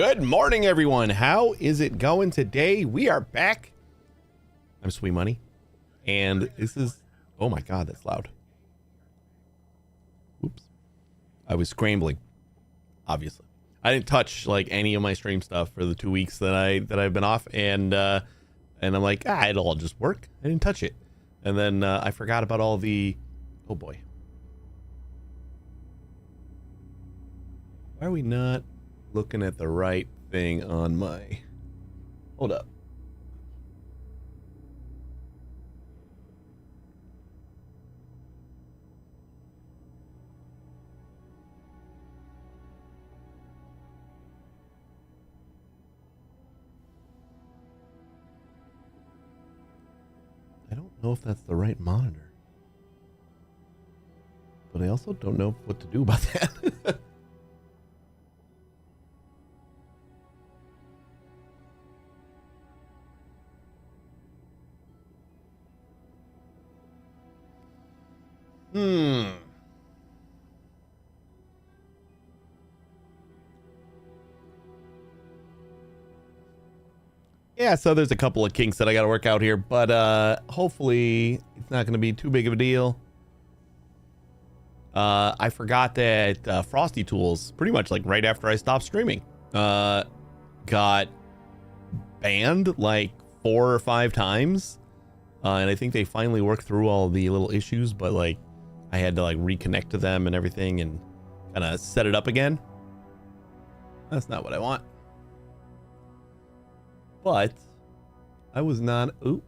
Good morning, everyone. How is it going today? We are back. I'm Sweet Money, and this is... Oh my God, that's loud. Oops. I was scrambling, obviously. I didn't touch like any of my stream stuff for the 2 weeks that I've been off, and I'm like, it'll all just work. I didn't touch it, and then I forgot about all the... Oh boy. Why are we not looking at the right thing on my... Hold up. I don't know if that's the right monitor, but I also don't know what to do about that. Yeah, so there's a couple of kinks that I got to work out here, but hopefully it's not going to be too big of a deal. I forgot that Frosty Tools, pretty much like right after I stopped streaming, got banned like 4 or 5 times. And I think they finally worked through all the little issues, but like I had to like reconnect to them and everything and kind of set it up again. That's not what I want. But I was not... Ooh,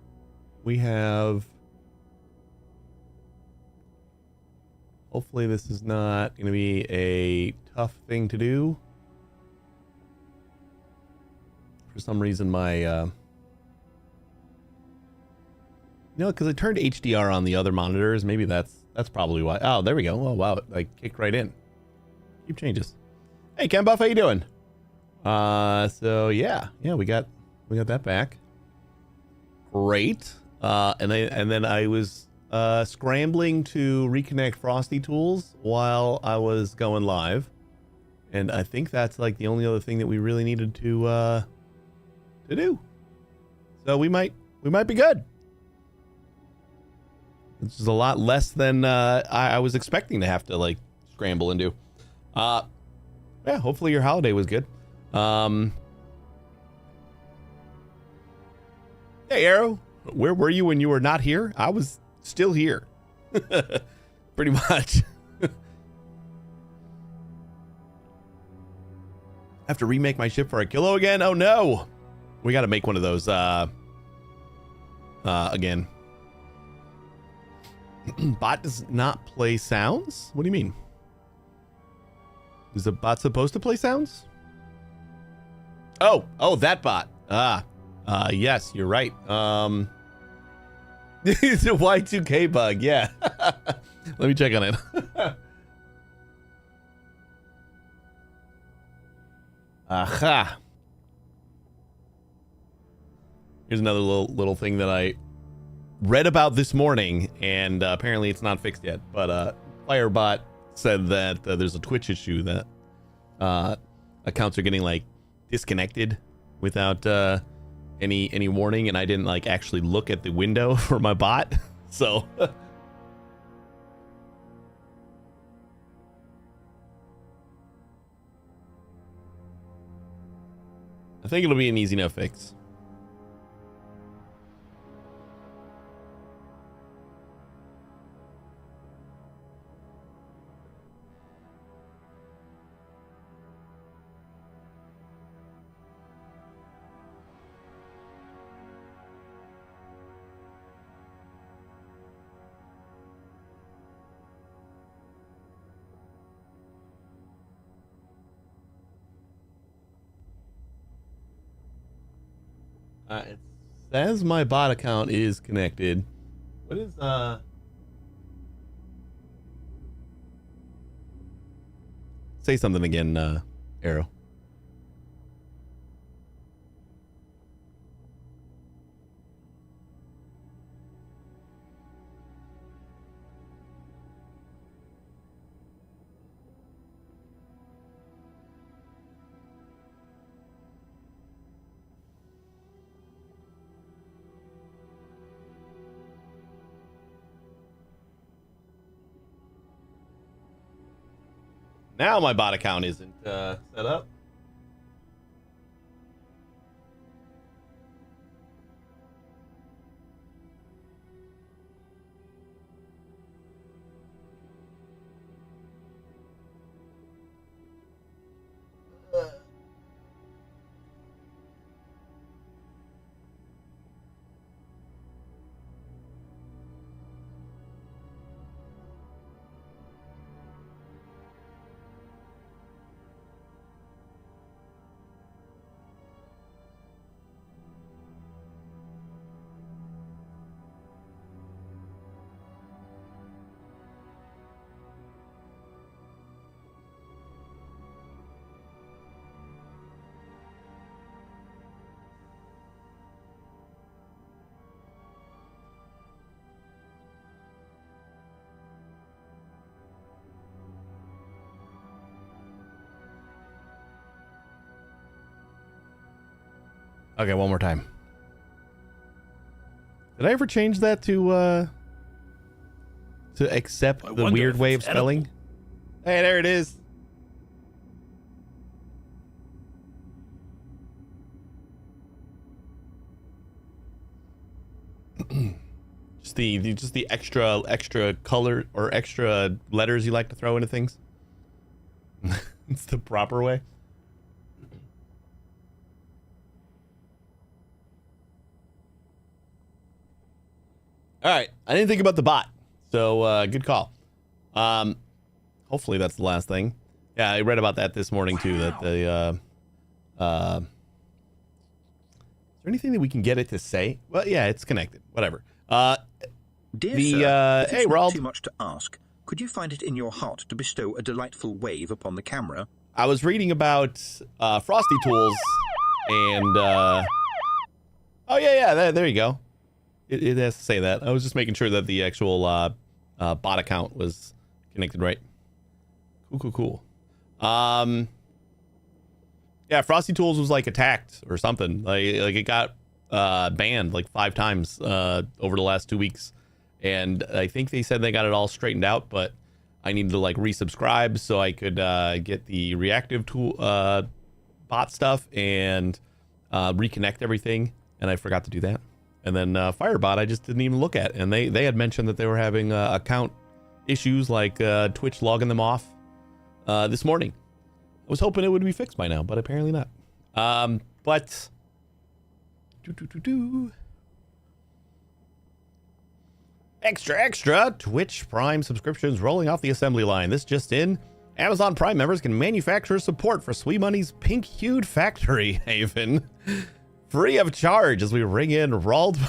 we have... Hopefully this is not going to be a tough thing to do. For some reason my... You know, because I turned HDR on the other monitors. Maybe that's probably why. Oh, there we go. Oh, wow. It like kicked right in. Keep changes. Hey, Ken Buff, how you doing? So yeah, we got that back. Great. And then I was scrambling to reconnect Frosty Tools while I was going live, and I think that's like the only other thing that we really needed to do. So we might be good. This is a lot less than I was expecting to have to like scramble and do. Yeah, hopefully your holiday was good. Hey, Arrow, where were you when you were not here? I was still here. Pretty much. Have to remake my ship for a kilo again? Oh no. We got to make one of those again. Bot does not play sounds? What do you mean? Is the bot supposed to play sounds? Oh, that bot. Yes, you're right. It's a Y2K bug, yeah. Let me check on it. Aha. Here's another little thing that I read about this morning, and apparently it's not fixed yet, but Firebot said that there's a Twitch issue that accounts are getting like disconnected without any warning, and I didn't like actually look at the window for my bot, so I think it'll be an easy enough fix. It says my bot account is connected. What is say something again, Arrow. Now my bot account isn't set up. Okay, one more time. Did I ever change that to accept the weird way of spelling? Hey, there it is. just the extra color or extra letters you like to throw into things. It's the proper way. All right, I didn't think about the bot, so good call. Hopefully that's the last thing. Yeah, I read about that this morning too. That the is there anything that we can get it to say? Well, yeah, it's connected. Whatever. Dear sir, hey, Roald. Too much to ask. Could you find it in your heart to bestow a delightful wave upon the camera? I was reading about Frosty Tools, and oh yeah, there you go. It has to say that. I was just making sure that the actual bot account was connected right. Cool. Yeah, Frosty Tools was like attacked or something. Like it got banned like 5 times over the last 2 weeks, and I think they said they got it all straightened out, but I needed to like resubscribe so I could get the reactive tool bot stuff and reconnect everything, and I forgot to do that. And then Firebot I just didn't even look at, and they had mentioned that they were having account issues like Twitch logging them off this morning. I was hoping it would be fixed by now, but apparently not. But extra Twitch Prime subscriptions rolling off the assembly line. This just in. Amazon Prime members can manufacture support for Sweet Money's pink-hued factory haven free of charge as we ring in Rald's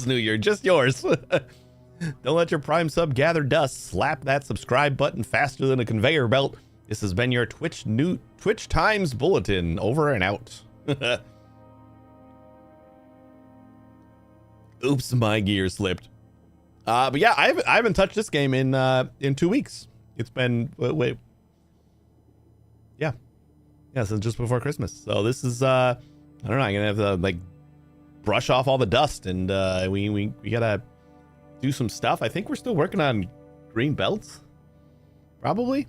New Year, just yours. Don't let your Prime sub gather dust. Slap that subscribe button faster than a conveyor belt. This has been your Twitch Times Bulletin. Over and out. Oops, my gear slipped. But yeah, I haven't touched this game in 2 weeks. It's been wait. Yeah, since just before Christmas. So this is I don't know. I'm gonna have to like brush off all the dust, and we gotta do some stuff. I think we're still working on green belts. Probably.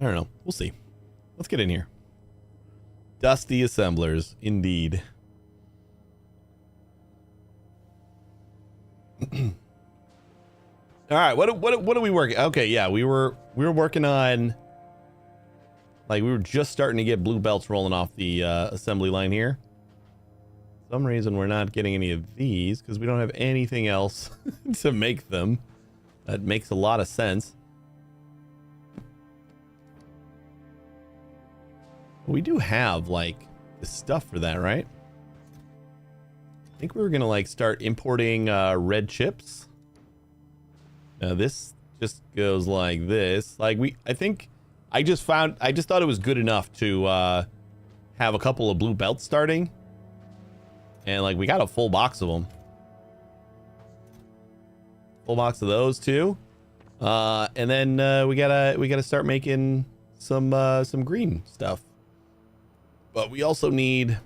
I don't know. We'll see. Let's get in here. Dusty assemblers, indeed. All right. What are we working? Okay, yeah, we were working on. Like, we were just starting to get blue belts rolling off the assembly line here. For some reason, we're not getting any of these because we don't have anything else to make them. That makes a lot of sense. We do have, like, the stuff for that, right? I think we were going to, like, start importing red chips. Now, this just goes like this. Like, I just thought it was good enough to have a couple of blue belts starting, and like we got a full box of them, full box of those too, and then we gotta start making some green stuff, but we also need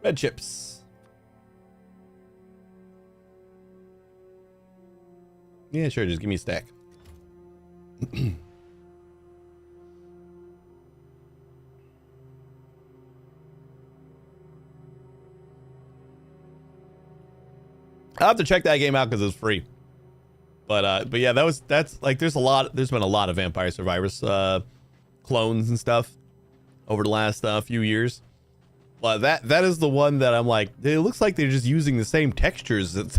red chips. Yeah, sure. Just give me a stack. I'll have to check that game out because it's free. But yeah, that's like there's been a lot of Vampire Survivors clones and stuff over the last few years. But that is the one that I'm like, it looks like they're just using the same textures in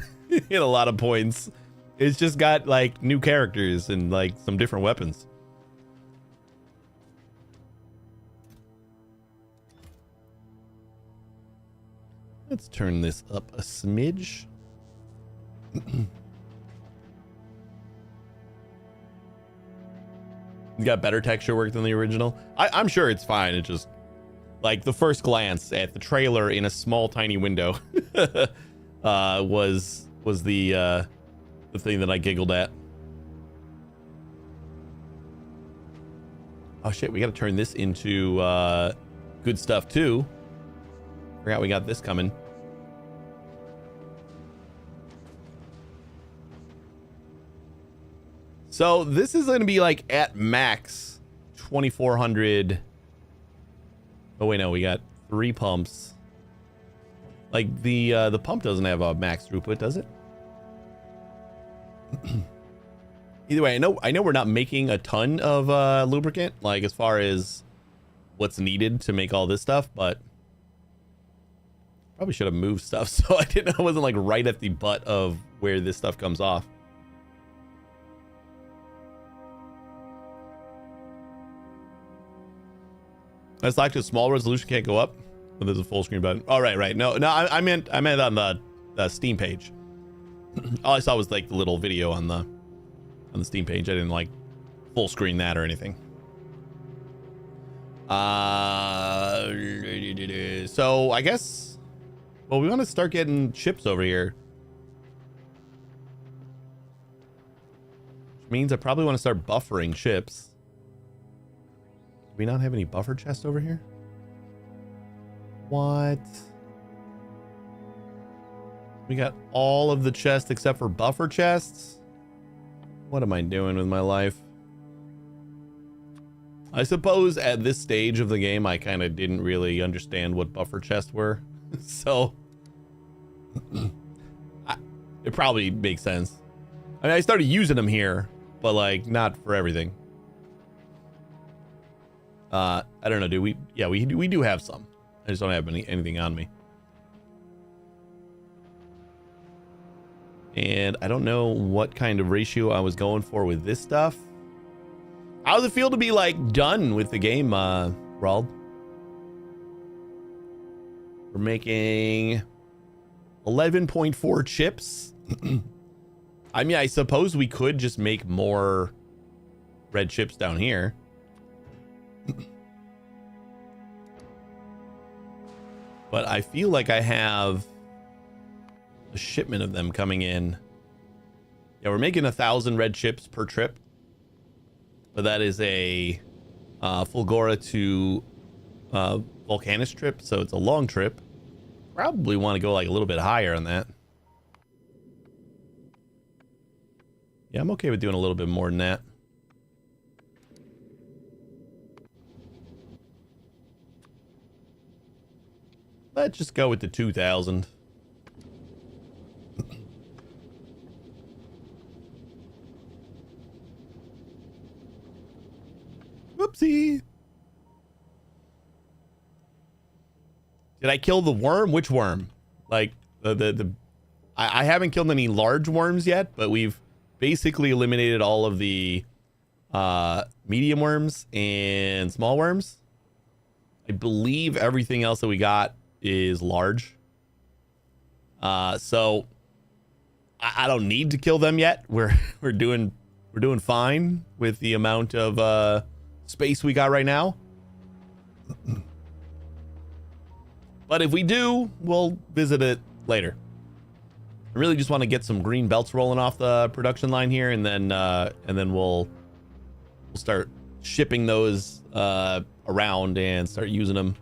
a lot of points. It's just got like new characters and like some different weapons. Let's turn this up a smidge. You got better texture work than the original. I'm sure it's fine. It's just like the first glance at the trailer in a small tiny window was the thing that I giggled at. Oh shit, we got to turn this into good stuff too. Forgot we got this coming. So this is going to be like at max 2400. Oh wait, no, we got 3 pumps. Like the pump doesn't have a max throughput, does it? Either way, I know we're not making a ton of lubricant, like as far as what's needed to make all this stuff, but probably should have moved stuff so I wasn't like right at the butt of where this stuff comes off. I selected a small resolution, can't go up, but there's a full screen button. Oh, right. No, I meant on the Steam page. All I saw was like the little video on the Steam page. I didn't like full screen that or anything. So I guess, well, we want to start getting chips over here. Which means I probably want to start buffering chips. Do we not have any buffer chest over here? What? We got all of the chests except for buffer chests? What am I doing with my life? I suppose at this stage of the game, I kind of didn't really understand what buffer chests were. So it probably makes sense. I mean, I started using them here, but like not for everything. I don't know, do we? Yeah, we do have some. I just don't have anything on me. And I don't know what kind of ratio I was going for with this stuff. How does it feel to be like done with the game, Rald? We're making 11.4 chips. I mean, I suppose we could just make more red chips down here. But I feel like I have a shipment of them coming in. Yeah, we're making 1,000 red chips per trip. But that is a Fulgora to Volcanus trip, so it's a long trip. Probably want to go like a little bit higher on that. Yeah, I'm okay with doing a little bit more than that. Let's just go with the 2,000. Whoopsie. Did I kill the worm? Which worm? Like I haven't killed any large worms yet, but we've basically eliminated all of the medium worms and small worms. I believe everything else that we got is large. So I don't need to kill them yet. We're doing fine with the amount of space we got right now. But if we do, we'll visit it later. I really just want to get some green belts rolling off the production line here, and then we'll start shipping those around and start using them.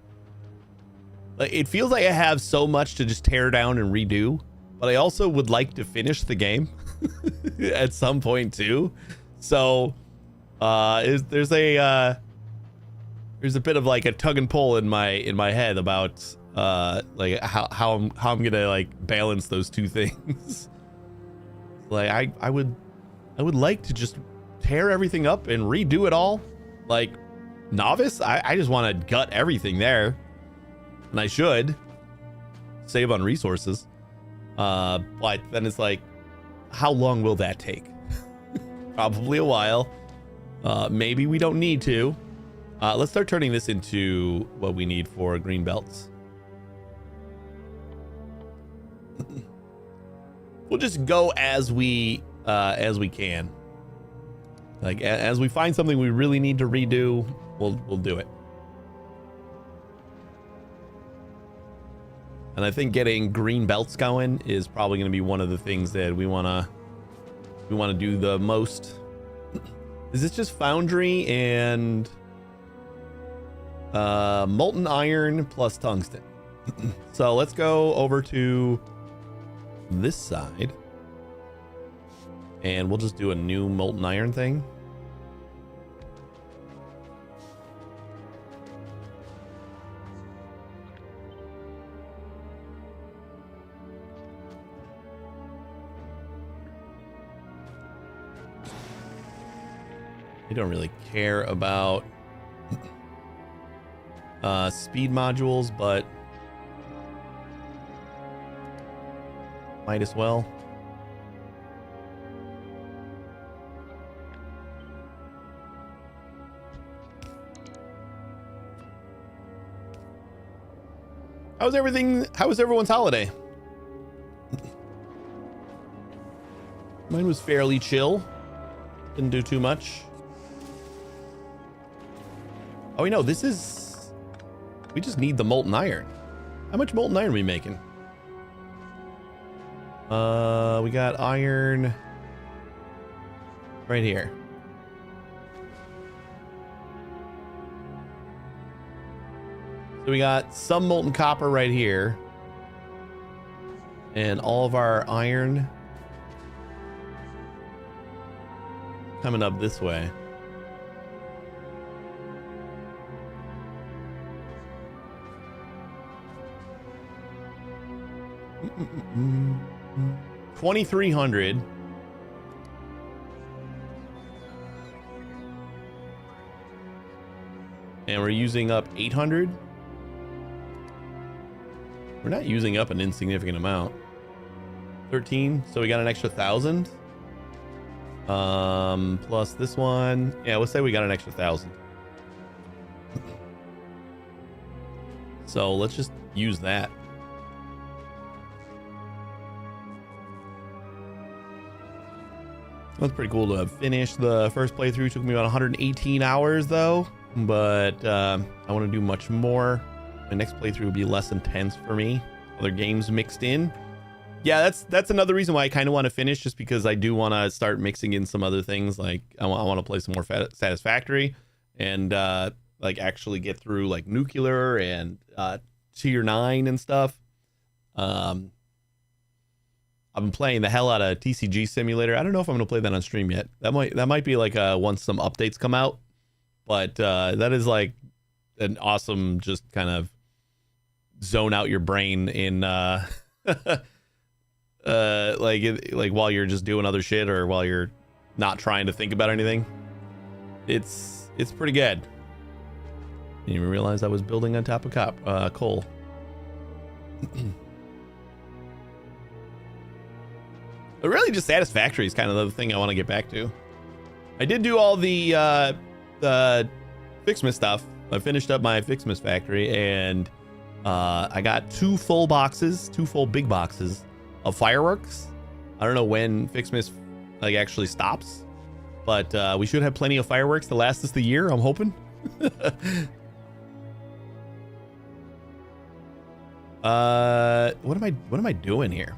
Like, it feels like I have so much to just tear down and redo, but I also would like to finish the game. at some point too. So there's a bit of like a tug and pull in my head about like how I'm gonna like balance those two things. Like I would like to just tear everything up and redo it all. Like novice, I just want to gut everything there, and I should save on resources. But then it's like, how long will that take? Probably a while. Maybe we don't need to. Let's start turning this into what we need for green belts. We'll just go as we can. Like as we find something we really need to redo, we'll do it. And I think getting green belts going is probably going to be one of the things that we want to do the most. Is this just foundry and molten iron plus tungsten? So let's go over to this side and we'll just do a new molten iron thing. I don't really care about speed modules, but might as well. How's everything? How was everyone's holiday? Mine was fairly chill. Didn't do too much. Oh, we know this is. We just need the molten iron. How much molten iron are we making? We got iron right here. So we got some molten copper right here. And all of our iron coming up this way. Mm-mm-mm. 2,300. And we're using up 800. We're not using up an insignificant amount. 13, so we got an extra 1,000. Plus this one. Yeah, let's say we got an extra 1,000. So let's just use that. That's pretty cool to have finished the first playthrough. Took me about 118 hours though, but I want to do much more. My next playthrough will be less intense for me. Other games mixed in. Yeah, that's another reason why I kind of want to finish, just because I do want to start mixing in some other things. Like I want to play some more Satisfactory and like actually get through like Nuclear and Tier 9 and stuff. I've been playing the hell out of TCG Simulator. I don't know if I'm going to play that on stream yet. That might be like once some updates come out. But that is like an awesome, just kind of zone out your brain in like while you're just doing other shit or while you're not trying to think about anything. It's pretty good. Didn't even realize I was building on top of coal. But really, just Satisfactory is kind of the thing I want to get back to. I did do all the Fixmas stuff. I finished up my Fixmas factory, and I got 2 full big boxes of fireworks. I don't know when Fixmas like actually stops, but we should have plenty of fireworks to last us the year. I'm hoping. What am I doing here?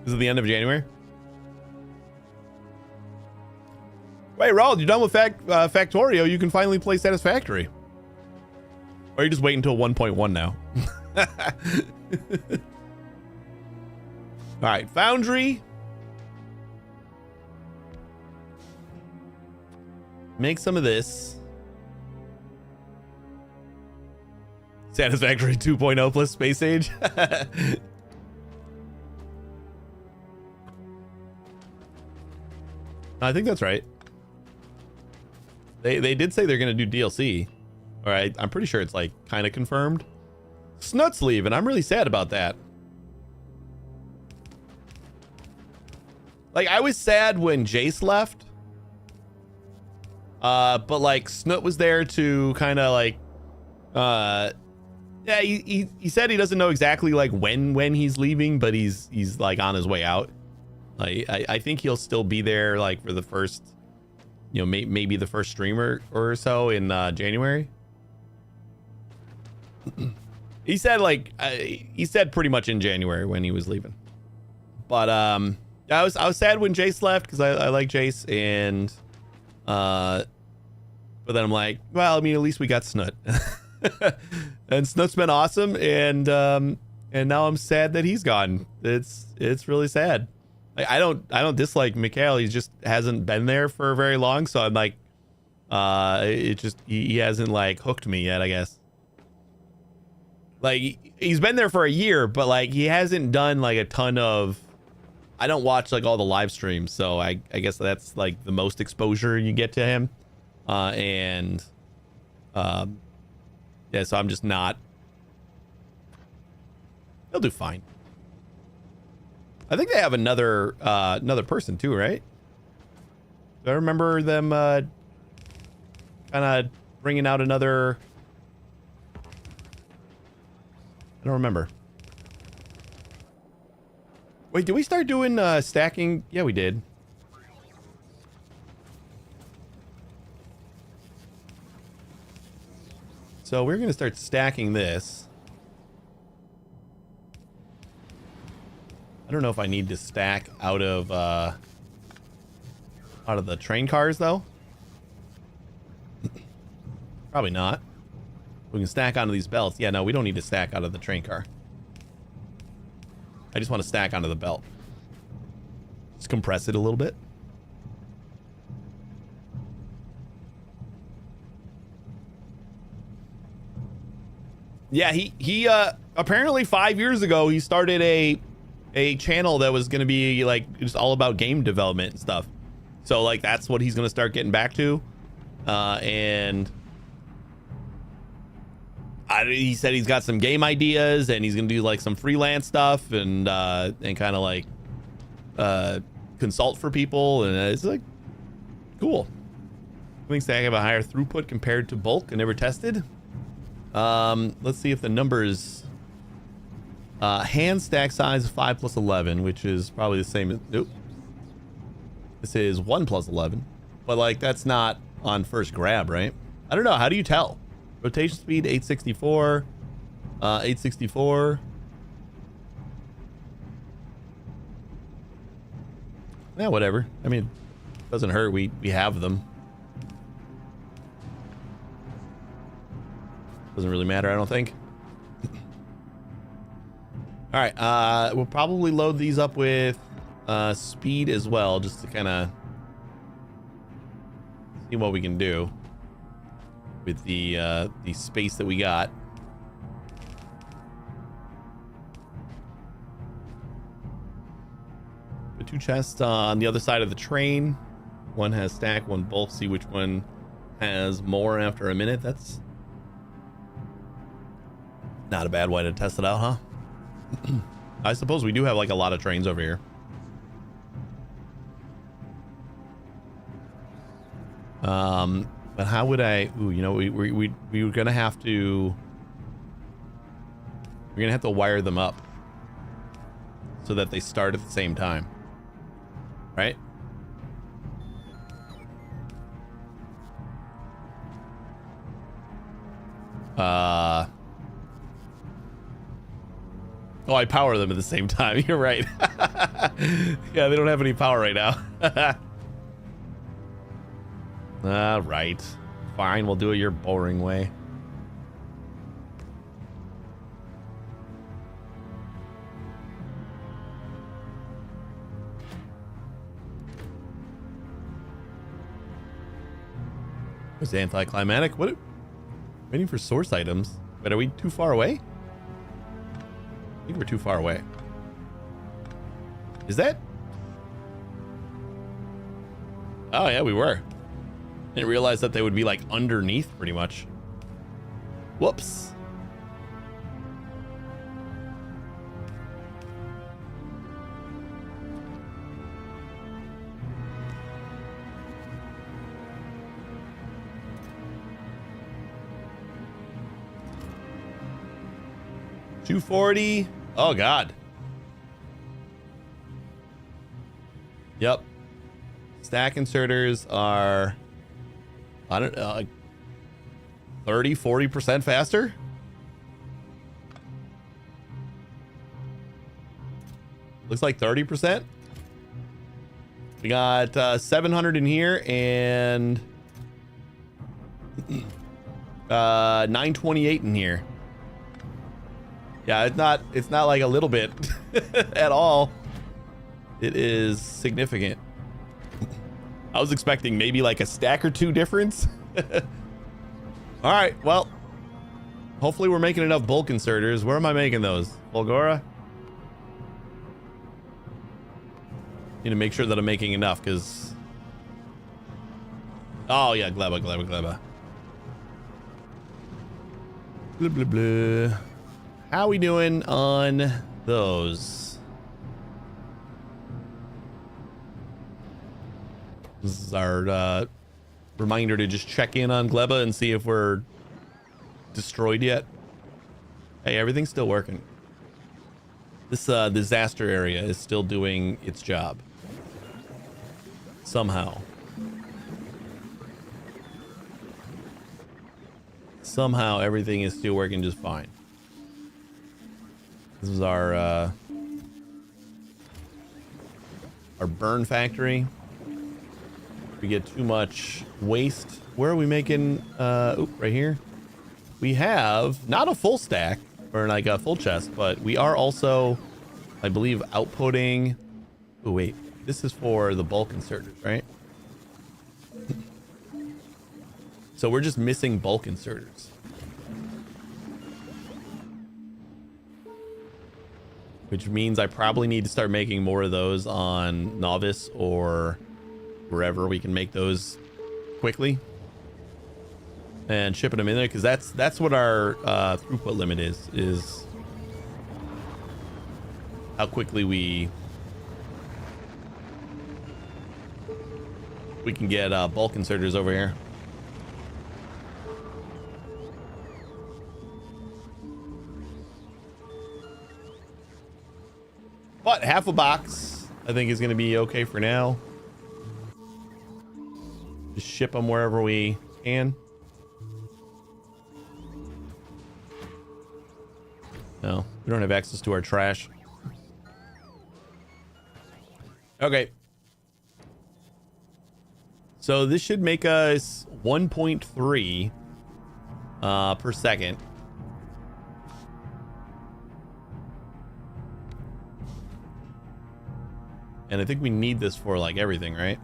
This is the end of January. Wait, Raul, you're done with Factorio. You can finally play Satisfactory. Or are you just waiting until 1.1 now? All right, Foundry. make some of this. Satisfactory 2.0 plus space age. I think that's right. They did say they're gonna do DLC. All right, I'm pretty sure it's like kind of confirmed. Snut's leaving. I'm really sad about that. Like, I was sad when Jace left. But like Snut was there to kind of like yeah, he said he doesn't know exactly like when he's leaving, but he's like on his way out. Like I think he'll still be there like for the first, you know, maybe the first streamer or so in January. He said like he said pretty much in January when he was leaving. But I was sad when Jace left because I like Jace, and but then I'm like, well, I mean, at least we got Snut. And Snut's been awesome, and now I'm sad that he's gone. It's really sad. Like, I don't dislike Mikhail. He just hasn't been there for very long, so I'm like, it just he hasn't like hooked me yet, I guess. Like, he's been there for a year, but like he hasn't done like a ton of. I don't watch like all the live streams, so I guess that's like the most exposure you get to him, and yeah, so I'm just not. He'll do fine. I think they have another person too, right? Do I remember them kind of bringing out another? I don't remember. Wait, did we start doing stacking? Yeah, we did. So we're going to start stacking this. I don't know if I need to stack out of the train cars though. Probably not. We can stack onto these belts. Yeah, no, we don't need to stack out of the train car. I just want to stack onto the belt. Just compress it a little bit. Yeah, he apparently 5 years ago he started a channel that was going to be like just all about game development and stuff. So like that's what he's going to start getting back to. And he said he's got some game ideas and he's going to do like some freelance stuff and kind of like consult for people, and it's like cool. Thinks they have a higher throughput compared to bulk and never tested. Let's see if the numbers. Hand stack size 5 plus 11, which is probably the same as, nope. This is 1 plus 11, but like that's not on first grab, right? I don't know. How do you tell? Rotation speed 864, 864. Yeah, whatever. I mean, it doesn't hurt. We have them. Doesn't really matter, I don't think. All right, we'll probably load these up with speed as well, just to kind of see what we can do with the space that we got. Put 2 chests on the other side of the train. One has stack, one bulk. See which one has more after a minute. That's not a bad way to test it out, huh? I suppose we do have like a lot of trains over here. But how would I? Ooh, you know, we were gonna have to. We're gonna have to wire them up so that they start at the same time, right? Oh, I power them at the same time. You're right. Yeah, they don't have any power right now. All right. Fine, we'll do it your boring way. It's anticlimactic. What? Waiting for source items. But are we too far away? I think we're too far away. Is that? Oh yeah, we were. Didn't realize that they would be like underneath pretty much. Whoops. $240. Oh God. Yep. Stack inserters are, I don't know, like 30-40% faster. Looks like 30%. We got 700 in here and 928 in here. Yeah, it's not like a little bit at all. It is significant. I was expecting maybe like a stack or two difference. All right, well, hopefully we're making enough bulk inserters. Where am I making those? Volgora? Need to make sure that I'm making enough because... Oh yeah, Gleba. Blah, blah, blah. How we doing on those? This is our reminder to just check in on Gleba and see if we're destroyed yet. Hey, everything's still working. This disaster area is still doing its job. Somehow. Somehow everything is still working just fine. This is our burn factory. If we get too much waste, where are we making? Right here. We have not a full stack or like a full chest, but we are also, I believe, outputting. Oh wait, this is for the bulk inserters, right? So we're just missing bulk inserters. Which means I probably need to start making more of those on Novice or wherever we can make those quickly. And shipping them in there, because that's what our throughput limit is how quickly we can get bulk inserters over here. But half a box, I think, is going to be okay for now. Just ship them wherever we can. No, we don't have access to our trash. Okay. So this should make us 1.3 per second. And I think we need this for like everything, right?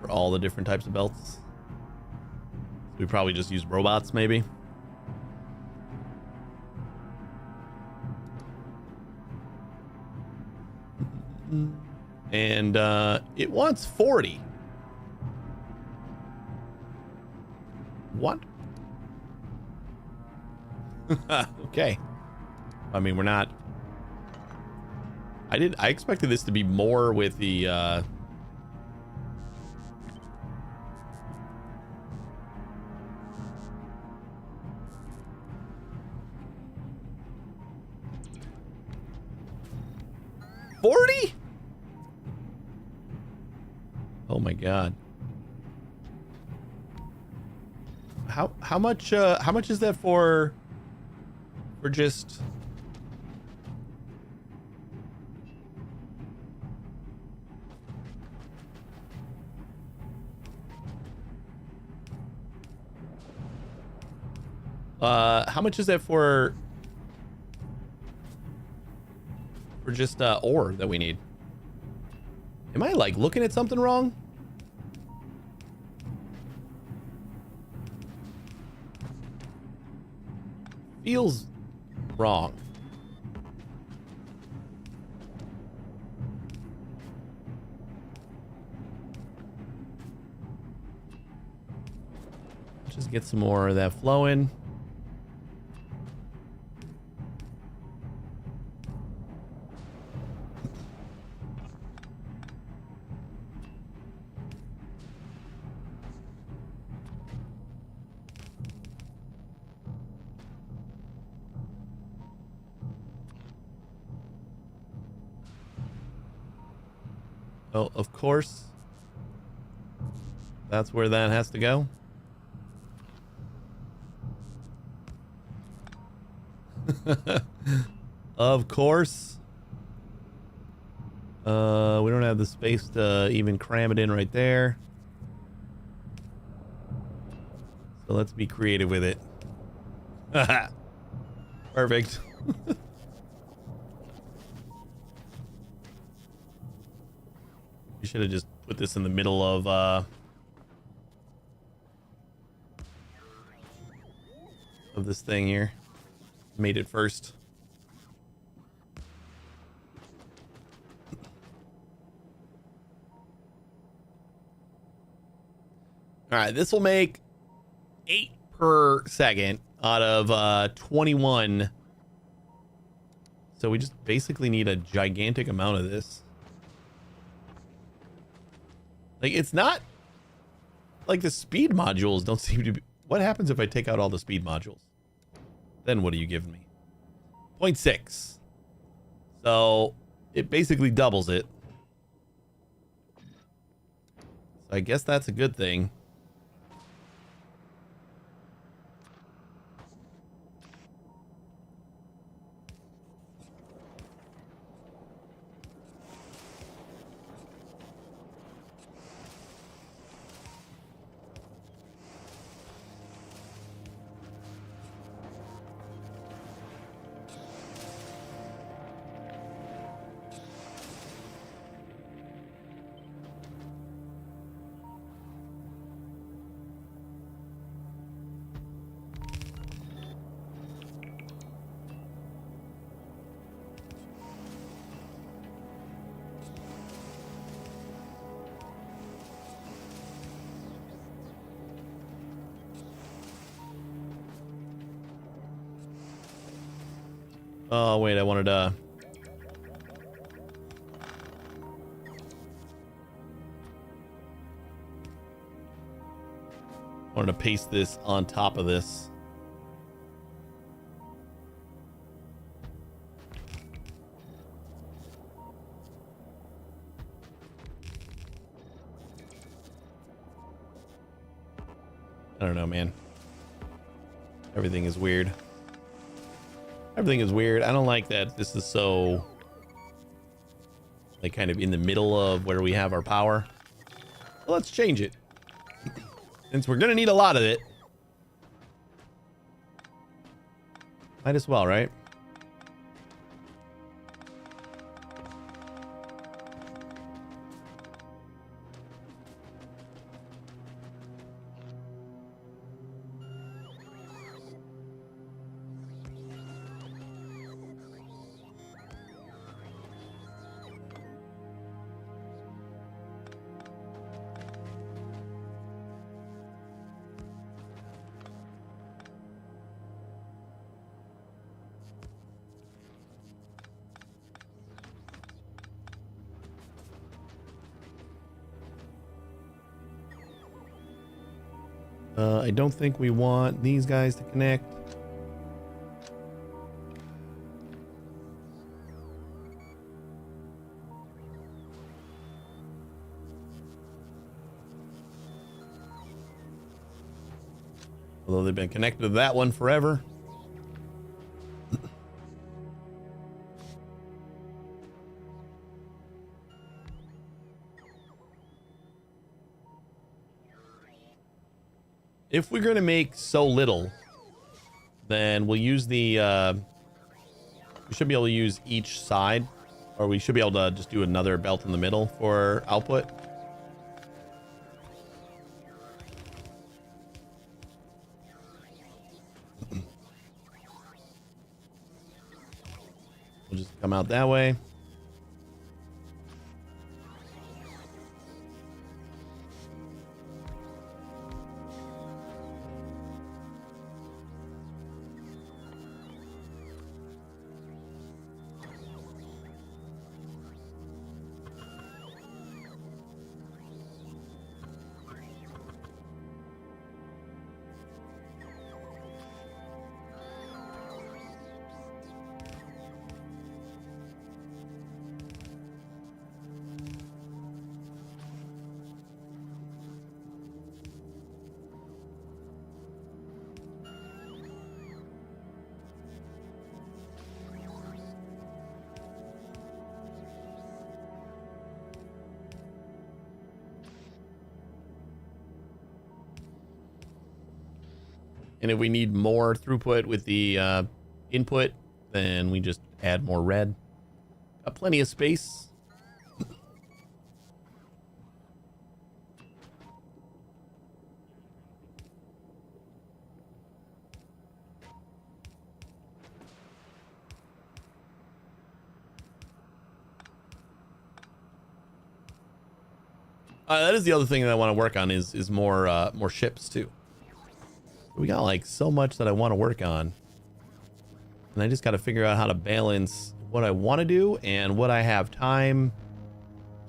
For all the different types of belts. We probably just use robots, maybe. And it wants 40. What? Okay. I mean, we're not... I expected this to be more with the $40? Oh my God. How much is that for just how much is that for just ore that we need? Am I like looking at something wrong? feels wrong. Just get some more of that flowing. Oh, of course. That's where that has to go. Of course. We don't have the space to even cram it in right there. So let's be creative with it. Perfect. We should have just put this in the middle of this thing here. Made it first. All right, this will make 8 per second out of 21. So we just basically need a gigantic amount of this. Like, it's not like the speed modules don't seem to be. What happens if I take out all the speed modules? Then what are you giving me? 0.6. So it basically doubles it. So I guess that's a good thing. Oh, wait, I wanted to paste this on top of this. I don't know, man. Everything is weird. Everything is weird. I don't like that this is so, like, kind of in the middle of where we have our power. Well, let's change it. Since we're gonna need a lot of it. Might as well, right? I don't think we want these guys to connect. Although they've been connected to that one forever. If we're going to make so little, then we'll use the, we should be able to use each side, or we should be able to just do another belt in the middle for output. We'll just come out that way. And if we need more throughput with the input, then we just add more red. Got plenty of space. That is the other thing that I want to work on is more ships too. We got like so much that I want to work on, and I just got to figure out how to balance what I want to do and what I have time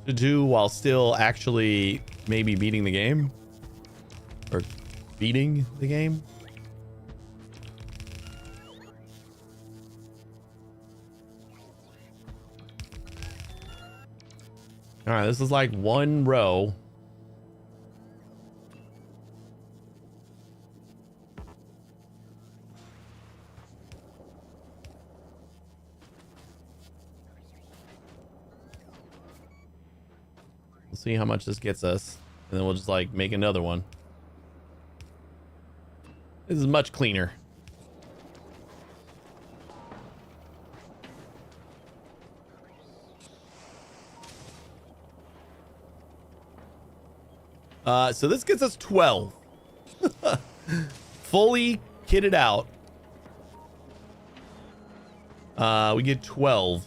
to do while still actually maybe beating the game or beating the game. All right, this is like one row. See how much this gets us, and then we'll just like make another one. This is much cleaner. So this gets us 12. Fully kitted out. We get 12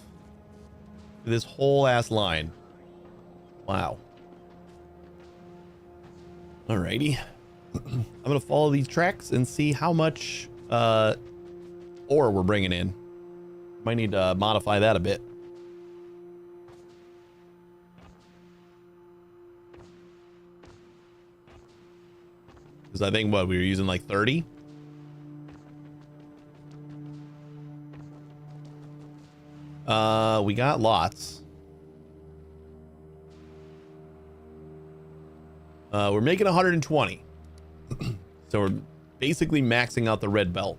for this whole ass line. Wow. Alrighty. I'm gonna follow these tracks and see how much ore we're bringing in. Might need to modify that a bit. Because I think what we were using like 30. We got lots. We're making 120. So we're basically maxing out the red belt.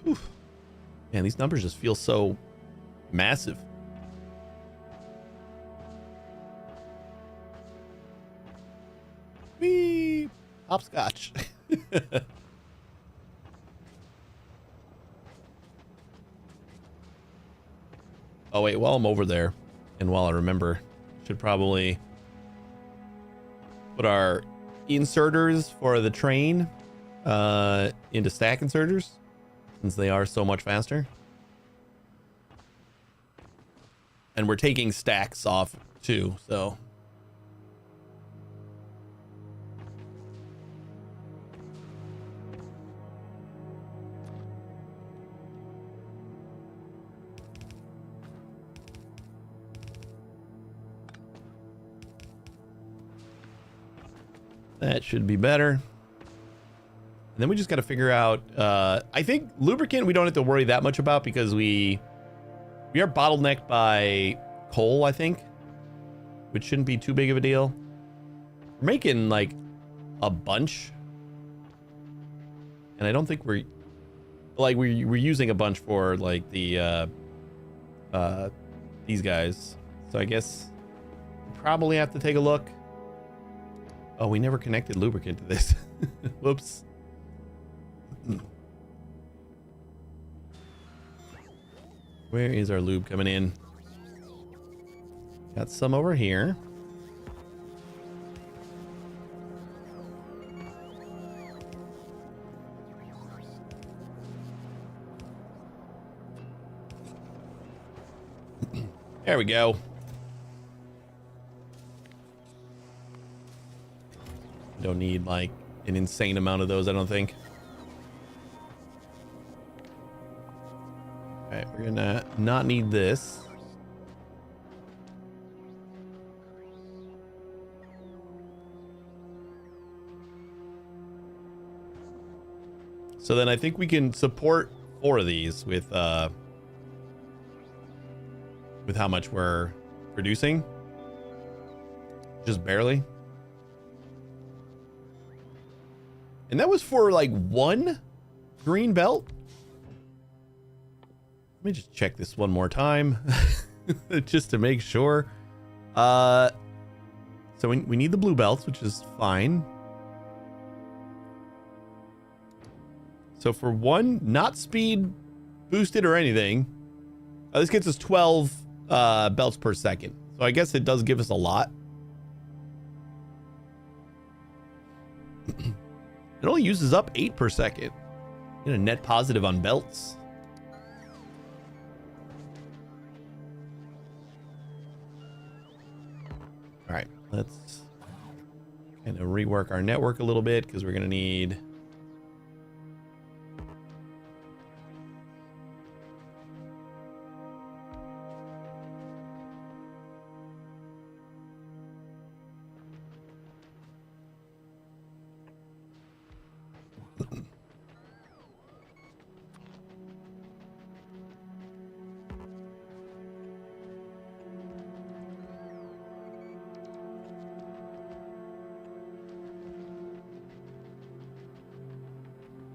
Whew. Man, these numbers just feel so massive. Whee! Hopscotch. Oh wait, while I'm over there, and while I remember, should probably put our inserters for the train into stack inserters, since they are so much faster. And we're taking stacks off too, so. That should be better. And then we just got to figure out, I think lubricant we don't have to worry that much about because we are bottlenecked by coal, I think, which shouldn't be too big of a deal. We're making like a bunch, and I don't think we're using a bunch for like the these guys. So I guess we probably have to take a look. Oh, we never connected lubricant to this. Whoops. Where is our lube coming in? Got some over here. There we go. Don't need like an insane amount of those, I don't think. All right, we're gonna not need this. So then I think we can support 4 of these with how much we're producing. Just barely. And that was for like 1 green belt. Let me just check this one more time just to make sure. So we need the blue belts, which is fine. So for 1, not speed boosted or anything, this gets us 12 belts per second. So I guess it does give us a lot. It only uses up 8 per second. Get a net positive on belts. All right, let's kind of rework our network a little bit because we're going to need...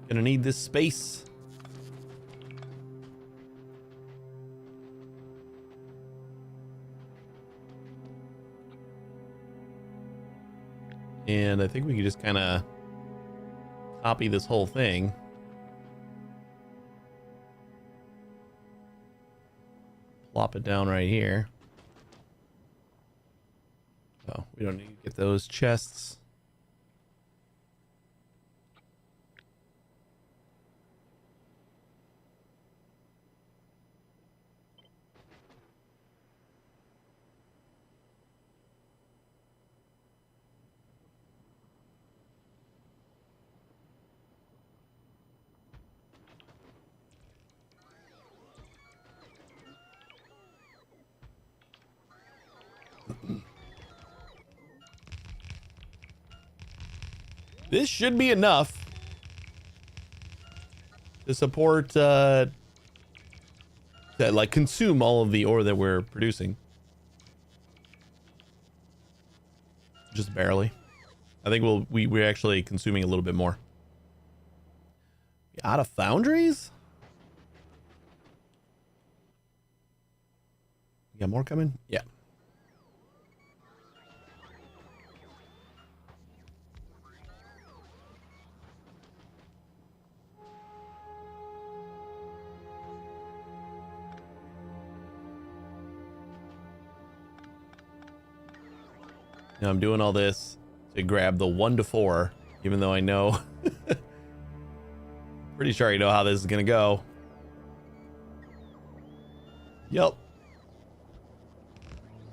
Gonna need this space. And I think we can just kind of copy this whole thing. Plop it down right here. Oh, we don't need to get those chests. This should be enough to support, to like consume all of the ore that we're producing. Just barely. I think we're actually consuming a little bit more. Out of foundries? You got more coming? Yeah. Now I'm doing all this to grab the 1 to 4, even though I know pretty sure I know how this is gonna go. Yep.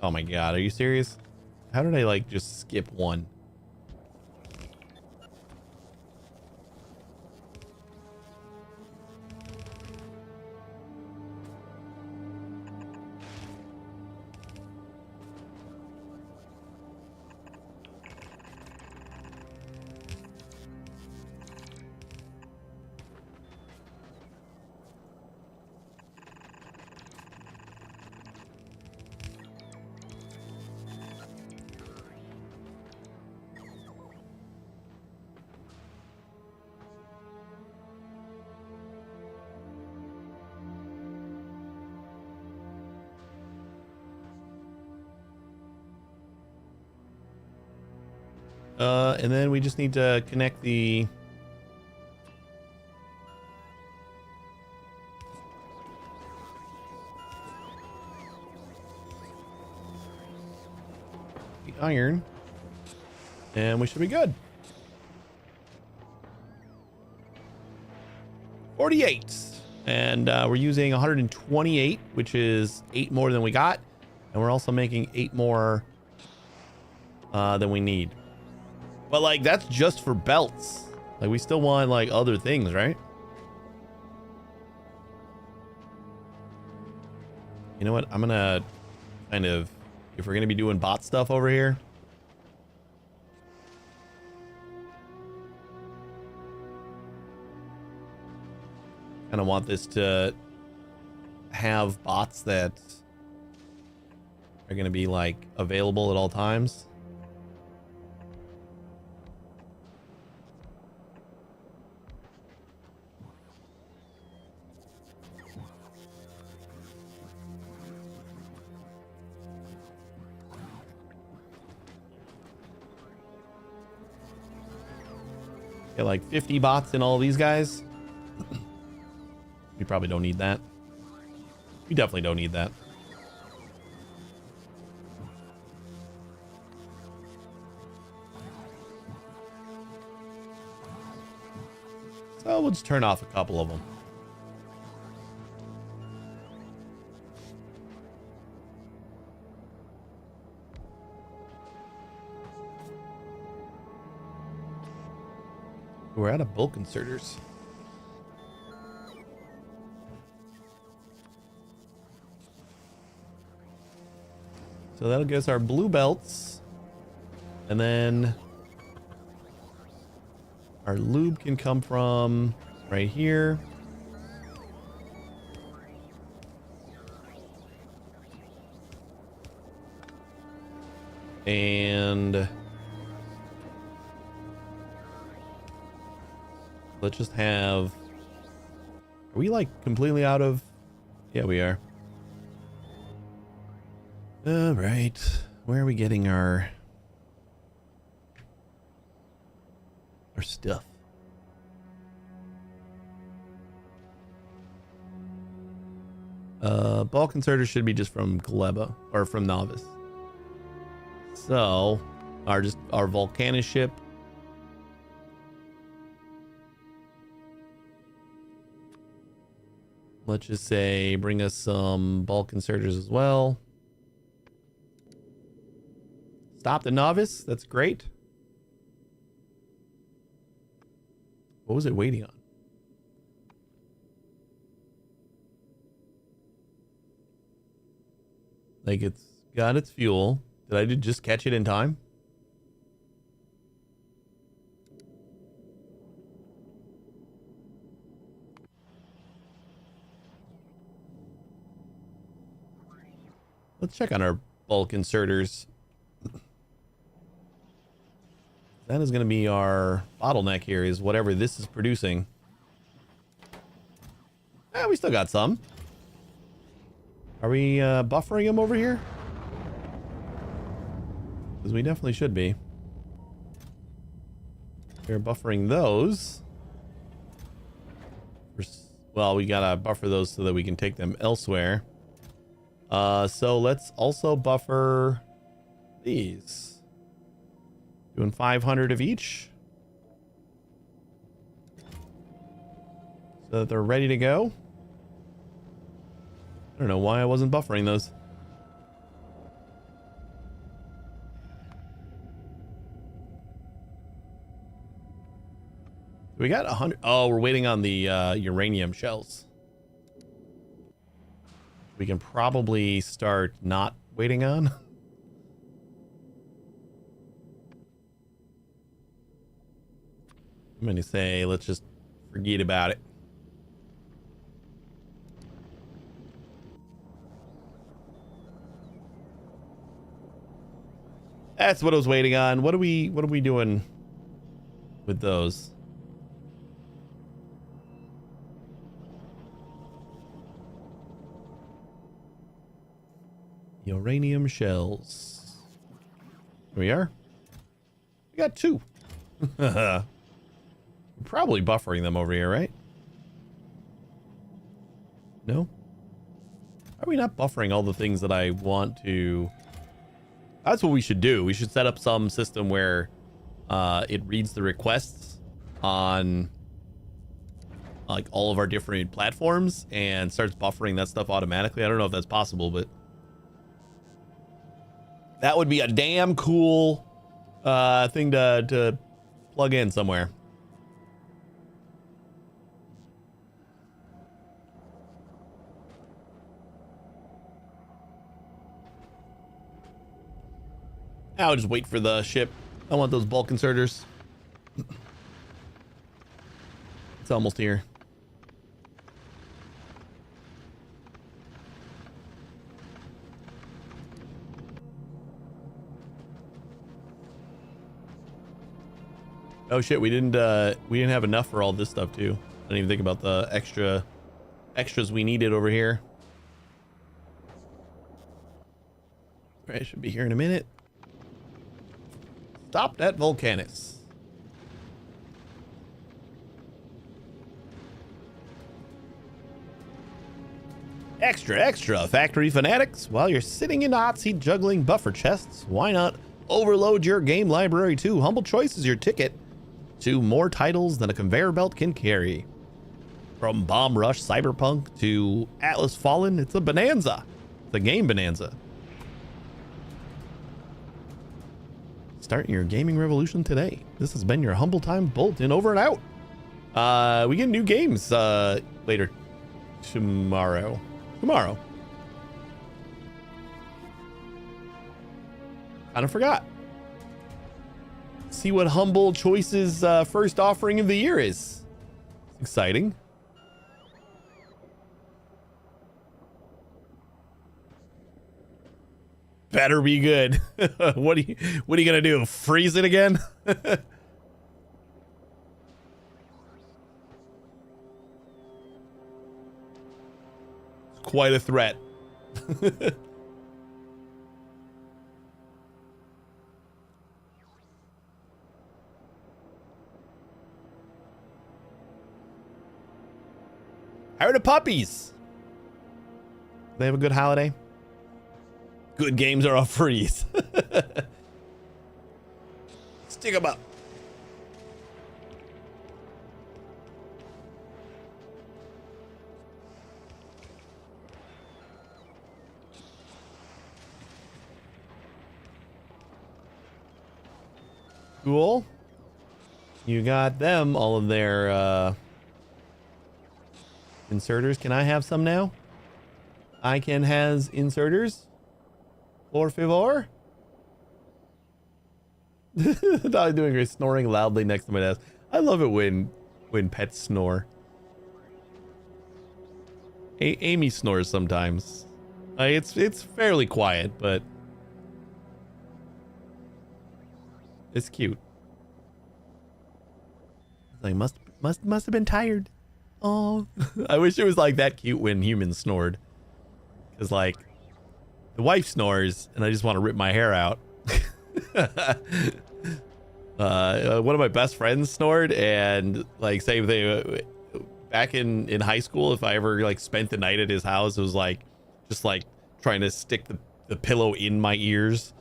Oh my god, are you serious? How did I like just skip 1? And then we just need to connect the iron, and we should be good. 48, and we're using 128, which is 8 more than we got. And we're also making 8 more than we need. But like, that's just for belts. Like, we still want like other things, right? You know what? I'm gonna kind of, if we're gonna be doing bot stuff over here, kind of want this to have bots that are gonna be like available at all times. Get like 50 bots in all these guys. We probably don't need that. We definitely don't need that. So we'll just turn off a couple of them. We're out of bulk inserters. So that'll give us our blue belts. And then our lube can come from right here. And let's just have, are we like completely out of, yeah, we are. All right, where are we getting our stuff? Bulk inserter should be just from Gleba or from Novice. So our Volcana ship. Let's just say bring us some bulk inserters as well. Stop the Novice. That's great. What was it waiting on? Like, it's got its fuel. Did I just catch it in time? Let's check on our bulk inserters. That is going to be our bottleneck here, is whatever this is producing. We still got some. Are we buffering them over here? Because we definitely should be. We're buffering those. Well, we gotta buffer those so that we can take them elsewhere. So let's also buffer these. Doing 500 of each. So that they're ready to go. I don't know why I wasn't buffering those. We got 100. Oh, we're waiting on the uranium shells. We can probably start not waiting on. I'm going to say, let's just forget about it. That's what I was waiting on. What are we doing with those? Uranium shells. Here we are. We got 2. Probably buffering them over here, right? No? Are we not buffering all the things that I want to? That's what we should do. We should set up some system where it reads the requests on like all of our different platforms and starts buffering that stuff automatically. I don't know if that's possible, but That would be a damn cool thing to plug in somewhere. I'll just wait for the ship. I want those bulk inserters. It's almost here. Oh shit, we didn't have enough for all this stuff too. I didn't even think about the extras we needed over here. All right, should be here in a minute. Stopped at Volcanus. Extra, factory fanatics. While you're sitting in the hot seat juggling buffer chests, why not overload your game library too? Humble Choice is your ticket to more titles than a conveyor belt can carry. From Bomb Rush Cyberpunk to Atlas Fallen, it's a bonanza. It's a game bonanza. Start your gaming revolution today. This has been your Humble Time Bulletin, over and out. We get new games later tomorrow. Kind of forgot. See what Humble Choice's first offering of the year is. It's exciting. Better be good. What are you gonna do? Freeze it again? It's quite a threat. How are the puppies? They have a good holiday? Good games are off freeze. Stick them up. Cool. You got them, all of their inserters. Can I have some now? I can has inserters. Por favor. Dog doing great, snoring loudly next to my desk. I love it when pets snore. Amy snores sometimes. It's fairly quiet, but it's cute. Like must have been tired. Oh, I wish it was like that cute when humans snored. Cause like the wife snores, and I just want to rip my hair out. One of my best friends snored, and like say they back in high school, if I ever like spent the night at his house, it was like just like trying to stick the pillow in my ears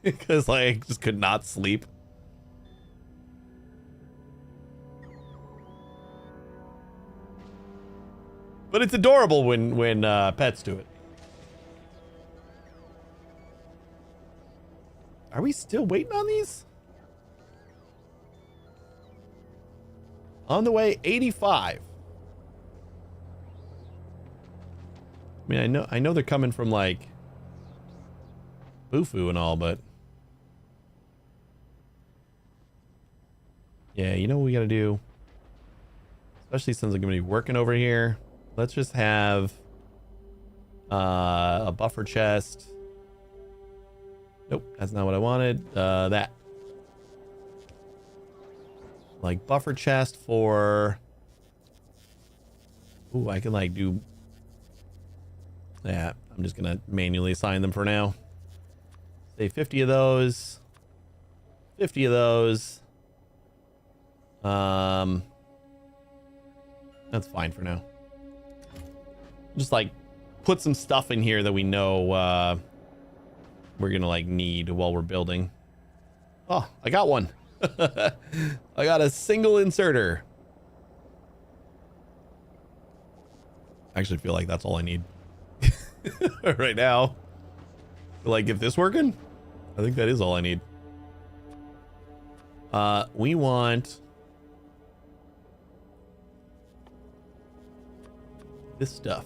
because I just could not sleep. But it's adorable when pets do it. Are we still waiting on these? On the way, 85. I mean, I know they're coming from like Bufu and all, but yeah, you know what we gotta do? Especially since I'm gonna be working over here. Let's just have a buffer chest. Nope, that's not what I wanted. That. Like buffer chest for... Ooh, I can like do... Yeah, I'm just gonna manually assign them for now. Say 50 of those. 50 of those. That's fine for now. Just like put some stuff in here that we know we're gonna like need while we're building. Oh, I got one. I got a single inserter. I actually feel like that's all I need right now. Like, get this working? I think that is all I need. We want this stuff.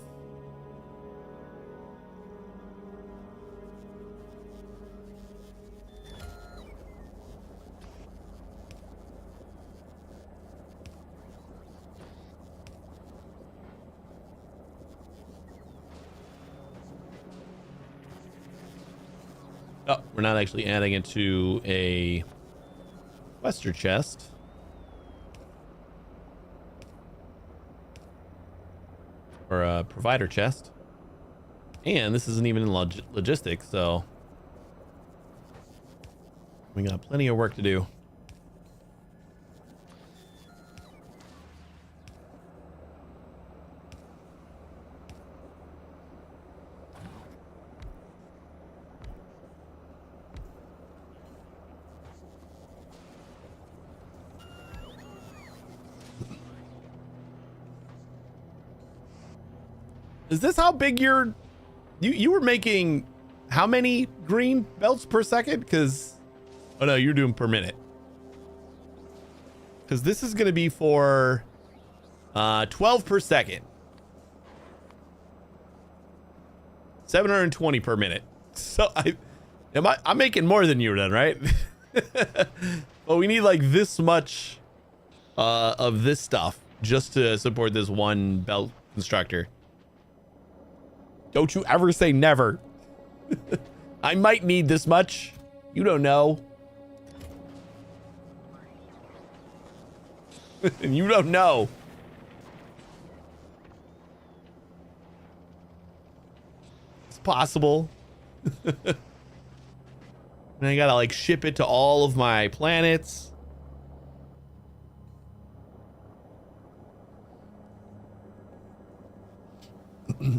Oh, we're not actually adding it to a Wester chest. Or a provider chest. And this isn't even in logistics, so we got plenty of work to do. Is this how big you were making how many green belts per second? Because, oh no, you're doing per minute. Because this is going to be for 12 per second. 720 per minute. So I'm making more than you then, right? Well, we need like this much of this stuff just to support this one belt constructor. Don't you ever say never. I might need this much. You don't know. And you don't know. It's possible. And I gotta like ship it to all of my planets.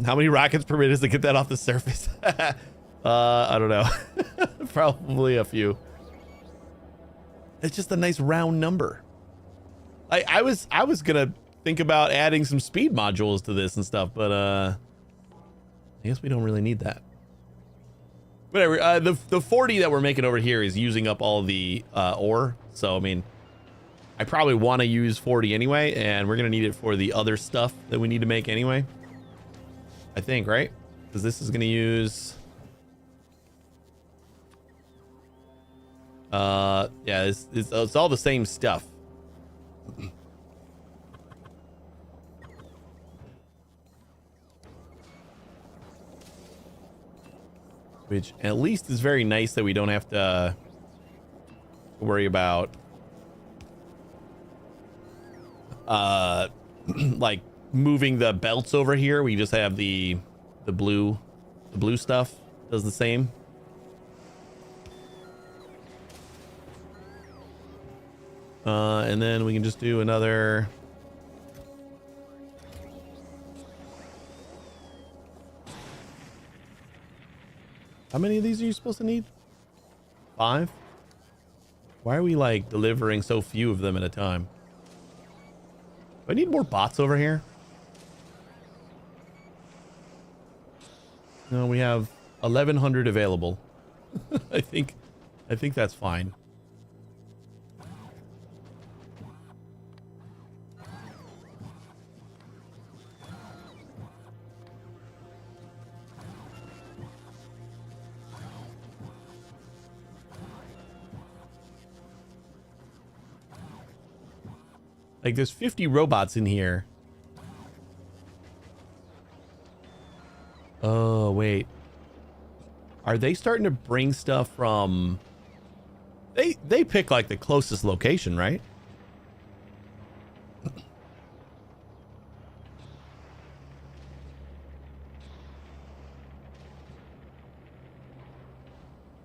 How many rockets per minute is to get that off the surface? I don't know. Probably a few. It's just a nice round number. I was gonna think about adding some speed modules to this and stuff, but I guess we don't really need that. Whatever. The 40 that we're making over here is using up all the ore. So I mean, I probably want to use 40 anyway, and we're gonna need it for the other stuff that we need to make anyway. I think, right? Because this is going to use yeah, it's all the same stuff. Which at least is very nice that we don't have to worry about like moving the belts over here. We just have the blue stuff does the same. And then we can just do another how many of these are you supposed to need? 5? Why are we like delivering so few of them at a time? Do I need more bots over here? No, we have 1,100 available. I think that's fine. Like there's 50 robots in here. Oh, wait. Are they starting to bring stuff from... They pick like the closest location, right?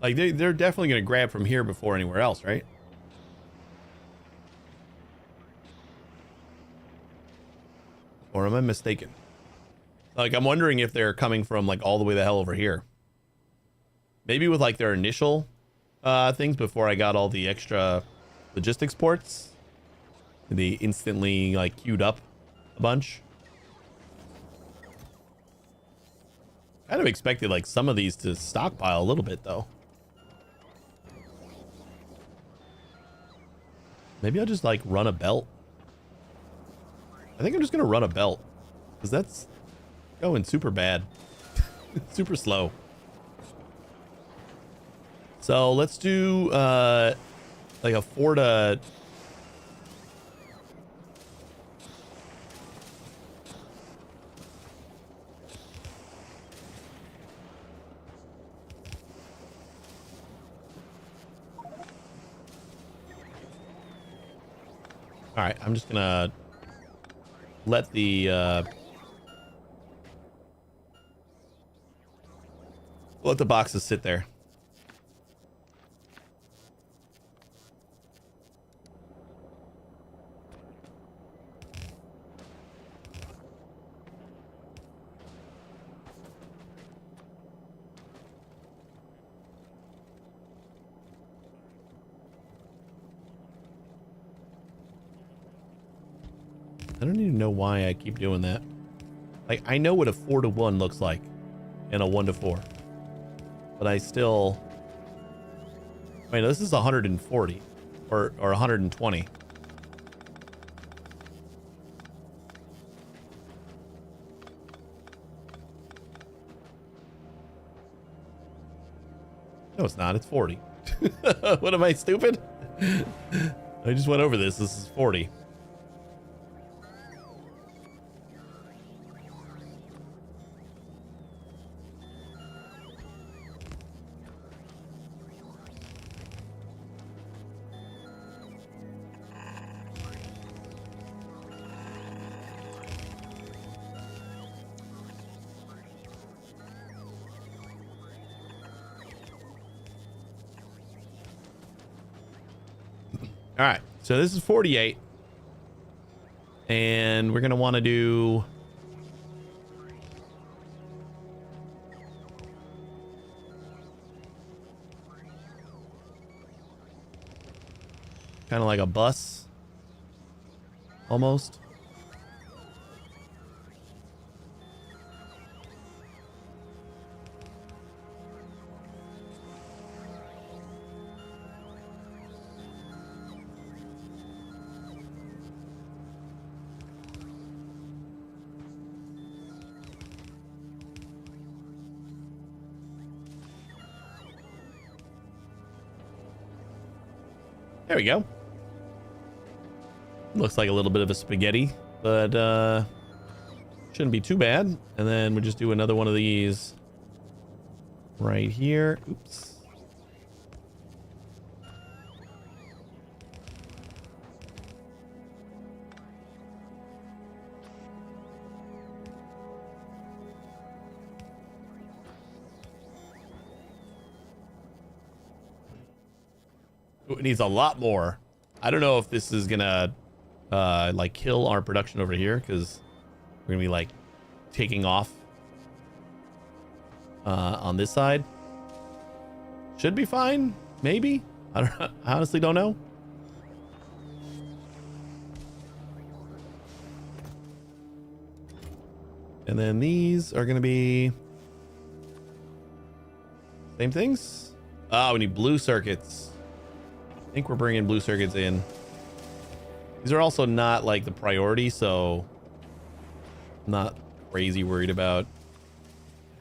Like they're definitely going to grab from here before anywhere else, right? Or am I mistaken? Like, I'm wondering if they're coming from like all the way the hell over here. Maybe with like their initial things before I got all the extra logistics ports. They instantly like queued up a bunch. Kind of expected like some of these to stockpile a little bit though. Maybe I'll just like run a belt. I think I'm just gonna run a belt because that's going super bad. Super slow. So let's do like a 4 to... All right, I'm just gonna let the boxes sit there. I don't even know why I keep doing that. Like, I know what a 4 to 1 looks like and a 1 to 4. But I still... Wait, no, this is 140 or 120. No, it's not. It's 40. What am I, stupid? I just went over this. This is 40. All right, so this is 48, and we're gonna want to do kind of like a bus, almost. There we go. Looks like a little bit of a spaghetti, but shouldn't be too bad. And then we'll just do another one of these right here. Oops. Ooh, it needs a lot more. I don't know if this is gonna like kill our production over here because we're gonna be like taking off on this side. Should be fine, maybe. I honestly don't know. And then these are gonna be same things. Oh, we need blue circuits. I think we're bringing blue circuits in. These are also not like the priority, so I'm not crazy worried about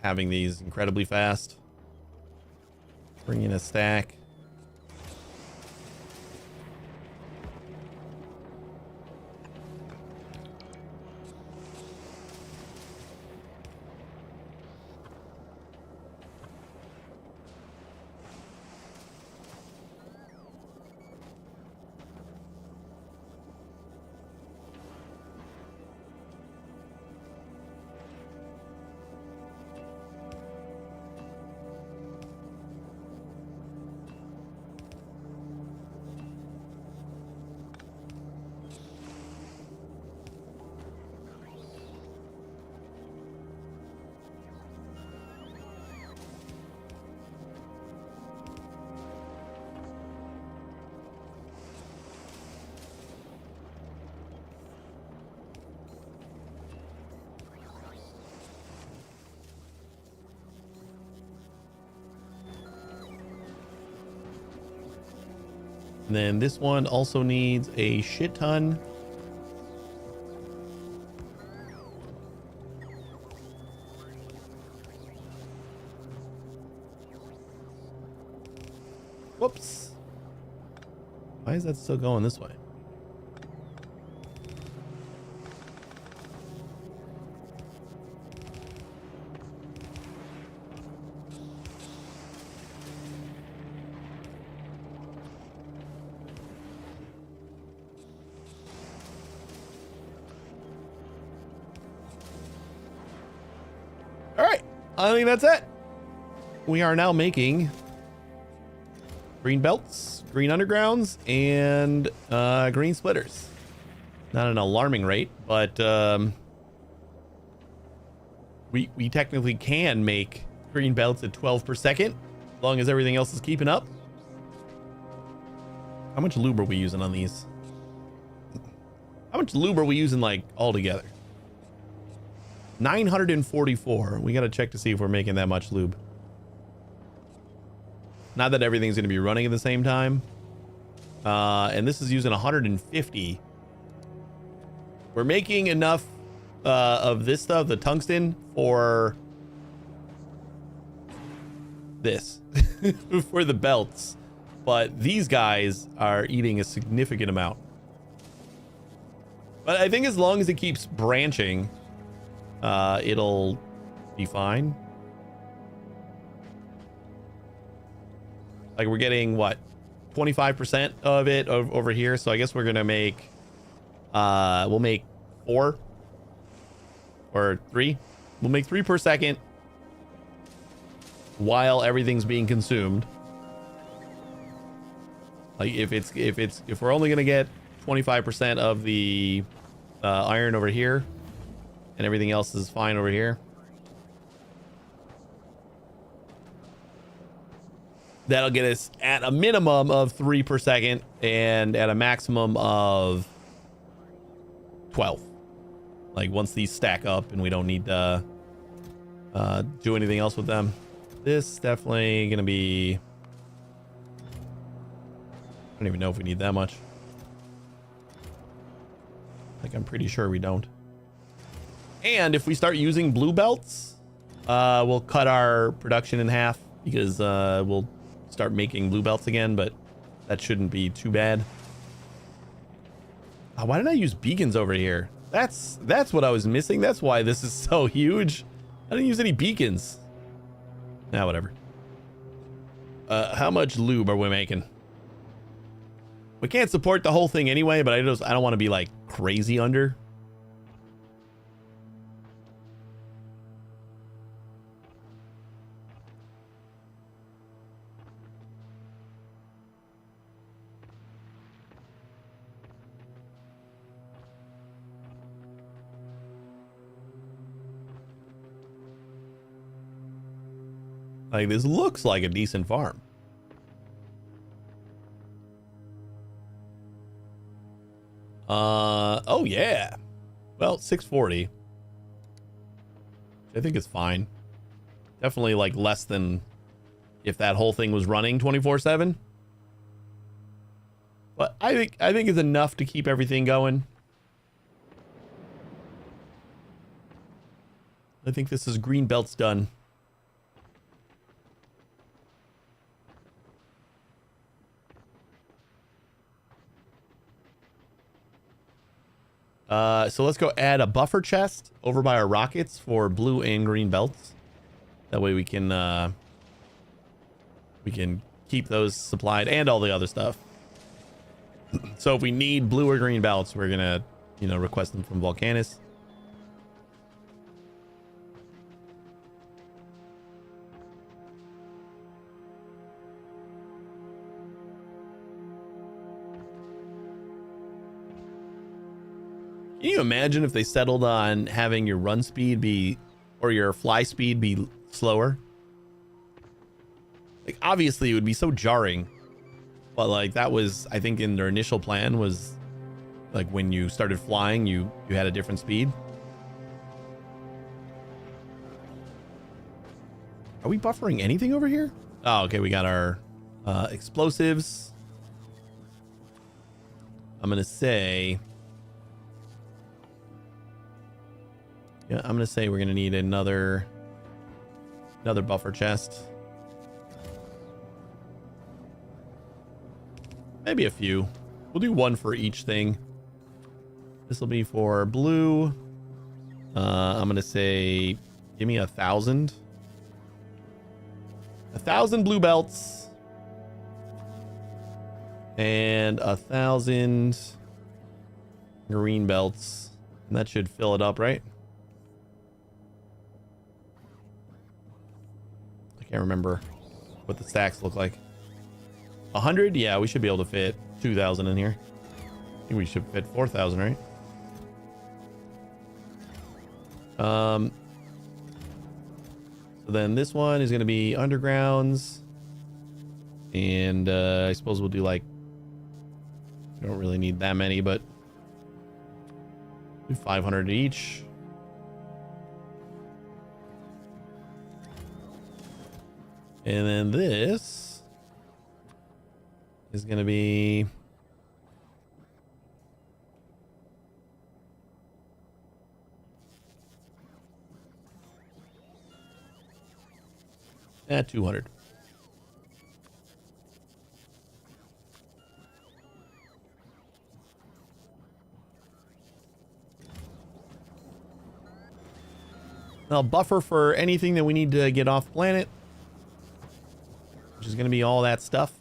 having these incredibly fast. Bring in a stack. And then this one also needs a shit ton. Whoops. Why is that still going this way? All right, I think that's it. We are now making green belts, green undergrounds, and green splitters. Not an alarming rate, but we technically can make green belts at 12 per second, as long as everything else is keeping up. How much lube are we using on these? How much lube are we using, like, all together? 944. We got to check to see if we're making that much lube. Not that everything's going to be running at the same time. And this is using 150. We're making enough of this stuff, the tungsten, for this, for the belts. But these guys are eating a significant amount. But I think as long as it keeps branching, it'll be fine. Like, we're getting what, 25% of it over here. So I guess we're gonna make we'll make 4 or 3. We'll make 3 per second while everything's being consumed. Like, if we're only gonna get 25% of the iron over here and everything else is fine over here, that'll get us at a minimum of 3 per second and at a maximum of 12. Like, once these stack up and we don't need to do anything else with them. This definitely gonna be, I don't even know if we need that much. Like, I'm pretty sure we don't. And if we start using blue belts, we'll cut our production in half, because we'll start making blue belts again, but that shouldn't be too bad. Why did I use beacons over here? That's what I was missing. That's why this is so huge. I didn't use any beacons. Nah, whatever. How much lube are we making? We can't support the whole thing anyway, but I don't want to be like crazy under. Like, this looks like a decent farm. Oh yeah. Well, 640. I think it's fine. Definitely like less than if that whole thing was running 24/7. But I think it's enough to keep everything going. I think this is green belts done. So let's go add a buffer chest over by our rockets for blue and green belts. That way we can keep those supplied and all the other stuff. So if we need blue or green belts, we're gonna, request them from Volcanus. Can you imagine if they settled on having your run speed be, or your fly speed be slower? Like, obviously it would be so jarring, but like, that was, I think, in their initial plan, was like when you started flying, you had a different speed. Are we buffering anything over here? Oh, okay. We got our explosives. I'm gonna say, we're gonna need another buffer chest. Maybe a few. We'll do one for each thing. This will be for blue. I'm gonna say, give me 1,000. 1,000 blue belts. And 1,000 green belts. And that should fill it up, right? I can't remember what the stacks look like. 100? Yeah, we should be able to fit 2,000 in here. I think we should fit 4,000, right? So then this one is going to be undergrounds. And I suppose we'll do like, we don't really need that many, but do 500 each. And then this is going to be at 200. I'll buffer for anything that we need to get off planet, which is going to be all that stuff.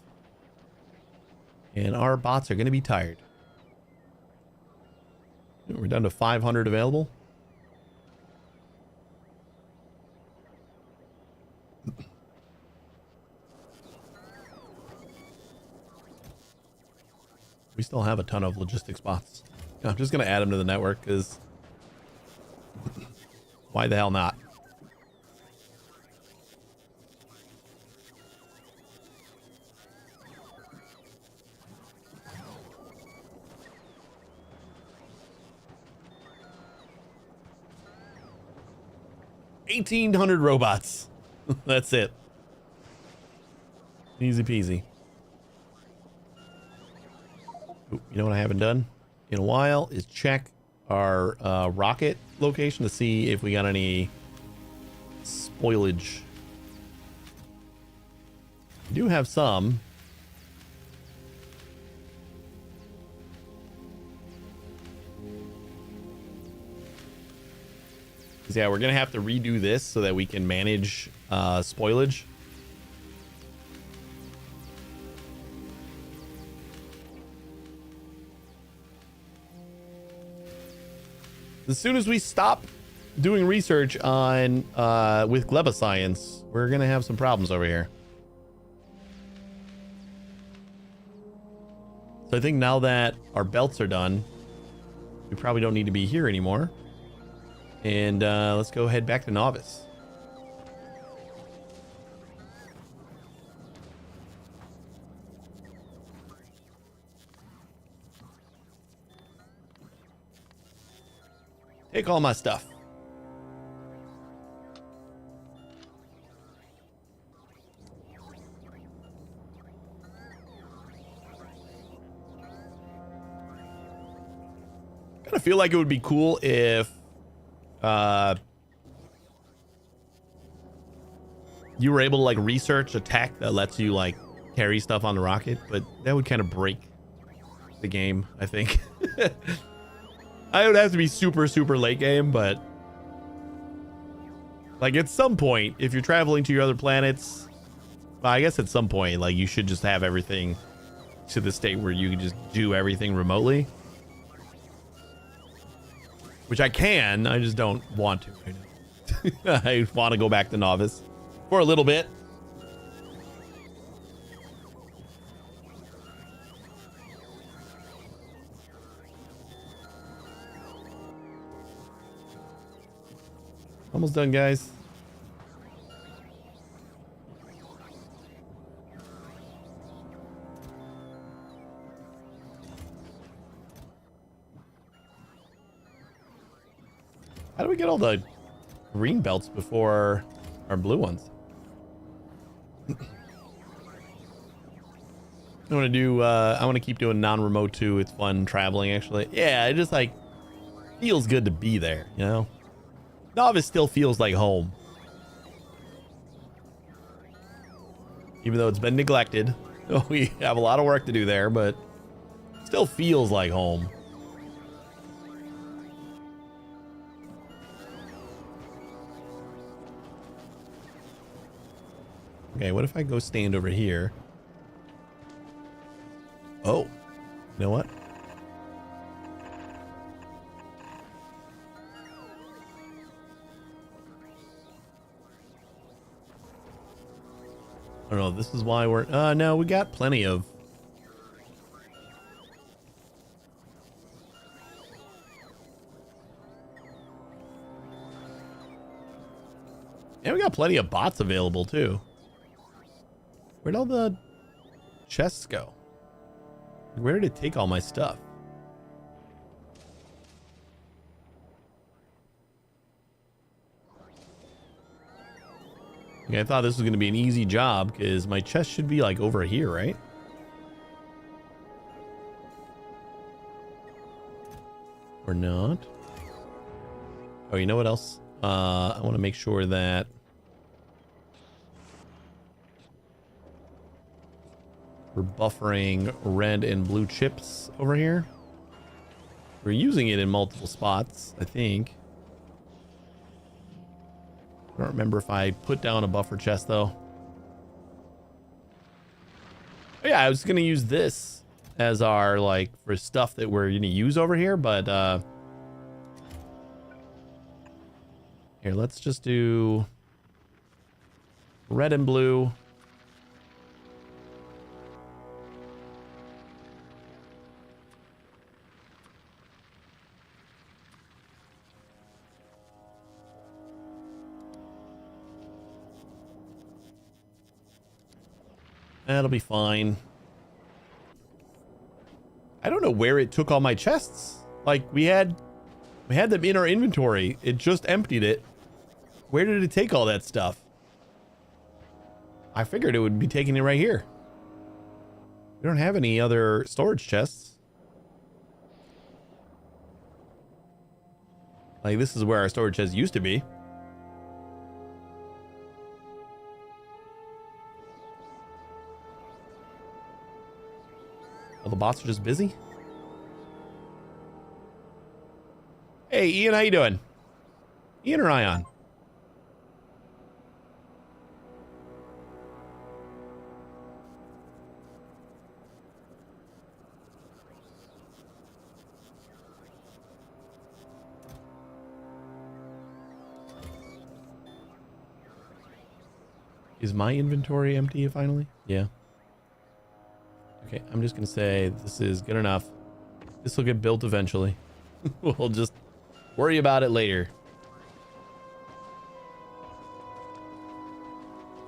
And our bots are going to be tired. We're down to 500 available. We still have a ton of logistics bots. I'm just going to add them to the network because why the hell not? $1,800 robots. That's it. Easy peasy. Ooh, you know what I haven't done in a while is check our rocket location to see if we got any spoilage. We do have some. Yeah, we're gonna have to redo this so that we can manage spoilage. As soon as we stop doing research on with Gleba science, we're gonna have some problems over here. So I think now that our belts are done, we probably don't need to be here anymore. And let's go head back to Novice. Take all my stuff. Kind of feel like it would be cool if you were able to like research a tech that lets you like carry stuff on the rocket, but that would kind of break the game, I think. I would have to be super late game, but like at some point, if you're traveling to your other planets, well, I guess at some point, like you should just have everything to the state where you can just do everything remotely. Which I can, I just don't want to right now. I want to go back to Novice for a little bit. Almost done, guys. How do we get all the green belts before our blue ones? I want to do, I want to keep doing non-remote too. It's fun traveling, actually. Yeah, it just like feels good to be there, you know? Novice still feels like home. Even though it's been neglected. We have a lot of work to do there, but it still feels like home. Okay, what if I go stand over here? Oh, you know what? I don't know. This is why we're... no, we got plenty of... Yeah, we got plenty of bots available, too. Where'd all the chests go? Where did it take all my stuff? Okay, I thought this was going to be an easy job because my chest should be like over here, right? Or not? Oh, you know what else? I want to make sure that we're buffering red and blue chips over here. We're using it in multiple spots, I think. I don't remember if I put down a buffer chest though. Oh, yeah, I was gonna use this as our like for stuff that we're gonna use over here, but here, let's just do red and blue. That'll be fine. I don't know where it took all my chests. Like we had them in our inventory. It just emptied it. Where did it take all that stuff? I figured it would be taking it right here. We don't have any other storage chests. Like this is where our storage chest used to be. Well, the bots are just busy. Hey, Ian, how you doing? Ian or Ion? Is my inventory empty finally? Yeah. Okay, I'm just gonna say this is good enough. This will get built eventually. We'll just worry about it later.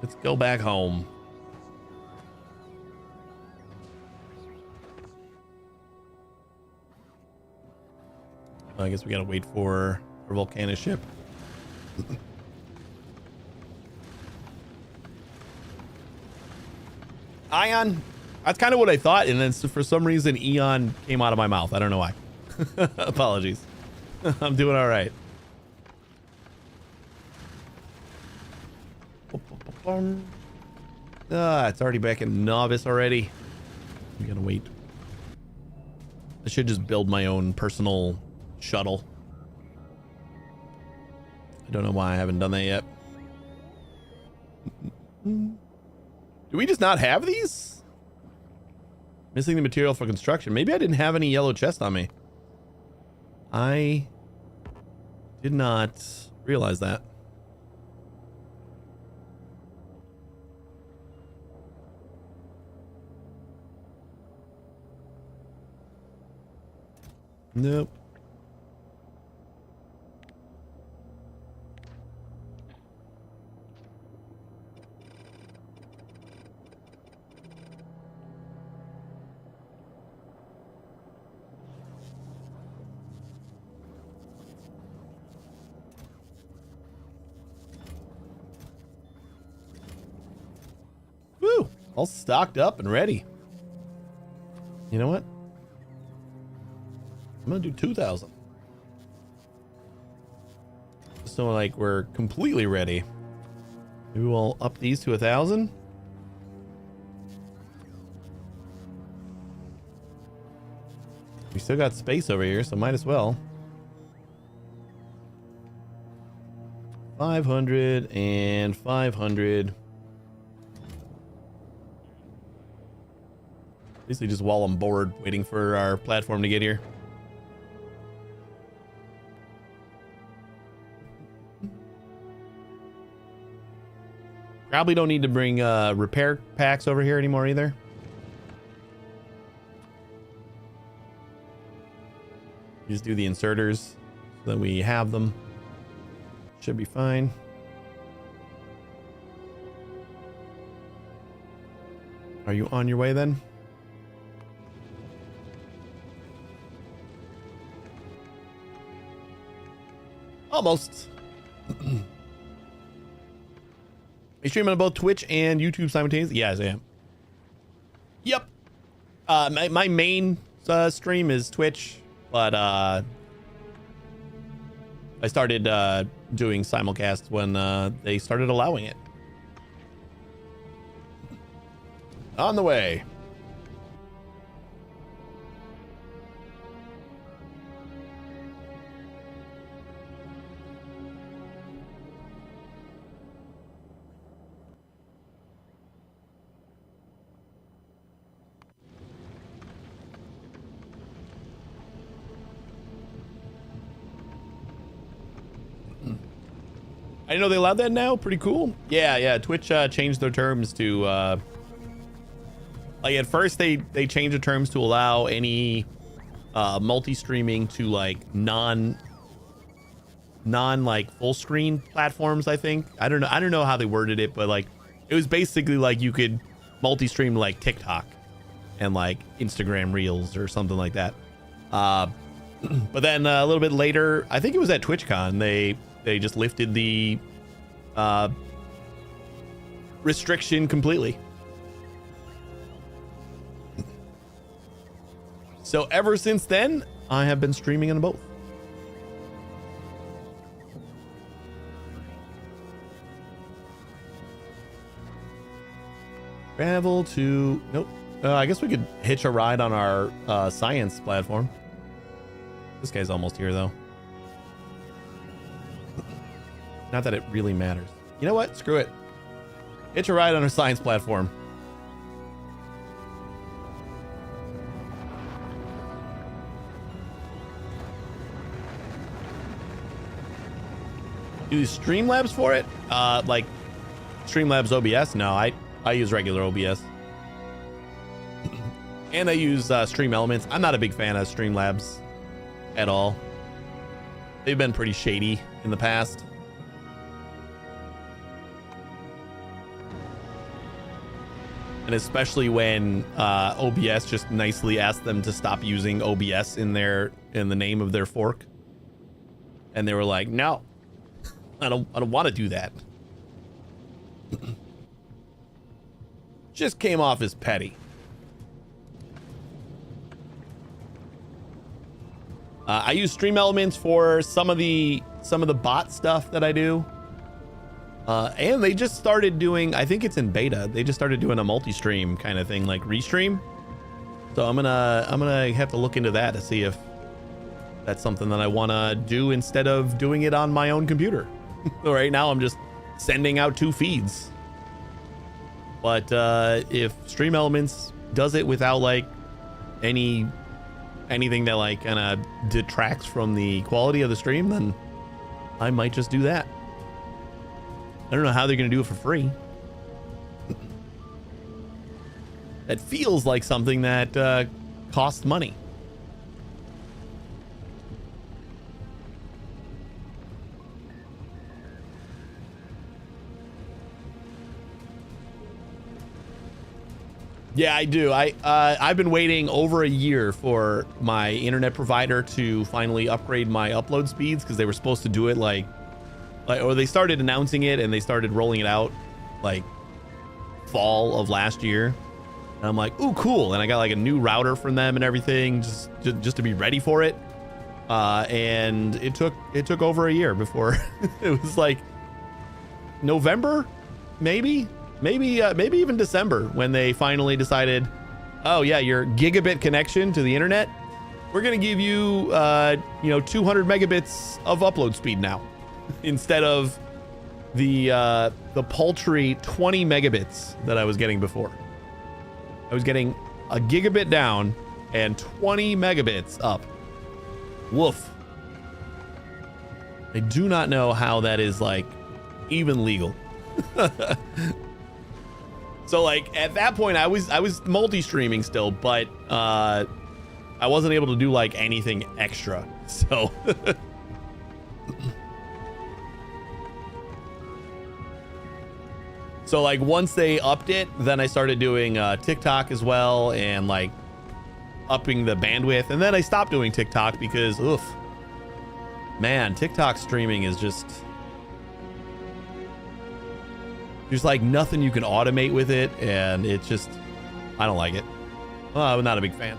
Let's go back home. I guess we gotta wait for our volcano ship. Ion, that's kind of what I thought, and then for some reason Eon came out of my mouth. I don't know why. Apologies. I'm doing all right. It's already back in novice already. I'm gonna wait. I should just build my own personal shuttle. I don't know why I haven't done that yet. Do we just not have these? Missing the material for construction. Maybe I didn't have any yellow chest on me. I did not realize that. Nope. Woo! All stocked up and ready. You know what? I'm gonna do 2,000. So like we're completely ready. Maybe we'll up these to 1,000. We still got space over here, so might as well. 500 and 500. Basically just while I'm bored waiting for our platform to get here. Probably don't need to bring repair packs over here anymore either. Just do the inserters so that we have them. Should be fine. Are you on your way then? Almost. Are you streaming on both Twitch and YouTube simultaneously? Yes, I am. Yep. My main stream is Twitch, but I started doing simulcasts when they started allowing it. On the way. I didn't know they allowed that now. Pretty cool. Yeah. Twitch changed their terms to like at first they changed the terms to allow any multi-streaming to like non like full screen platforms. I think I don't know how they worded it, but like it was basically like you could multi-stream like TikTok and like Instagram Reels or something like that. But then a little bit later, I think it was at TwitchCon, they just lifted the restriction completely. So ever since then, I have been streaming on both. Travel to... Nope. I guess we could hitch a ride on our science platform. This guy's almost here, though. Not that it really matters. You know what? Screw it. Hitch a ride on our science platform. Do you Streamlabs for it? Like Streamlabs OBS? No, I use regular OBS. And I use Stream Elements. I'm not a big fan of Streamlabs at all. They've been pretty shady in the past. And especially when OBS just nicely asked them to stop using OBS in the name of their fork. And they were like, no, I don't want to do that. Just came off as petty. I use Stream Elements for some of the bot stuff that I do. And they just started doing, I think it's in beta, they just started doing a multi-stream kind of thing, like Restream. So I'm gonna have to look into that to see if that's something that I want to do instead of doing it on my own computer. Right now I'm just sending out 2 feeds. But if Stream Elements does it without like anything that like kind of detracts from the quality of the stream, then I might just do that. I don't know how they're going to do it for free. That feels like something that costs money. Yeah, I do. I've been waiting over a year for my internet provider to finally upgrade my upload speeds, because they were supposed to do it like or they started announcing it and they started rolling it out like fall of last year. And I'm like, ooh, cool. And I got like a new router from them and everything, just to be ready for it. And it took over a year before it was like November, maybe even December, when they finally decided, oh yeah, your gigabit connection to the internet, we're gonna give you 200 megabits of upload speed now, instead of the paltry 20 megabits that I was getting before. I was getting a gigabit down and 20 megabits up. Woof. I do not know how that is like even legal. So like at that point I was multi-streaming still, but I wasn't able to do like anything extra. So so like once they upped it, then I started doing TikTok as well, and like upping the bandwidth. And then I stopped doing TikTok because oof, man, TikTok streaming is just, there's like nothing you can automate with it, and it's just, I don't like it. I'm not a big fan.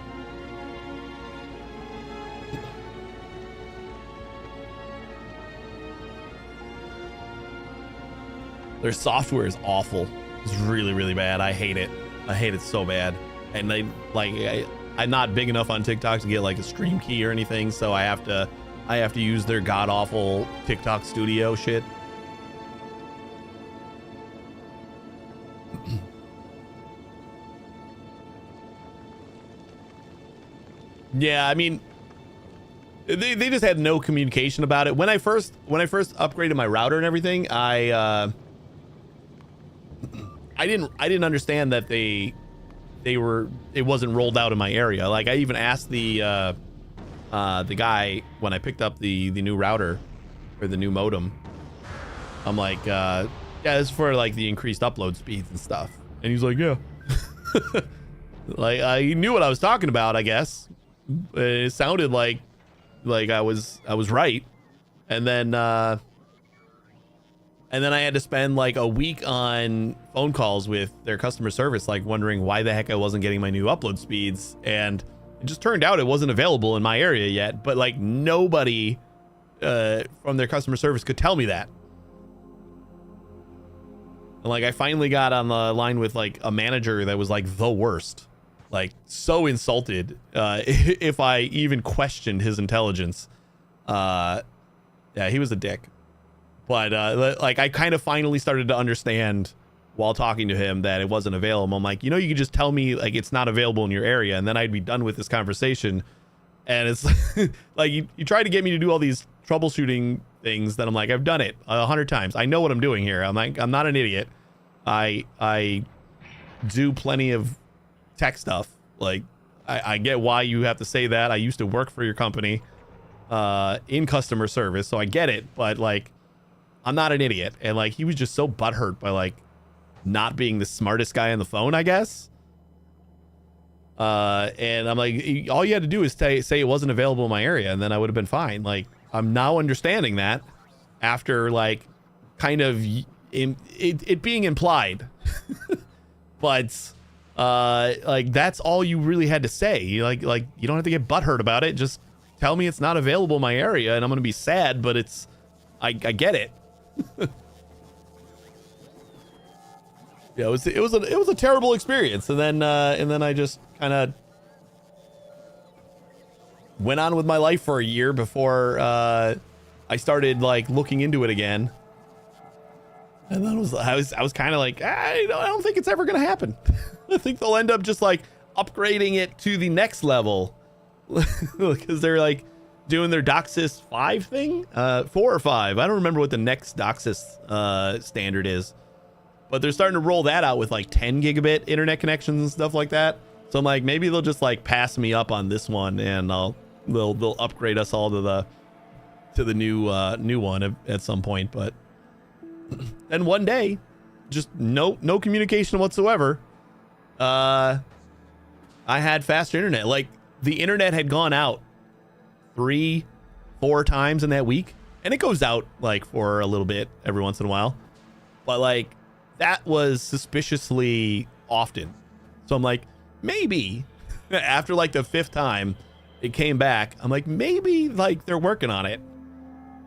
Their software is awful. It's really, really bad. I hate it. I hate it so bad. And they like, I'm not big enough on TikTok to get like a stream key or anything, so I have to use their god awful TikTok studio shit. Yeah, I mean, they just had no communication about it. When I first upgraded my router and everything, I didn't understand that it wasn't rolled out in my area. Like I even asked the guy when I picked up the new router or the new modem. I'm like, yeah, this is for like the increased upload speeds and stuff. And he's like, yeah. Like he knew what I was talking about, I guess. It sounded like I was right. And then I had to spend like a week on phone calls with their customer service, like wondering why the heck I wasn't getting my new upload speeds. And it just turned out it wasn't available in my area yet, but like nobody from their customer service could tell me that. And like I finally got on the line with like a manager that was like the worst, like so insulted if I even questioned his intelligence. Yeah, he was a dick. But like I kind of finally started to understand while talking to him that it wasn't available. I'm like, you could just tell me like it's not available in your area, and then I'd be done with this conversation. And it's like you try to get me to do all these troubleshooting things that I'm like, I've done it 100 times. I know what I'm doing here. I'm like, I'm not an idiot. I do plenty of tech stuff. Like I get why you have to say that. I used to work for your company in customer service, so I get it. But like, I'm not an idiot. And like, he was just so butthurt by like not being the smartest guy on the phone, I guess. And I'm like, all you had to do is say it wasn't available in my area, and then I would have been fine. Like, I'm now understanding that after like kind of it being implied. But like that's all you really had to say. Like you don't have to get butthurt about it. Just tell me it's not available in my area, and I'm gonna be sad, but I get it. Yeah, it was a terrible experience, and then I just kind of went on with my life for a year before I started like looking into it again. And then I was kind of like, I don't think it's ever gonna happen. I think they'll end up just like upgrading it to the next level because they're like doing their DOCSIS 5 thing, 4 or 5. I don't remember what the next DOCSIS standard is, but they're starting to roll that out with like 10 gigabit internet connections and stuff like that. So I'm like, maybe they'll just like pass me up on this one, and they'll upgrade us all to the new one at some point. But and one day, just no communication whatsoever. I had faster internet. Like the internet had gone out 3-4 times in that week, and it goes out like for a little bit every once in a while, but like that was suspiciously often. So I'm like, maybe after like the 5th time it came back, I'm like, maybe like they're working on it.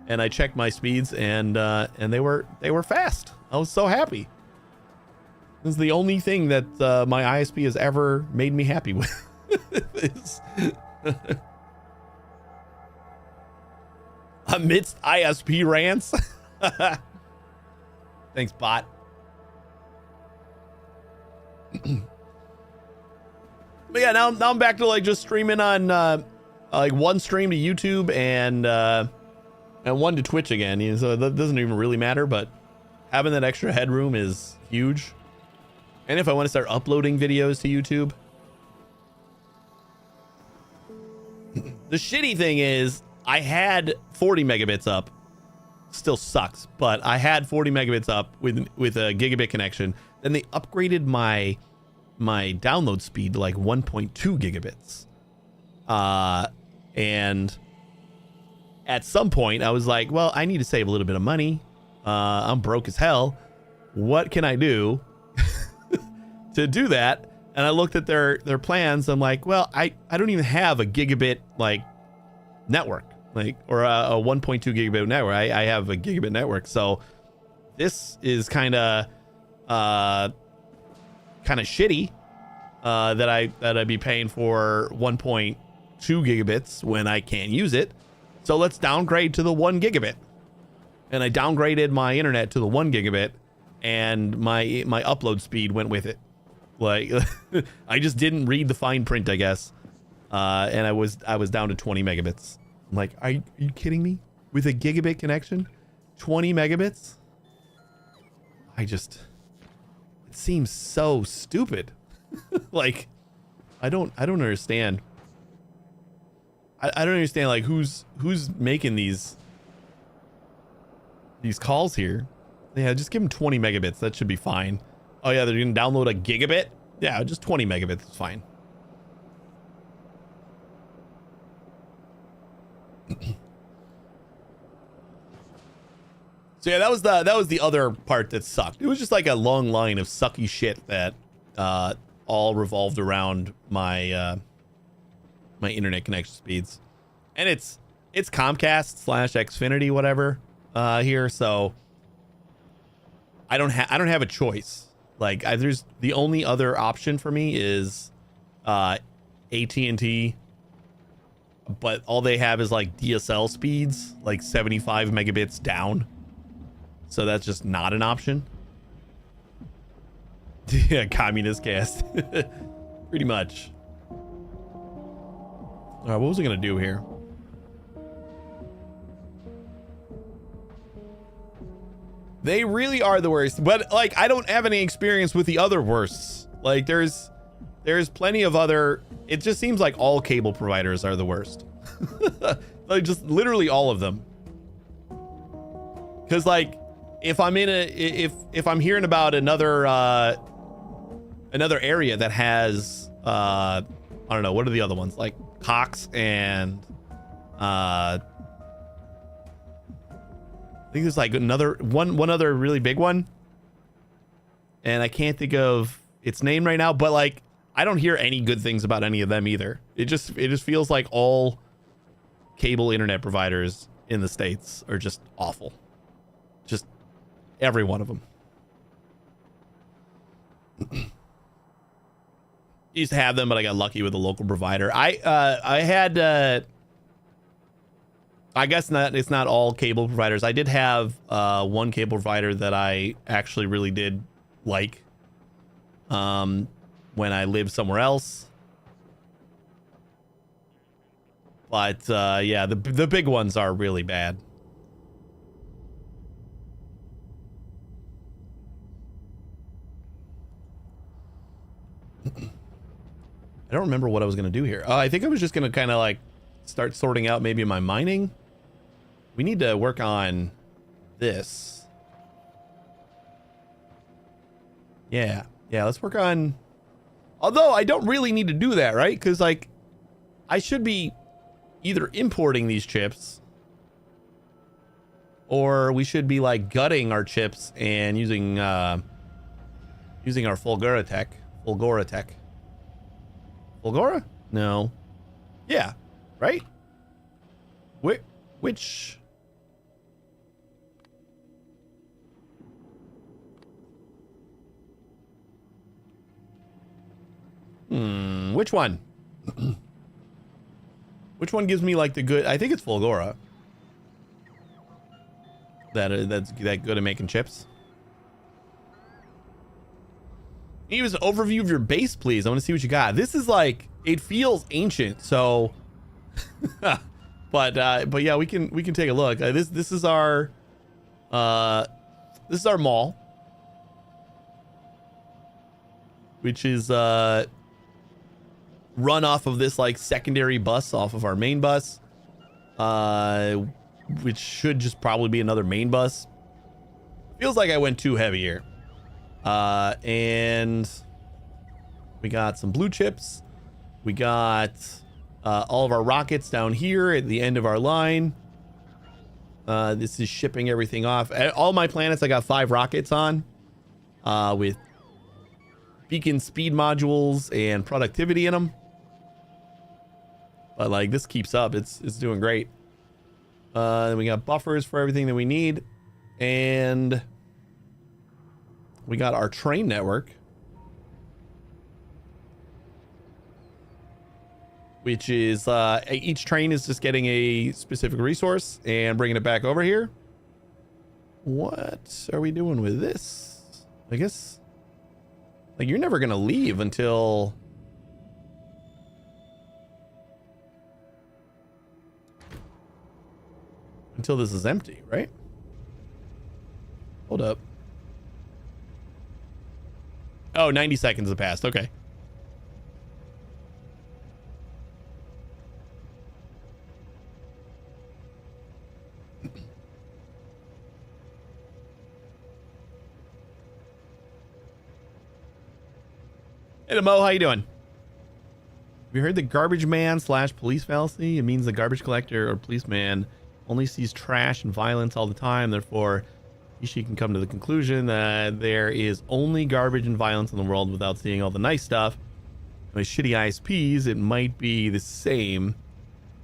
And I checked my speeds, and they were fast. I was so happy. This is the only thing that my ISP has ever made me happy with. Amidst ISP rants. Thanks, bot. But yeah, now I'm back to like just streaming on like one stream to YouTube and one to Twitch again. You know, so that doesn't even really matter, but having that extra headroom is huge. And if I want to start uploading videos to YouTube, the shitty thing is I had 40 megabits up. Still sucks, but I had 40 megabits up with a gigabit connection. Then they upgraded my download speed to like 1.2 gigabits. And at some point I was like, well, I need to save a little bit of money. I'm broke as hell. What can I do to do that? And I looked at their plans. I'm like, well, I don't even have a gigabit like network, like, or a 1.2 gigabit network. I have a gigabit network. So this is kind of shitty that I'd be paying for 1.2 gigabits when I can't use it. So let's downgrade to the 1 gigabit. And I downgraded my internet to the 1 gigabit, and my upload speed went with it. Like, I just didn't read the fine print, I guess. And I was down to 20 megabits. I'm like, are you kidding me? With a gigabit connection, 20 megabits? it seems so stupid. Like, I don't understand. I don't understand, like, who's making these calls here. Yeah, just give them 20 megabits. That should be fine. Oh yeah, they're gonna download a gigabit? Yeah, just 20 megabits is fine. So yeah, that was the other part that sucked. It was just like a long line of sucky shit that all revolved around my my internet connection speeds. And it's Comcast / Xfinity, whatever, here, so I don't have a choice. Like, there's the only other option for me is AT&T, but all they have is like DSL speeds, like 75 megabits down. So that's just not an option. Yeah, communist cast. Pretty much. All right, what was I gonna do here? They really are the worst, but like, I don't have any experience with the other worsts. Like, there's plenty of other. It just seems like all cable providers are the worst. Like, just literally all of them. Because like, if I'm hearing about another area that has I don't know, what are the other ones, like Cox and I think there's like one other really big one, and I can't think of its name right now, but like, I don't hear any good things about any of them either. It just feels like all cable internet providers in the States are just awful. Just every one of them. Used to have them, but I got lucky with a local provider. I had I guess it's not all cable providers. I did have one cable provider that I actually really did like when I lived somewhere else. But yeah, the big ones are really bad. I don't remember what I was going to do here. I think I was just going to kind of like start sorting out maybe my mining. We need to work on this. Yeah, let's work on... Although I don't really need to do that, right? Because like, I should be either importing these chips, or we should be like gutting our chips and using our Fulgura tech. Fulgora? No. Yeah. Right? Which? Which one? Which one gives me like the good? I think it's Fulgora. That's that good at making chips. Can you give us an overview of your base, please? I want to see what you got. This is like, it feels ancient, so. but yeah, we can take a look. This is our mall, which is run off of this like secondary bus off of our main bus, which should just probably be another main bus. Feels like I went too heavy here. And we got some blue chips. We got all of our rockets down here at the end of our line. This is shipping everything off. All my planets, I got 5 rockets on, with beacon speed modules and productivity in them. But like this keeps up. It's doing great. Then we got buffers for everything that we need, and we got our train network, which is each train is just getting a specific resource and bringing it back over here. What are we doing with this? I guess like you're never gonna leave until this is empty, right? Hold up. Oh, 90 seconds have passed. Okay. Hey, Mo, how you doing? Have you heard the garbage man / police fallacy? It means the garbage collector or policeman only sees trash and violence all the time. Therefore, she can come to the conclusion that there is only garbage and violence in the world without seeing all the nice stuff. With shitty ISPs, it might be the same.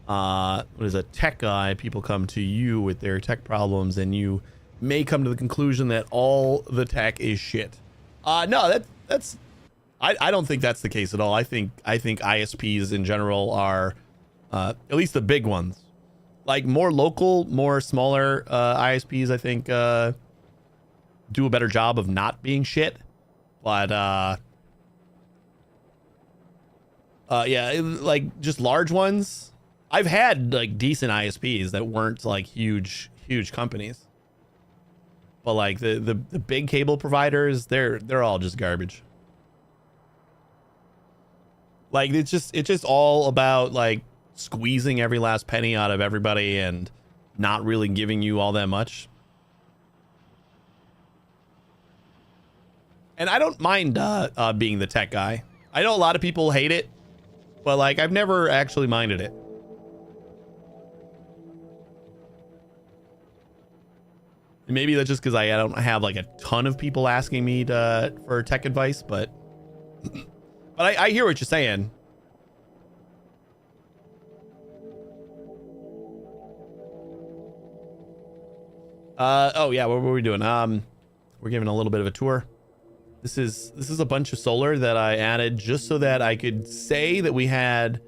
As a tech guy, people come to you with their tech problems, and you may come to the conclusion that all the tech is shit. No, that's. I don't think that's the case at all. I think ISPs in general are, at least the big ones, like more local, more smaller ISPs. I think do a better job of not being shit. But yeah, like just large ones. I've had like decent ISPs that weren't like huge companies. But like the big cable providers, they're all just garbage. Like it's just all about like squeezing every last penny out of everybody and not really giving you all that much. And I don't mind being the tech guy. I know a lot of people hate it, but like I've never actually minded it. And maybe that's just because I don't have like a ton of people asking me for tech advice, but I hear what you're saying. Oh yeah, what were we doing? We're giving a little bit of a tour. This is a bunch of solar that I added just so that I could say that we had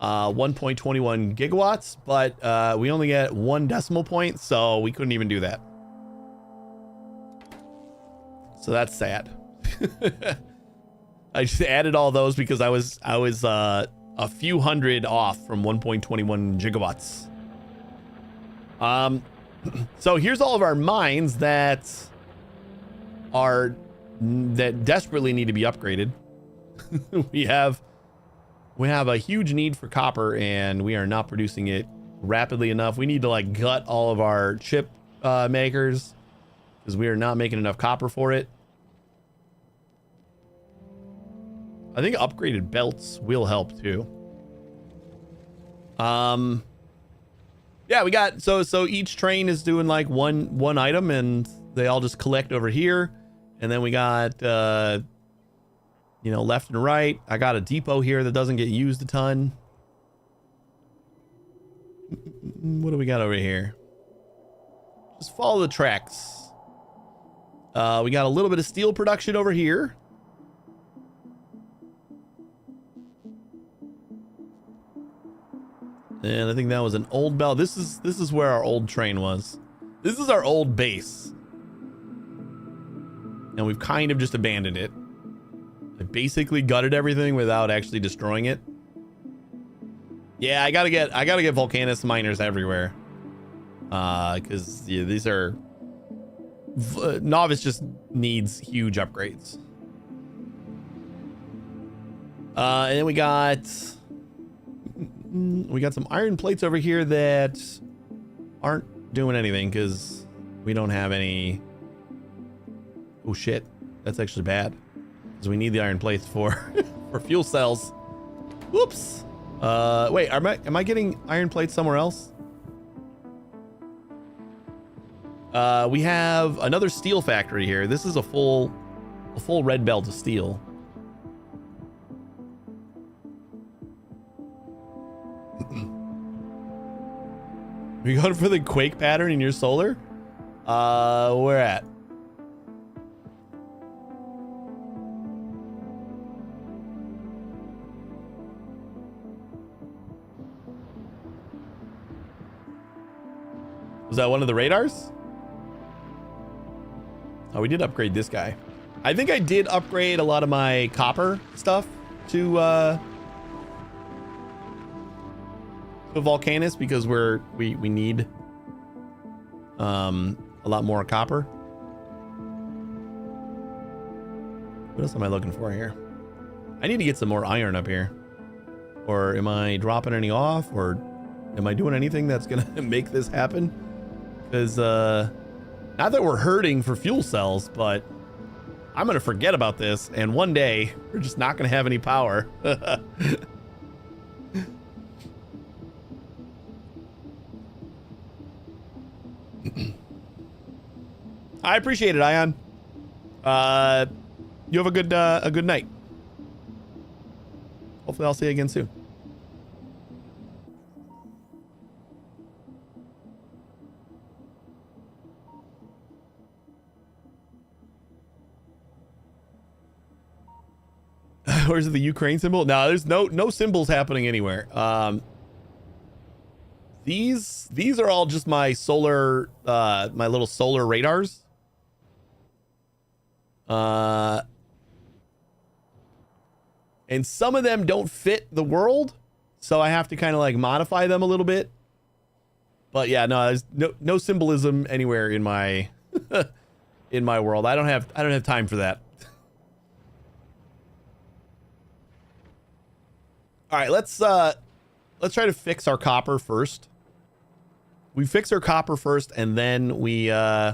1.21 gigawatts, but we only get 1 decimal point, so we couldn't even do that. So that's sad. I just added all those because I was a few hundred off from 1.21 gigawatts. So here's all of our mines that desperately need to be upgraded. we have a huge need for copper, and we are not producing it rapidly enough. We need to like gut all of our chip makers because we are not making enough copper for it. I think upgraded belts will help too. Yeah, we got so each train is doing like one item, and they all just collect over here. And then we got you know, left and right. I got a depot here that doesn't get used a ton. What do we got over here? Just follow the tracks. We got a little bit of steel production over here. And I think that was an old bell. This is where our old train was. This is our old base. And we've kind of just abandoned it. I basically gutted everything without actually destroying it. Yeah, I gotta get Volcanus miners everywhere. Because yeah, these are Novice just needs huge upgrades. And then we got some iron plates over here that aren't doing anything because we don't have any. Oh shit, that's actually bad because we need the iron plates for for fuel cells. Whoops. Wait, am I getting iron plates somewhere else? We have another steel factory here. This is a full red belt of steel. We going for the quake pattern in your solar? Where at? Was that one of the radars? Oh, we did upgrade this guy. I think I did upgrade a lot of my copper stuff to Volcanus because we need a lot more copper. What else am I looking for here? I need to get some more iron up here. Or am I dropping any off? Or am I doing anything that's gonna make this happen? Because not that we're hurting for fuel cells, but I'm gonna forget about this, and one day we're just not gonna have any power. I appreciate it, Ion. You have a good night. Hopefully I'll see you again soon. Where's the Ukraine symbol? No, there's no symbols happening anywhere. These are all just my solar, my little solar radars. And some of them don't fit the world, so I have to kind of like modify them a little bit. But yeah, no, there's no symbolism anywhere in my in my world. I don't have time for that. All right, let's try to fix our copper first. We fix our copper first, and then we oh,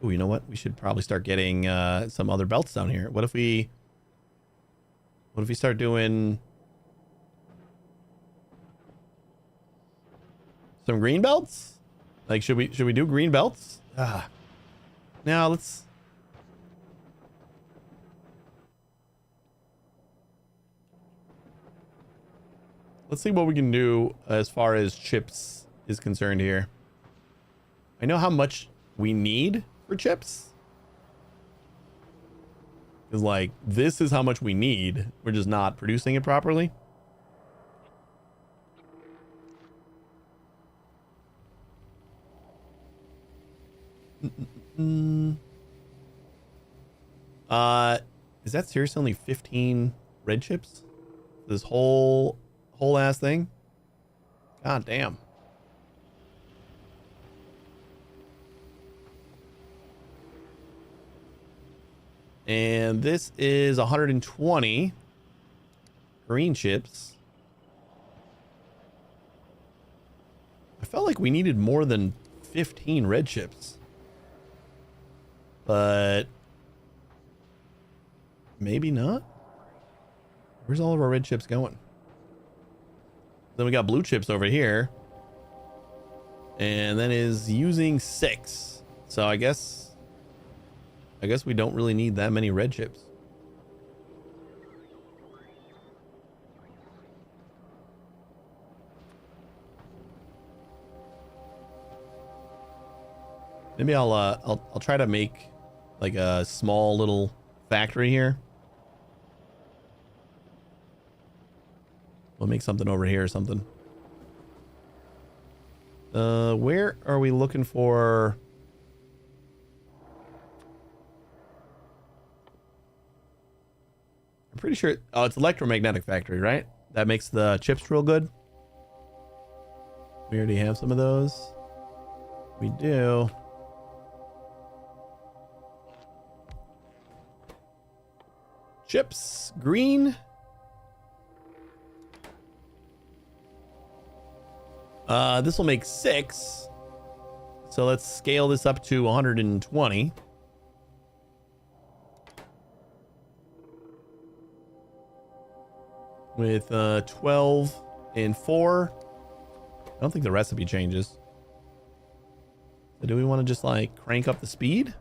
you know what? We should probably start getting some other belts down here. What if we start doing some green belts? Like, should we do green belts? Now let's see what we can do as far as chips is concerned here. I know how much we need for chips. Because, like, this is how much we need. We're just not producing it properly. Is that seriously only 15 red chips? This whole ass thing? God damn. And this is 120 green chips. I felt like we needed more than 15 red chips. But maybe not. Where's all of our red chips going? Then we got blue chips over here. And then is using 6. So I guess we don't really need that many red chips. Maybe I'll try to make like a small little factory here. We'll make something over here or something. Where are we looking for? I'm pretty sure. Oh, it's electromagnetic factory, right? That makes the chips real good. We already have some of those. We do. Chips, green. This will make 6. So let's scale this up to 120. With 12 and 4. I don't think the recipe changes. So do we want to just like crank up the speed?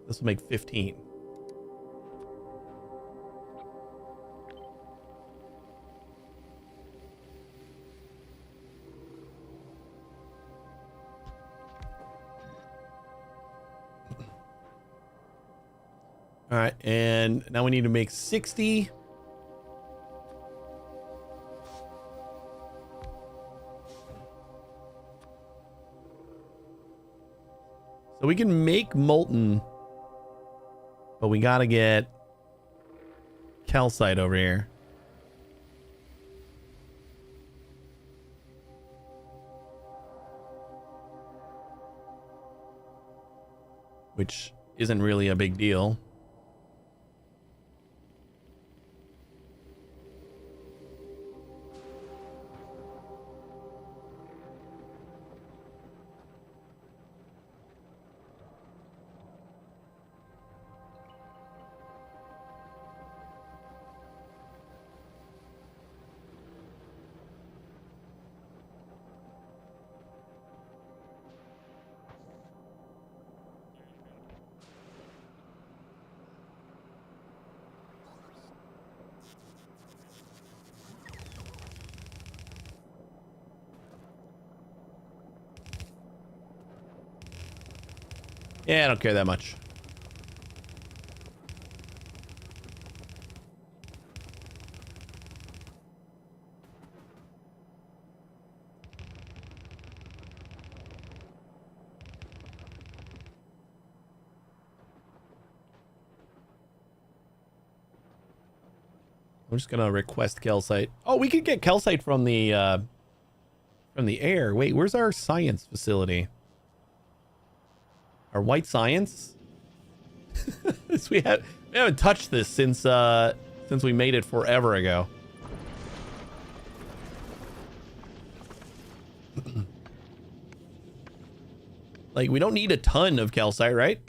This will make 15. All right, and now we need to make 60. So we can make molten, but we gotta get calcite over here. Which isn't really a big deal. Yeah, I don't care that much. I'm just gonna request calcite. Oh, we could get calcite from the air. Wait, where's our science facility? Our white science? we haven't touched this since we made it forever ago. Like, we don't need a ton of calcite, right?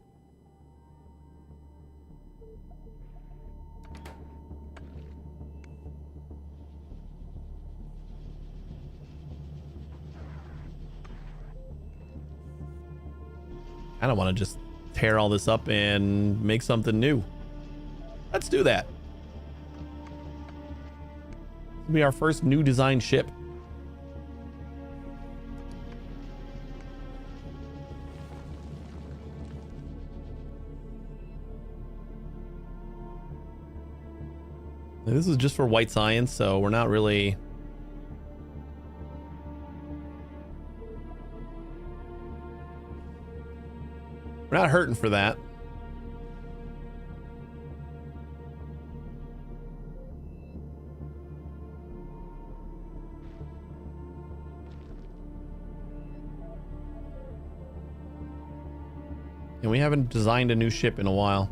I don't want to just tear all this up and make something new. Let's do that. This will be our first new design ship. This is just for white science, so we're not really... We're not hurting for that. And we haven't designed a new ship in a while.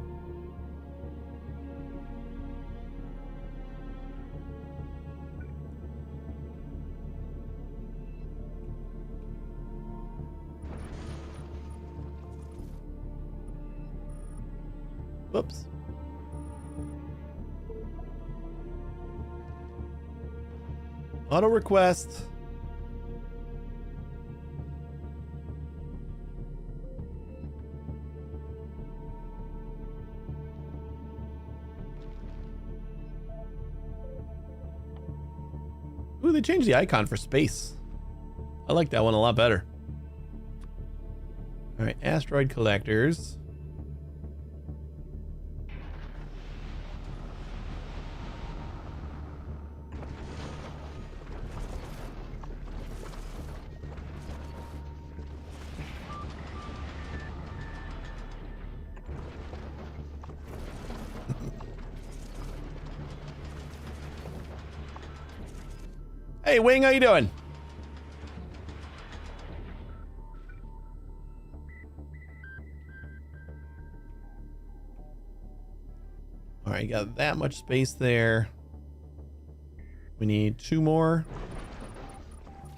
Whoops. Auto request. Ooh, they changed the icon for space. I like that one a lot better. All right, asteroid collectors. Hey, Wing, how you doing? All right, got that much space there. We need 2 more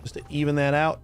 just to even that out.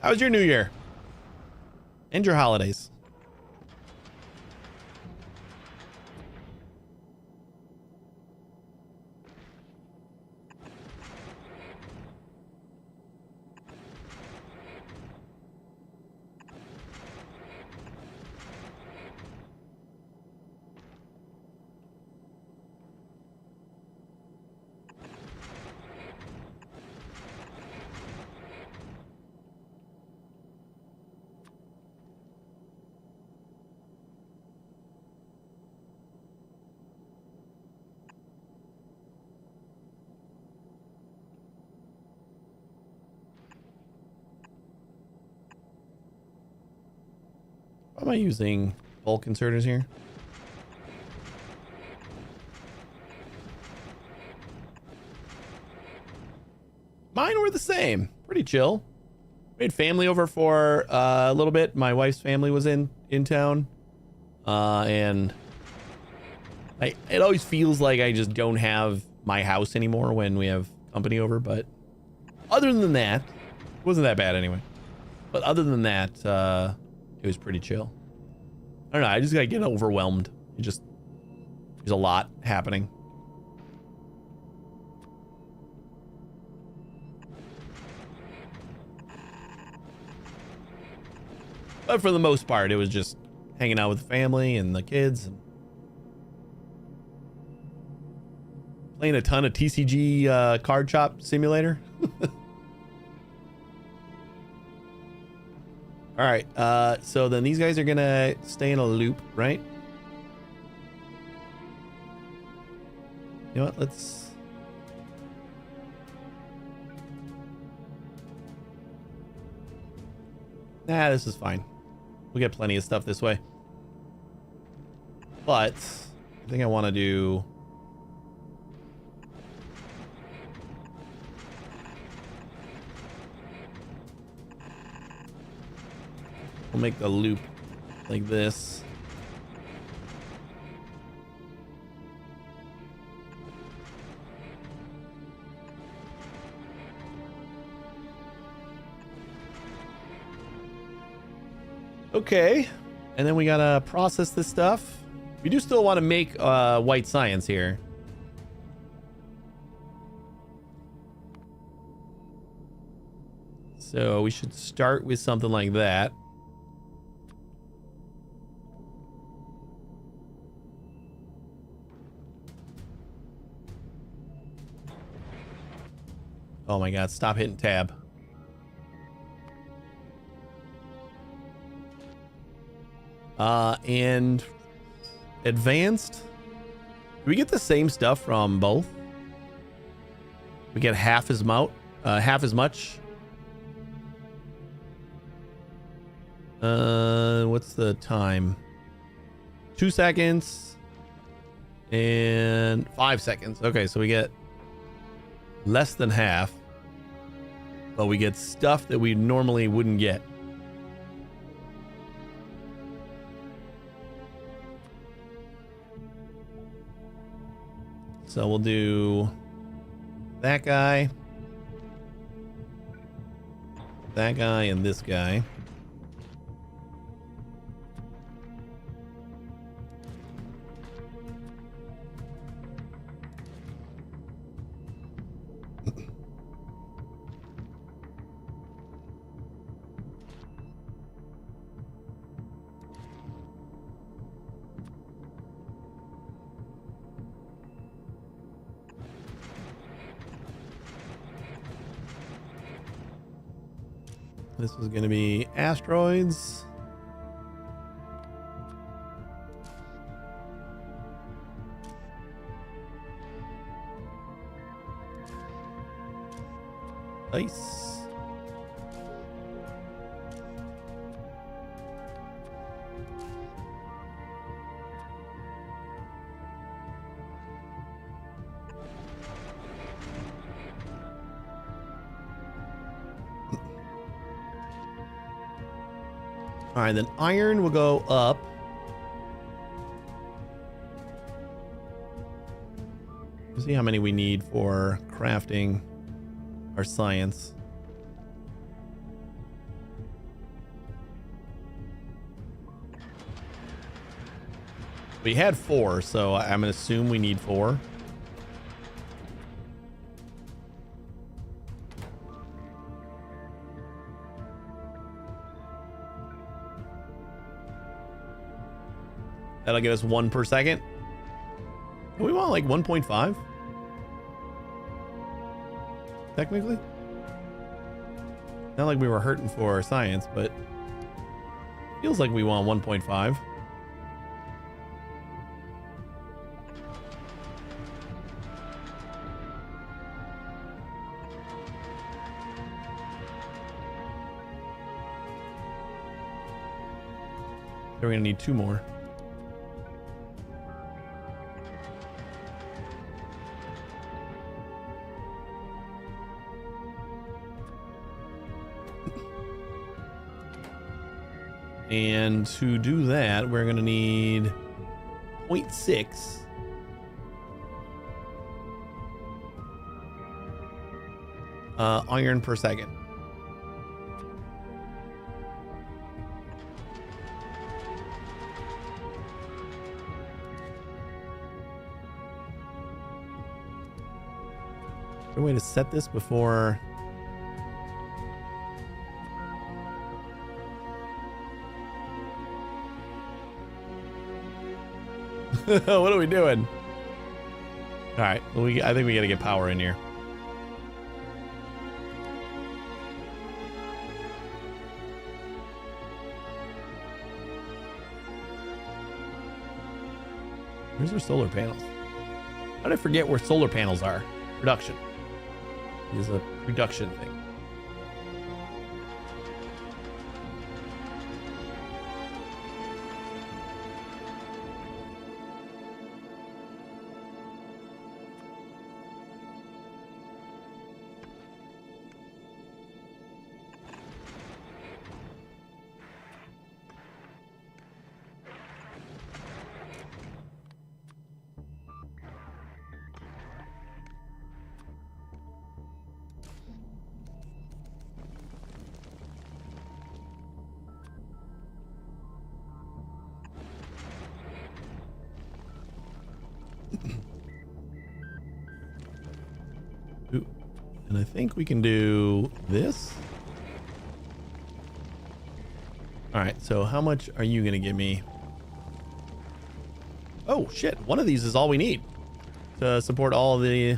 How was your New Year? And your holidays? Why am I using bulk inserters here? Mine were the same. Pretty chill. We had family over for a little bit. My wife's family was in town. And it always feels like I just don't have my house anymore when we have company over. But other than that, it wasn't that bad anyway. But other than that, it was pretty chill. I don't know. I just gotta get overwhelmed. There's a lot happening. But for the most part, it was just hanging out with the family and the kids and playing a ton of TCG card shop simulator. All right, so then these guys are gonna stay in a loop, right? You know what? Let's. Nah, this is fine. We'll get plenty of stuff this way. But I think I want to do. We'll make the loop like this. Okay, and then we gotta process this stuff. We do still want to make white science here. So we should start with something like that. Oh my god, stop hitting tab. And advanced. Do we get the same stuff from both? We get half as much. What's the time? 2 seconds and 5 seconds. Okay, so we get less than half, but we get stuff that we normally wouldn't get. So we'll do that guy, and this guy. This is going to be asteroids. Nice. All right, then iron will go up. Let's see how many we need for crafting our science. We had 4, so I'm gonna assume we need 4. That'll give us 1 per second. We want like 1.5. Technically. Not like we were hurting for science, but feels like we want 1.5. So we're gonna need 2 more. And to do that, we're going to need 0.6 iron per second. Is there a way to set this before? What are we doing? All right, I think we got to get power in here. Where's our solar panels? How did I forget where solar panels are? Production. It is a production thing. Ooh. And I think we can do this. All right, so how much are you gonna give me? Oh shit, one of these is all we need to support all of the...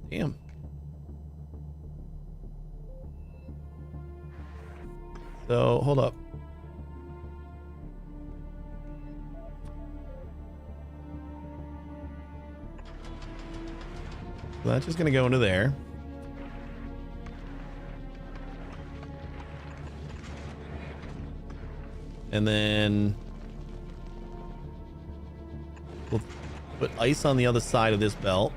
Damn. So hold up. So that's just gonna go into there. And then we'll put ice on the other side of this belt.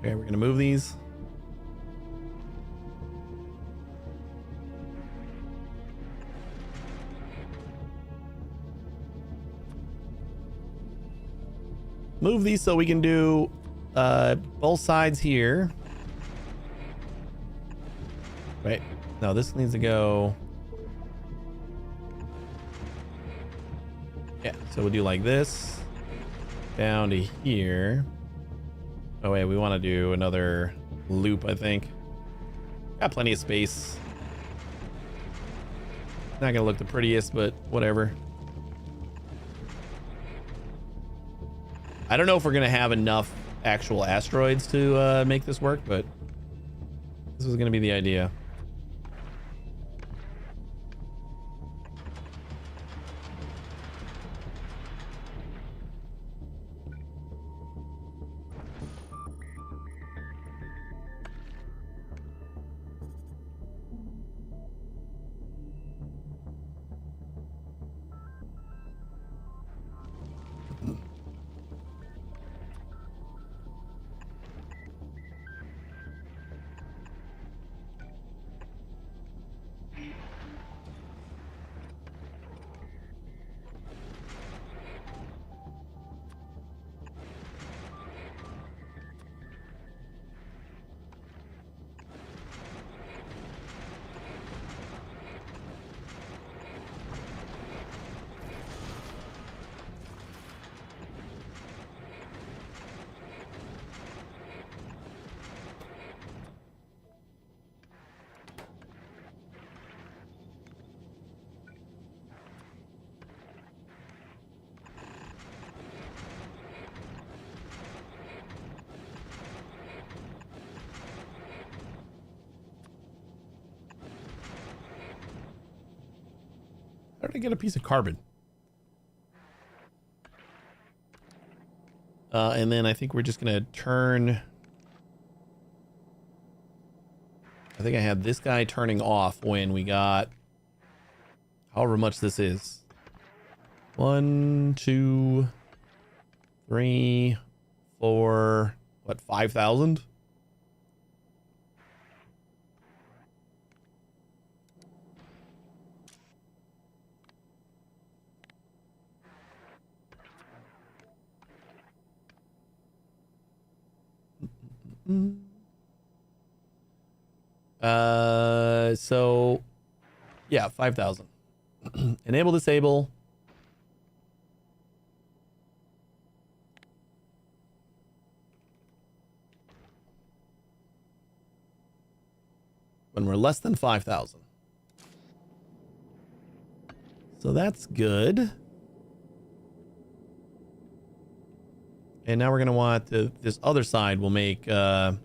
Okay, we're gonna move these. Move these so we can do both sides here. Wait, no, this needs to go. Yeah, so we'll do like this down to here. Oh wait, we want to do another loop, I think. Got plenty of space. Not gonna look the prettiest, but whatever. I don't know if we're gonna have enough actual asteroids to make this work, but this was gonna be the idea. How did I get a piece of carbon? And then I think we're just gonna turn. I think I had this guy turning off when we got however much this is. 1, 2, 3, 4, what, 5,000? So yeah, 5,000. Enable, disable. When we're less than 5,000. So that's good. And now we're going to want this other side will make, we'll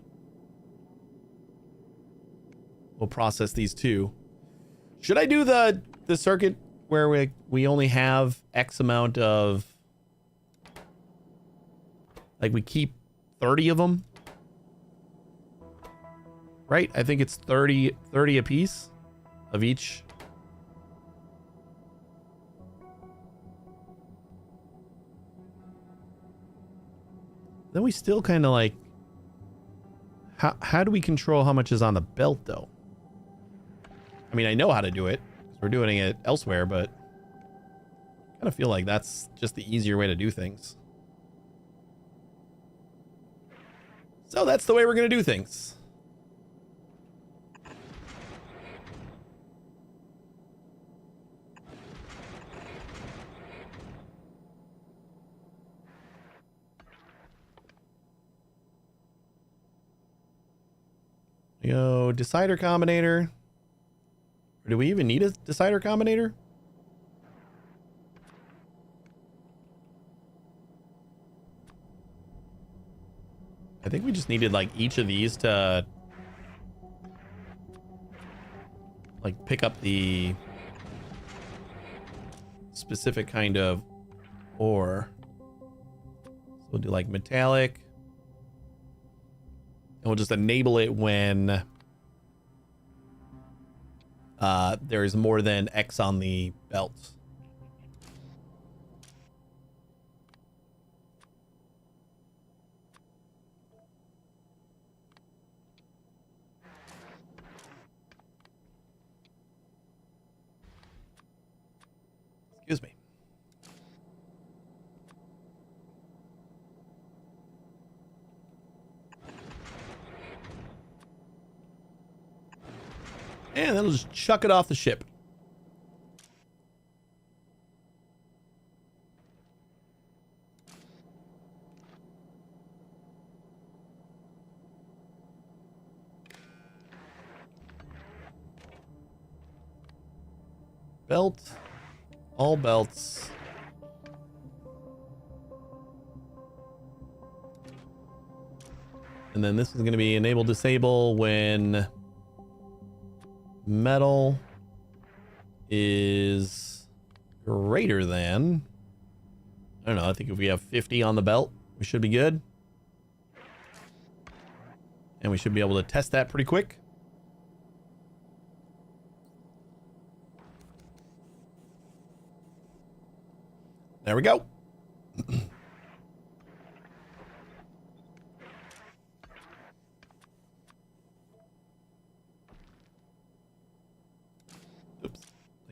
process these two. Should I do the circuit where we only have X amount of, like we keep 30 of them? Right? I think it's 30 a piece of each. Then we still kind of like, how do we control how much is on the belt though? I mean, I know how to do it because we're doing it elsewhere, but I kind of feel like that's just the easier way to do things. So that's the way we're going to do things. Go decider combinator. Or do we even need a decider combinator? I think we just needed like each of these to pick up the specific kind of ore. So we'll do like metallic. And we'll just enable it when there's more than X on the belt. Excuse me. And then we'll just chuck it off the ship. Belt. All belts. And then this is going to be enable disable when metal is greater than, I don't know, I think if we have 50 on the belt, we should be good. And we should be able to test that pretty quick. There we go. Oops.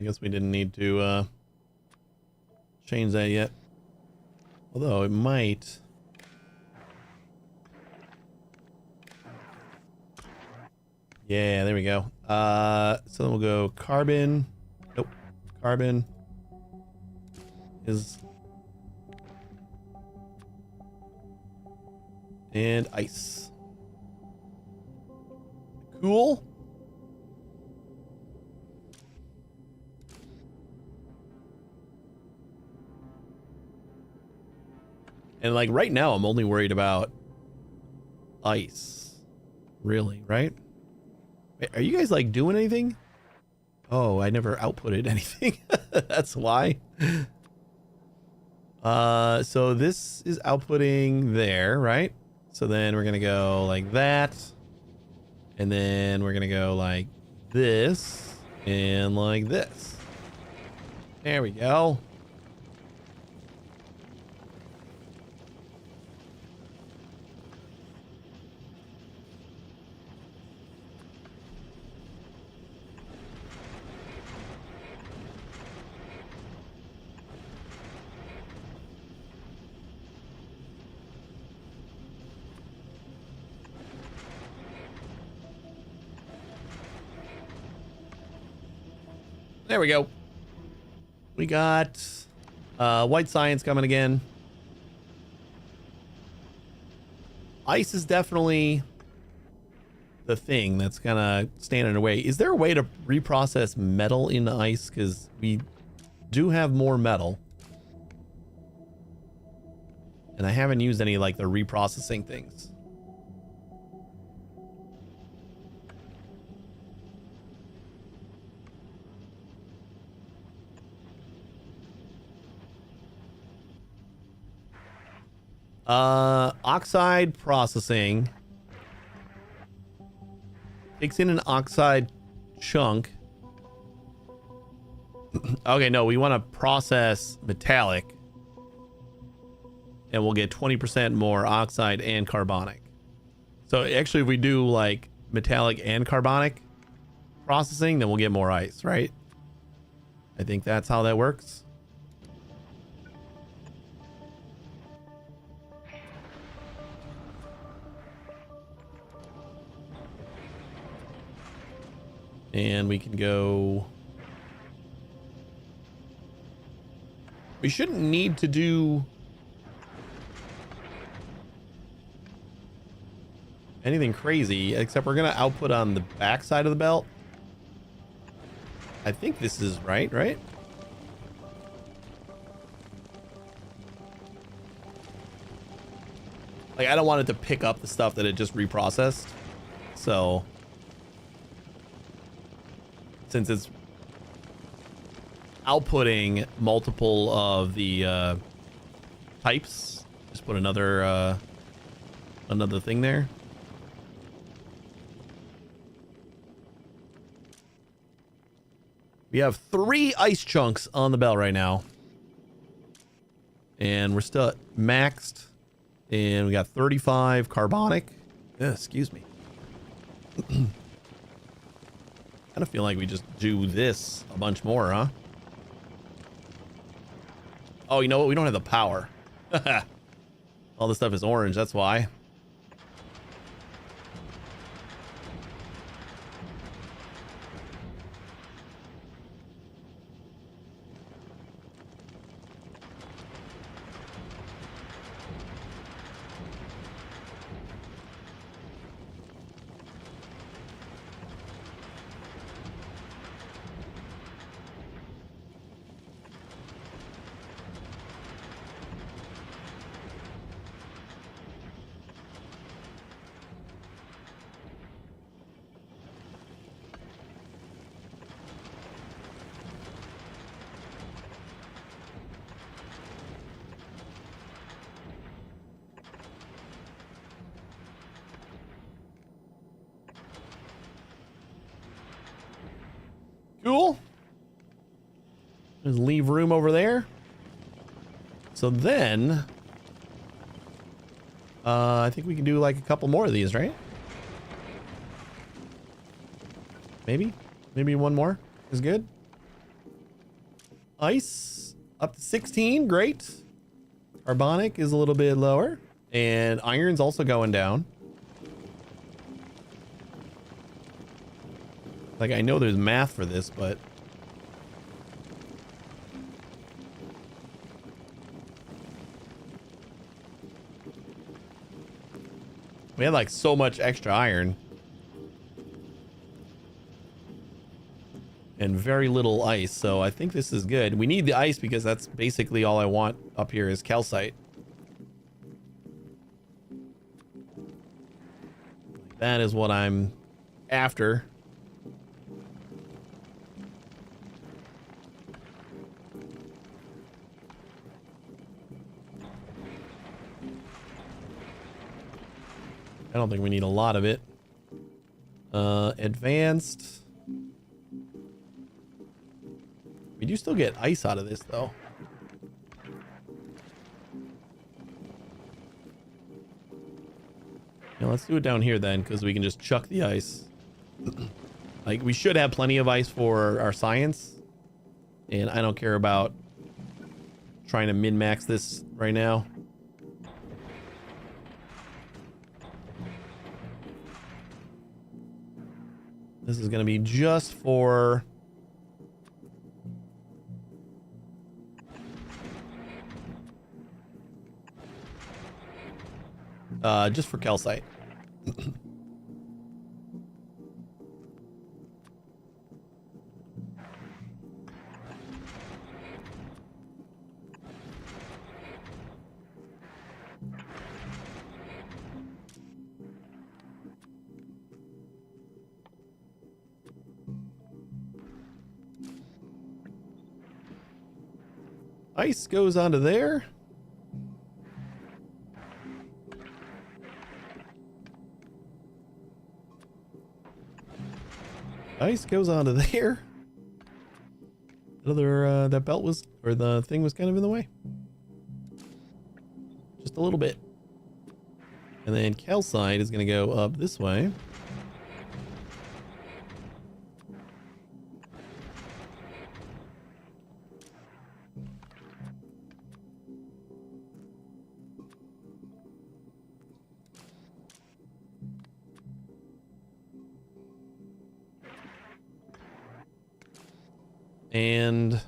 I guess we didn't need to change that yet. Although it might. Yeah, there we go. So then we'll go carbon. Nope. Carbon is and ice. Cool. And like right now, I'm only worried about ice. Really, right? Are you guys like doing anything? Oh, I never outputted anything. That's why. So this is outputting there, right? So then we're gonna go like that. And then we're gonna go like this and like this. There we go. There we go. We got white science coming again. Ice is definitely the thing that's gonna stand in the way. Is there a way to reprocess metal into ice? Because we do have more metal. And I haven't used any like the reprocessing things. Oxide processing takes in an oxide chunk. Okay, no, we want to process metallic and we'll get 20% more oxide and carbonic. So actually, if we do like metallic and carbonic processing, then we'll get more ice, right? I think that's how that works. And we can go. We shouldn't need to do anything crazy, except we're going to output on the back side of the belt. I think this is right? Like, I don't want it to pick up the stuff that it just reprocessed. So since it's outputting multiple of the types. Just put another thing there. We have 3 ice chunks on the bell right now. And we're still maxed. And we got 35 carbonic. Excuse me. Kind of feel like we just do this a bunch more, huh? Oh, you know what? We don't have the power. All this stuff is orange, that's why. Cool. Just leave room over there. So then, I think we can do like a couple more of these, right? Maybe one more is good. Ice up to 16, great. Carbonic is a little bit lower, and iron's also going down. Like, I know there's math for this, but we had like so much extra iron and very little ice, so I think this is good. We need the ice because that's basically all I want up here is calcite. That is what I'm after. I don't think we need a lot of it. Advanced. We do still get ice out of this, though. Yeah, let's do it down here then, because we can just chuck the ice. Like, we should have plenty of ice for our science. And I don't care about trying to min-max this right now. This is going to be just for... just for calcite. Ice goes onto there. Ice goes onto there. Another, that belt was, or the thing was kind of in the way. Just a little bit. And then calcite is going to go up this way. And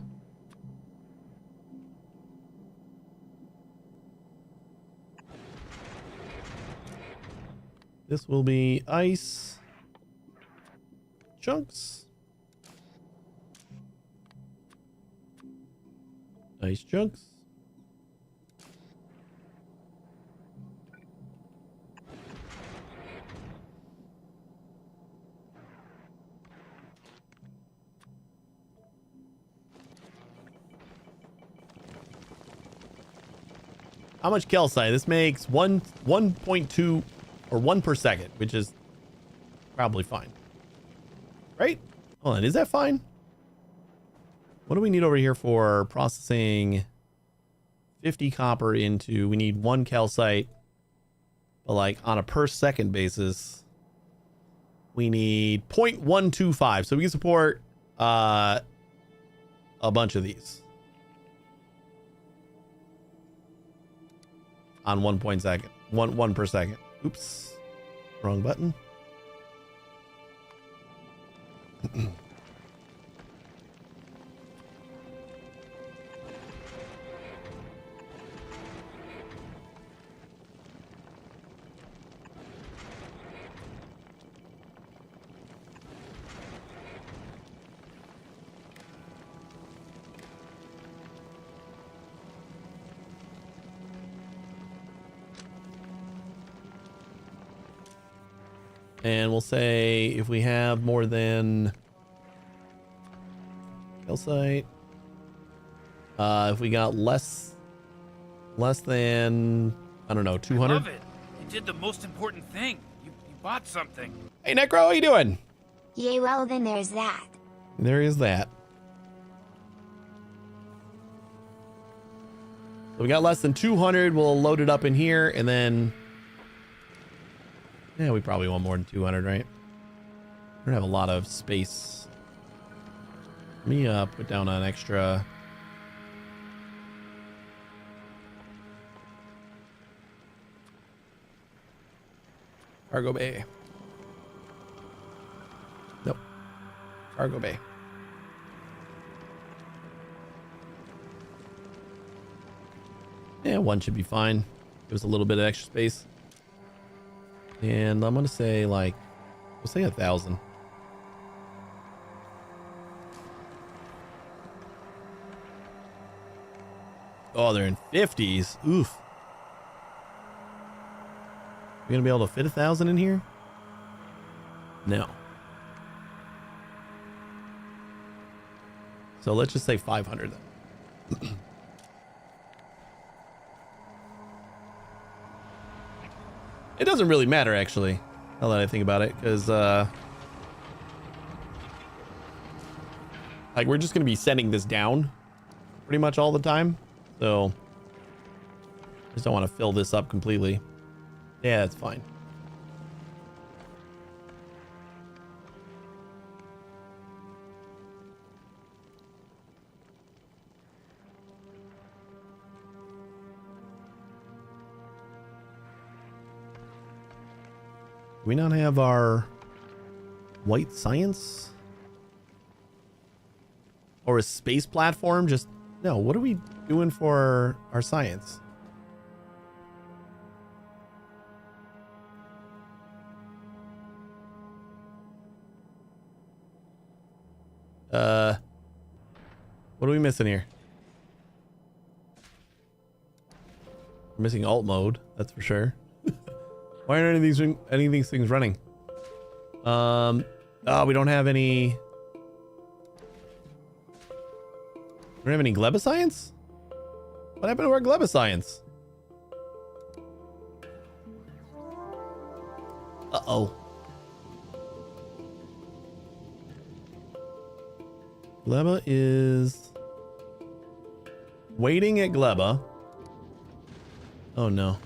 this will be ice chunks. Ice chunks. How much calcite? This makes 1.2 or 1 per second, which is probably fine. Right? Hold on, is that fine? What do we need over here for processing 50 copper into? We need 1 calcite, but like on a per second basis, we need 0.125. So we can support a bunch of these on 1 per second. Oops, wrong button. And we'll say if we have more than calcite, if we got less than, I don't know, 200. I love it. You did the most important thing. You bought something. Hey Necro, how you doing? Yeah, well then there's that. There is that. So we got less than 200. We'll load it up in here, and then yeah, we probably want more than 200, right? We don't have a lot of space. Let me put down an extra. Cargo bay. Nope. Cargo bay. Yeah, 1 should be fine. Give us a little bit of extra space. And I'm gonna say like, we'll say 1,000. Oh, they're in 50s. Oof. We gonna be able to fit 1,000 in here? No. So let's just say 500 then. It doesn't really matter, actually, now that I think about it, because like we're just going to be sending this down pretty much all the time, so I just don't want to fill this up completely. Yeah, that's fine. Do we not have our white science? Or a space platform? Just, no, what are we doing for our science? What are we missing here? We're missing alt mode, that's for sure. Why aren't any of these things running? Oh, we don't have any. We don't have any gleboscience? What happened to our gleboscience? Uh-oh. Gleba is waiting at Gleba. Oh no.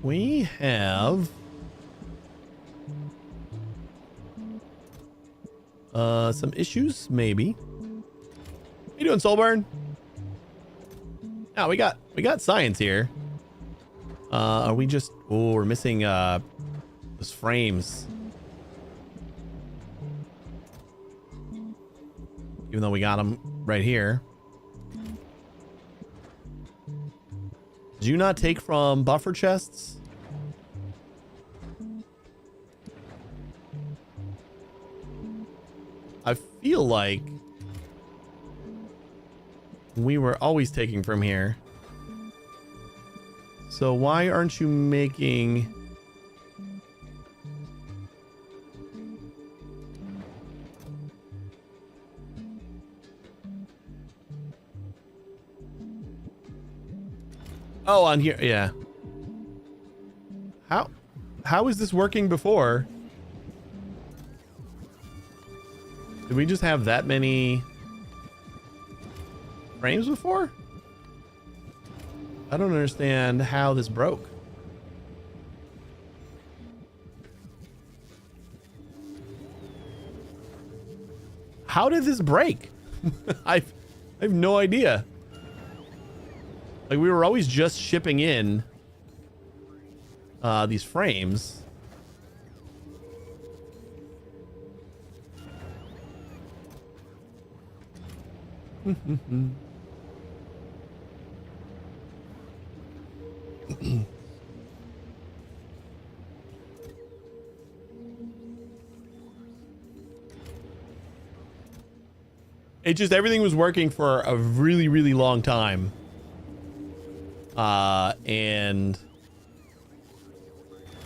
We have some issues, maybe. How you doing, Soulburn? Oh, we got science here. Are we just, oh, we're missing those frames. Even though we got them right here. Did you not take from buffer chests? I feel like we were always taking from here. So why aren't you making... Oh, on here, yeah. How is this working before? Did we just have that many frames before? I don't understand how this broke. How did this break? I have no idea. Like, we were always just shipping in these frames. It just, everything was working for a really, really long time. And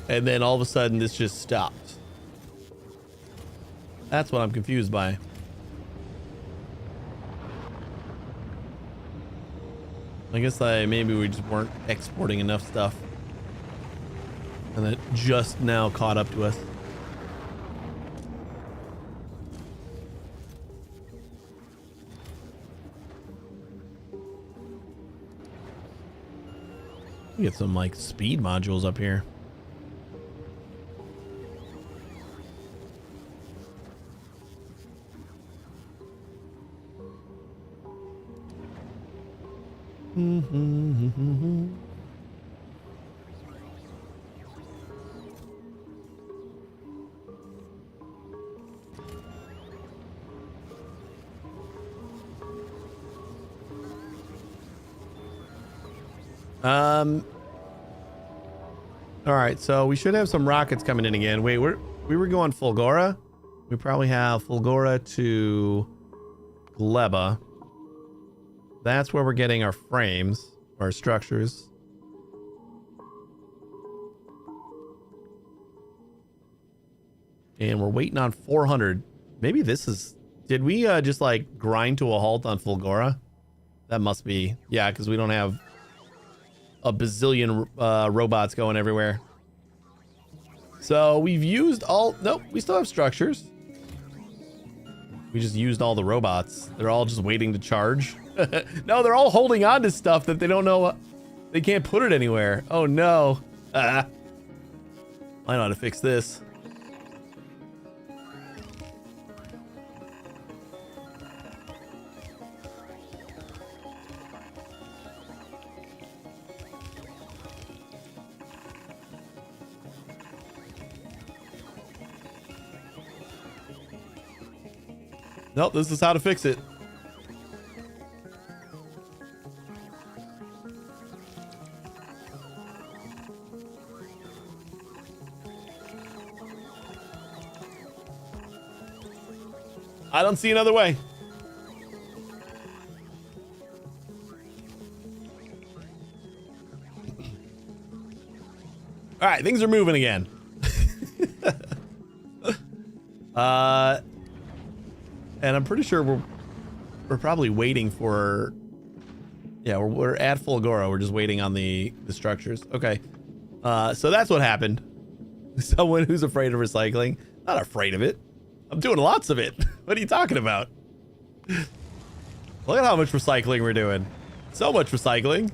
then all of a sudden this just stopped. That's what I'm confused by. I guess maybe we just weren't exporting enough stuff. And it just now caught up to us. We get some like speed modules up here. All right, so we should have some rockets coming in again. Wait, we were going Fulgora. We probably have Fulgora to Gleba. That's where we're getting our frames, our structures. And we're waiting on 400. Maybe this is... Did we just like grind to a halt on Fulgora? That must be... Yeah, because we don't have a bazillion robots going everywhere. So we've used all... Nope, we still have structures. We just used all the robots. They're all just waiting to charge. No, they're all holding on to stuff that they don't know. They can't put it anywhere. Oh no. I know how to fix this. Nope, this is how to fix it. I don't see another way. All right, things are moving again. And I'm pretty sure we're probably waiting for... Yeah, we're at Fulgora. We're just waiting on the structures. Okay. So that's what happened. Someone who's afraid of recycling. Not afraid of it. I'm doing lots of it. What are you talking about? Look at how much recycling we're doing. So much recycling.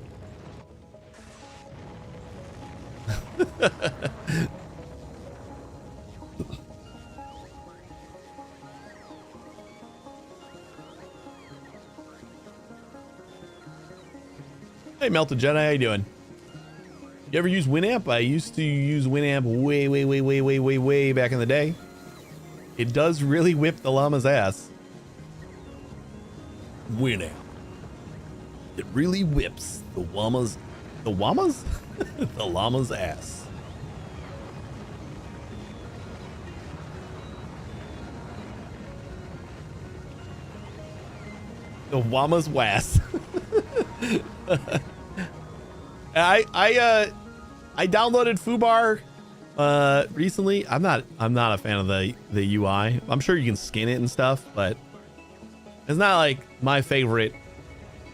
Hey, Melted Jedi, how you doing? You ever use Winamp? I used to use Winamp way back in the day. It does really whip the llama's ass. Winamp. It really whips the llama's... The llama's? The llama's ass. The llama's wass. I downloaded Fubar recently. I'm not a fan of the UI. I'm sure you can skin it and stuff, but it's not like my favorite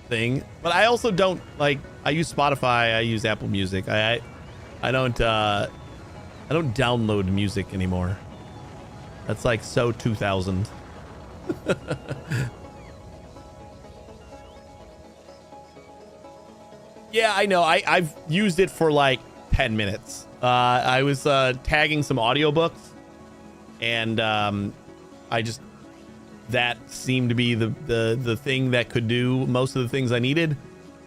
thing. But I also don't like, I use Spotify. I use Apple Music. I don't download music anymore. That's like so 2000. Yeah, I know. I've used it for like 10 minutes. I was tagging some audiobooks, and that seemed to be the thing that could do most of the things I needed,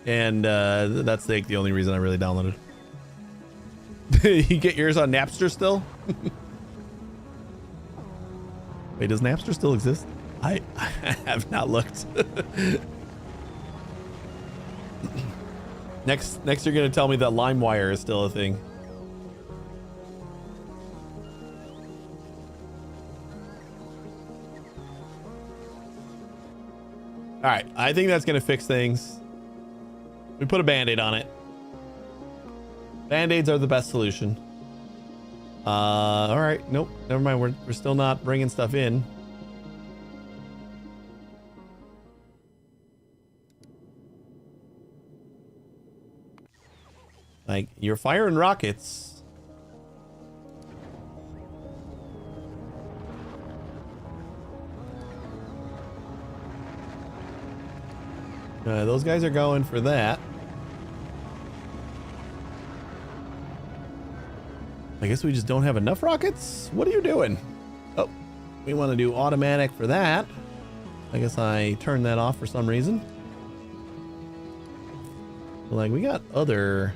and that's like the only reason I really downloaded. You get yours on Napster still? Wait, does Napster still exist? I have not looked. Next you're gonna tell me that LimeWire is still a thing. All right, I think that's gonna fix things. We put a band-aid on it. Band-aids are the best solution. All right, nope, never mind. We're still not bringing stuff in. Like, you're firing rockets. Those guys are going for that. I guess we just don't have enough rockets? What are you doing? Oh, we want to do automatic for that. I guess I turned that off for some reason. Like, we got other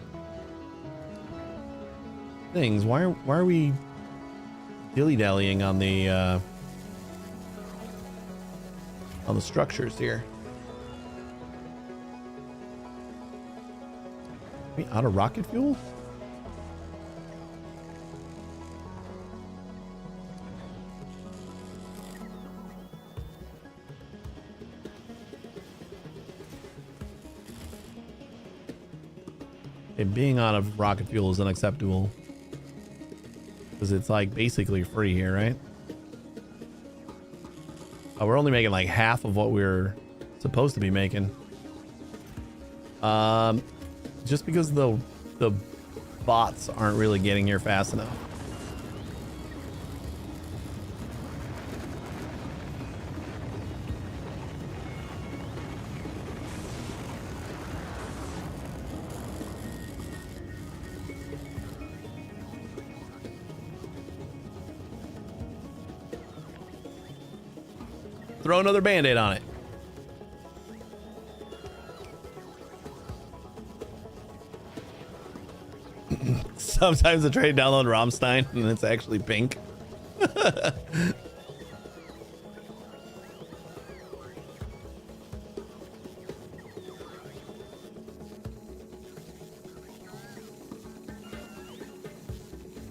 things. Why are we dilly-dallying on the structures here? Are we out of rocket fuel? Okay, being out of rocket fuel is unacceptable. Because it's like basically free here, right? Oh, we're only making like half of what we're supposed to be making. Just because the bots aren't really getting here fast enough. Throw another band-aid on it. Sometimes I try to download Rammstein and it's actually pink.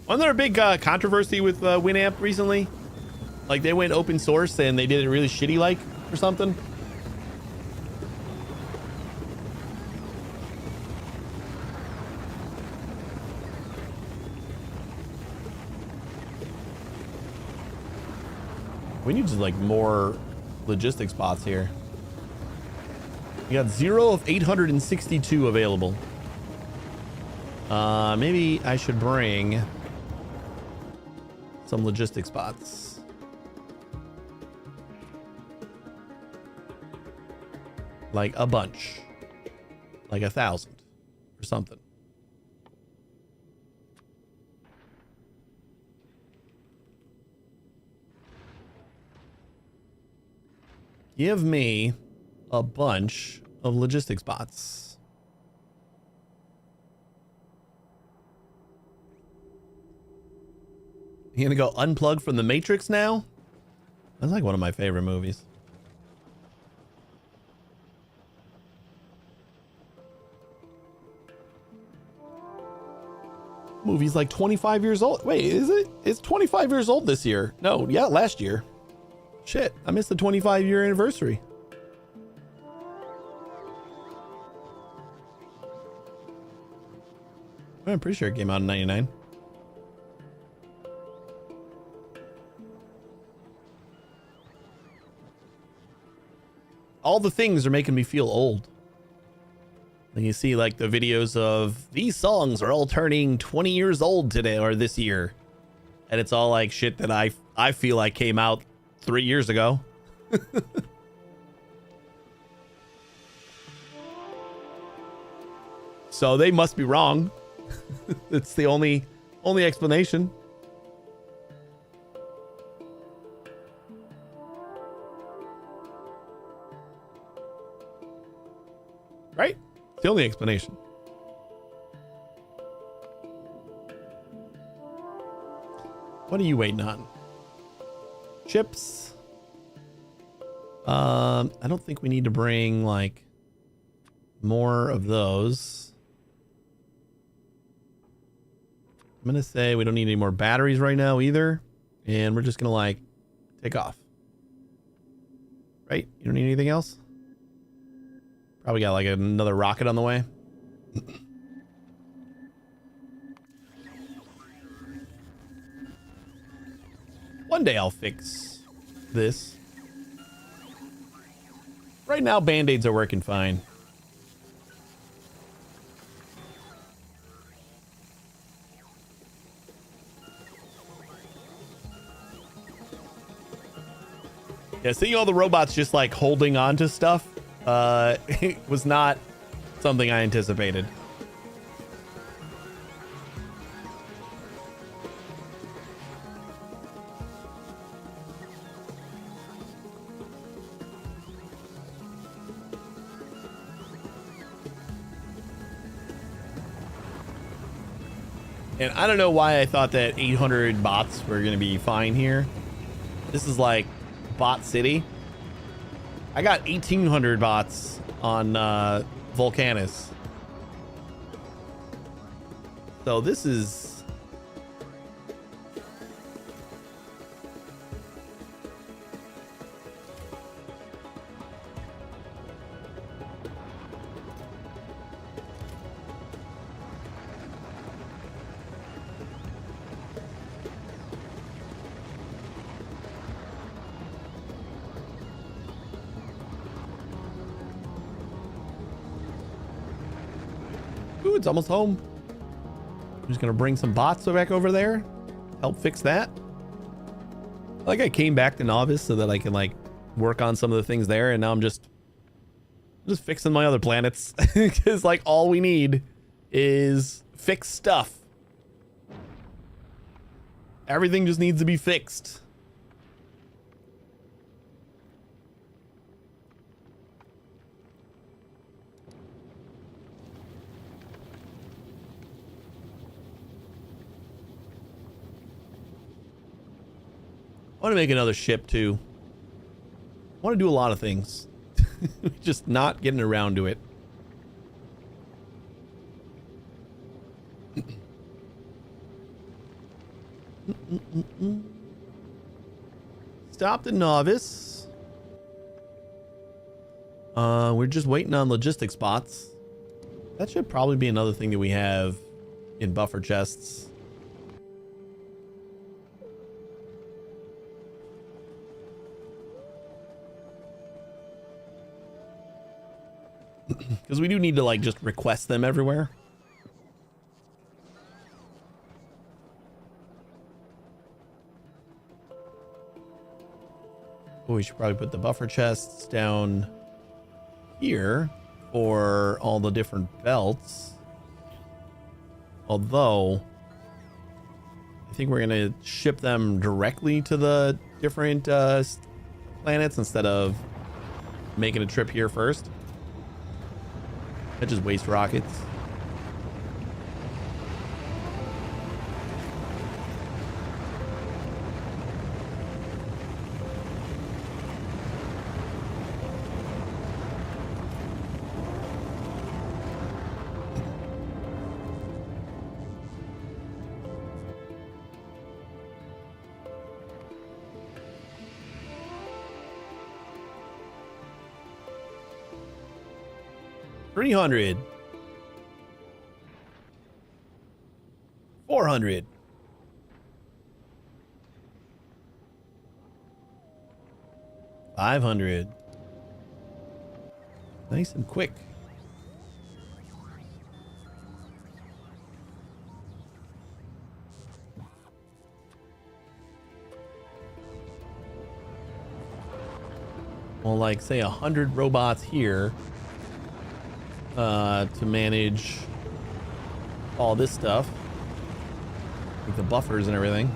Wasn't there a big controversy with Winamp recently? Like they went open source and they did it really shitty like or something? We need just like more logistics bots here. We got 0 of 862 available. Maybe I should bring some logistics bots. Like a bunch. Like 1,000 or something. Give me a bunch of logistics bots. You gonna go unplug from the Matrix now? That's like one of my favorite movies. Movie's like 25 years old. Wait, is it? It's 25 years old this year. No, yeah, last year. Shit, I missed the 25-year anniversary. I'm pretty sure it came out in 99. All the things are making me feel old. And you see like the videos of these songs are all turning 20 years old today or this year. And it's all like shit that I feel like came out 3 years ago. So they must be wrong. It's the only explanation. Right? It's the only explanation. What are you waiting on? Chips. I don't think we need to bring like more of those. I'm gonna say we don't need any more batteries right now either, and we're just gonna like take off. Right? You don't need anything else? Probably got like another rocket on the way. One day I'll fix this. Right now, band-aids are working fine. Yeah, seeing all the robots just like holding on to stuff was not something I anticipated. And I don't know why I thought that 800 bots were going to be fine here. This is like bot city. I got 1,800 bots on Volcanus. So this is... Ooh, it's almost home. I'm just gonna bring some bots back over there, help fix that. Like I came back to novice so that I can like work on some of the things there, and now I'm just fixing my other planets because like all we need is fixed stuff. Everything just needs to be fixed. I want to make another ship too. I want to do a lot of things. Just not getting around to it. Stop the novice. We're just waiting on logistics bots. That should probably be another thing that we have in buffer chests. Because we do need to like just request them everywhere. Oh, we should probably put the buffer chests down here for all the different belts. Although, I think we're going to ship them directly to the different planets instead of making a trip here first. That just waste rockets. $300. $400. $500. Nice and quick. well, like say 100 robots here to manage all this stuff, like the buffers and everything.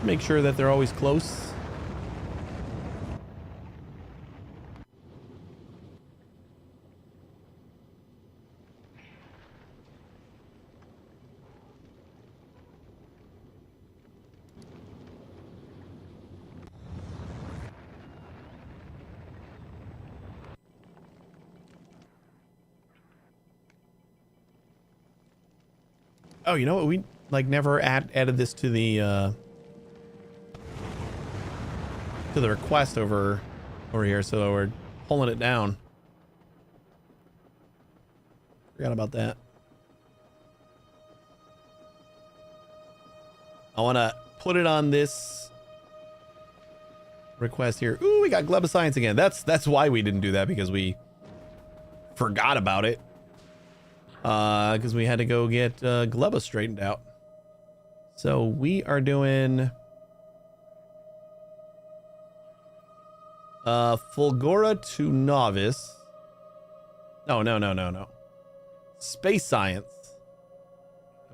Make sure that they're always close. Oh, you know what? We like never added this to the request over here, so we're pulling it down. Forgot about that. I want to put it on this request here. Ooh, we got Gleb of Science again. That's why we didn't do that, because we forgot about it. Because we had to go get Gleba straightened out. So we are doing Fulgora to Novice. No. Space Science.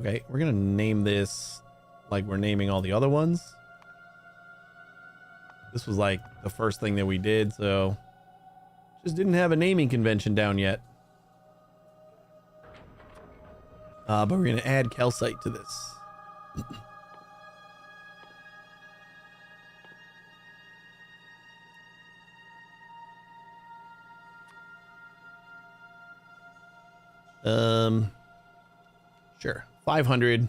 Okay, we're gonna name this like we're naming all the other ones. This was like the first thing that we did, so just didn't have a naming convention down yet. But we're going to add calcite to this. Sure. 500.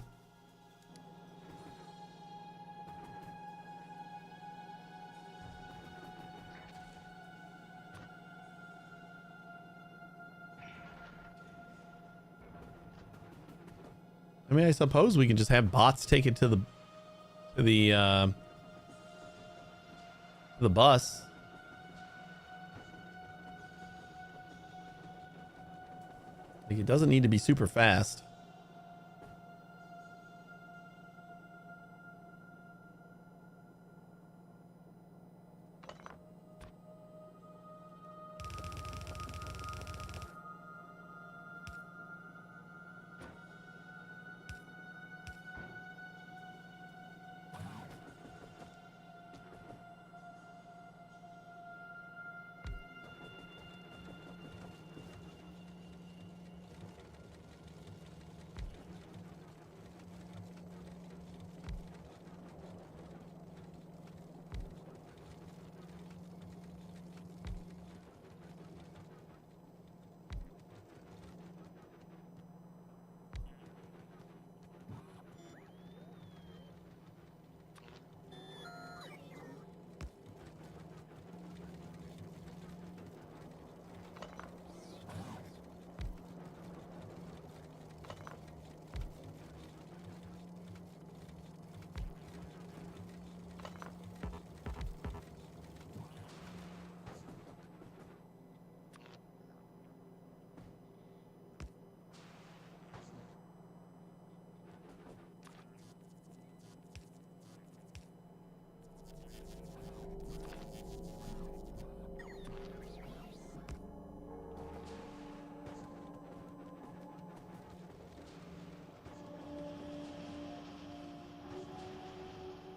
I mean, I suppose we can just have bots take it to the bus. Like, it doesn't need to be super fast.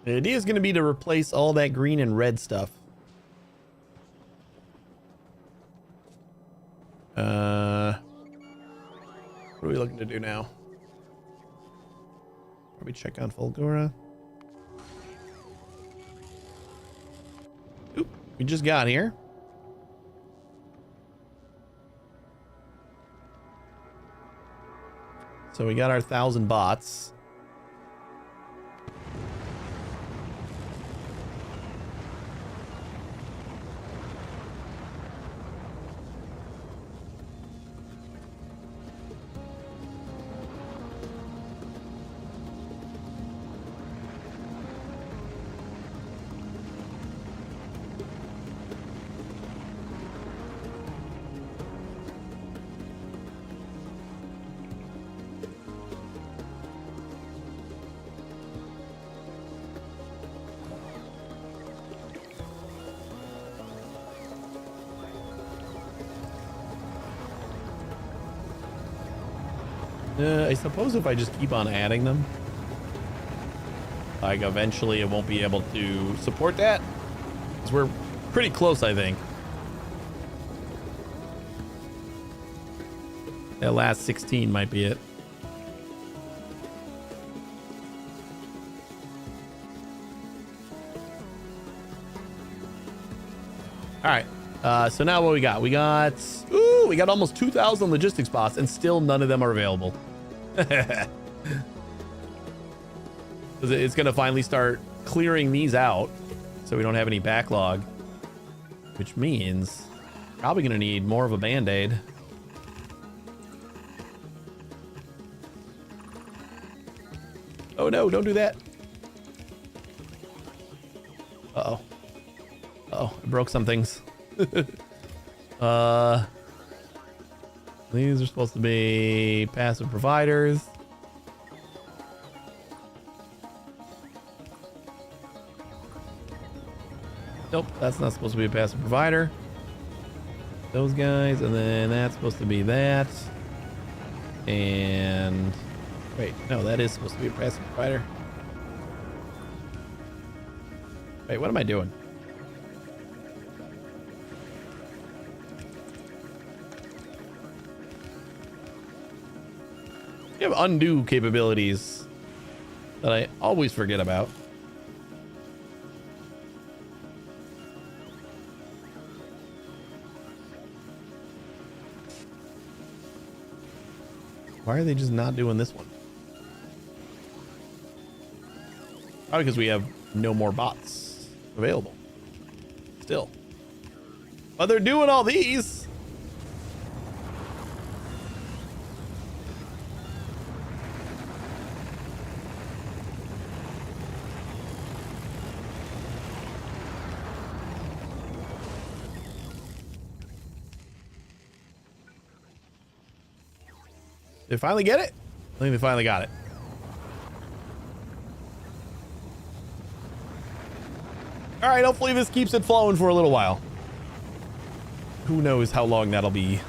The idea is going to be to replace all that green and red stuff. What are we looking to do now? Probably check on Fulgora. Oop, we just got here. So we got our 1,000 bots. I suppose if I just keep on adding them, like eventually it won't be able to support that. Because we're pretty close, I think. That last 16 might be it. All right. So now what we got? We got almost 2,000 logistics bots, and still none of them are available. It's gonna finally start clearing these out, so we don't have any backlog, which means probably gonna need more of a band-aid. Oh no! Don't do that. Uh-oh. Oh, I broke some things. These are supposed to be passive providers. Nope, that's not supposed to be a passive provider. Those guys, and then that's supposed to be that. And wait, no, that is supposed to be a passive provider. Wait, what am I doing? You have undo capabilities that I always forget about. Why are they just not doing this one? Probably because we have no more bots available. Still. But they're doing all these. Did they finally get it? I think they finally got it. All right, hopefully this keeps it flowing for a little while. Who knows how long that'll be.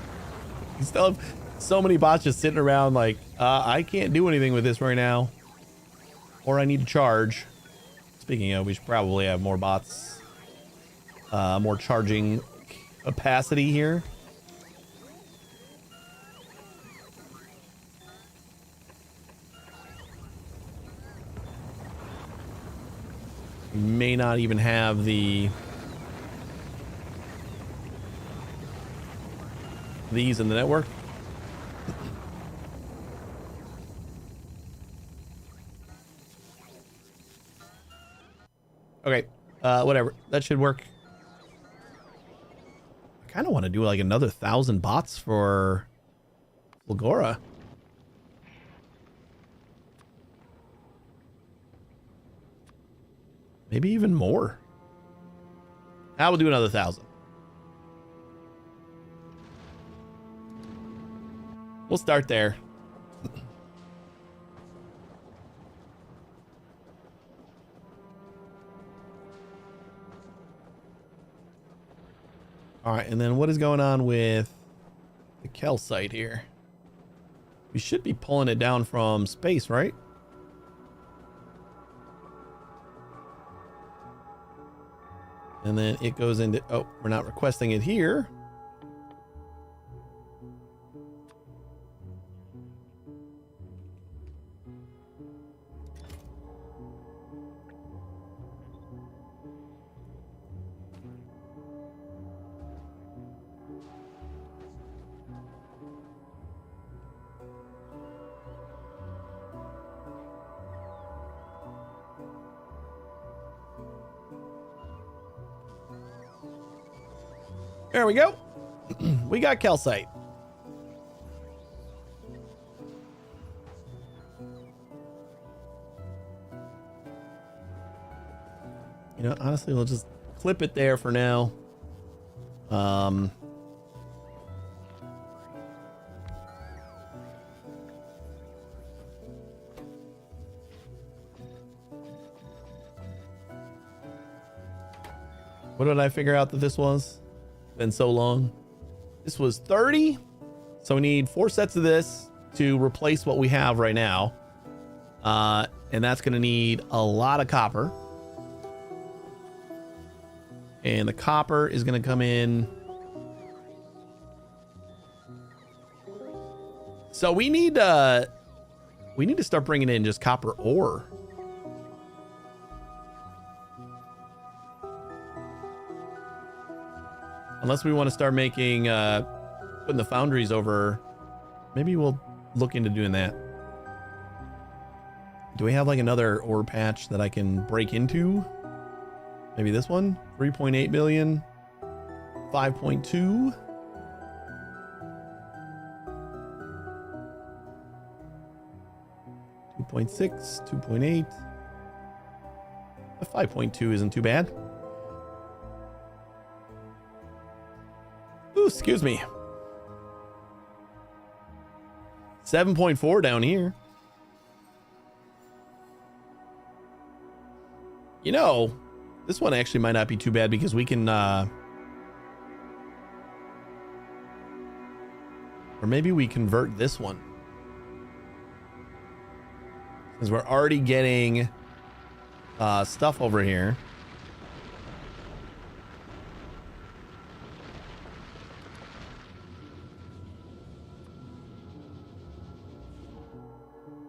You still have so many bots just sitting around like, I can't do anything with this right now. Or I need to charge. Speaking of, we should probably have more bots. More charging capacity here. May not even have these in the network. Okay, whatever. That should work. I kind of want to do like another 1,000 bots for Lagora. Maybe even more. I will do another 1,000. We'll start there. All right, and then what is going on with the Kel site here? We should be pulling it down from space, right? And then it goes into, oh, we're not requesting it here. There we go. We got calcite. You know, honestly, we'll just clip it there for now. What did I figure out that this was? Been so long. This was 30. So we need 4 sets of this. to replace what we have right now. And that's going to need a lot of copper. And the copper is going to come in. So we need to start bringing in just copper ore. Unless we want to start making, putting the foundries over. Maybe we'll look into doing that. Do we have like another ore patch that I can break into? Maybe this one? 3.8 billion. 5.2. 2.6, 2.8. The 5.2 isn't too bad. Ooh, excuse me. 7.4 down here. You know, this one actually might not be too bad because we can, or maybe we convert this one. Because we're already getting stuff over here.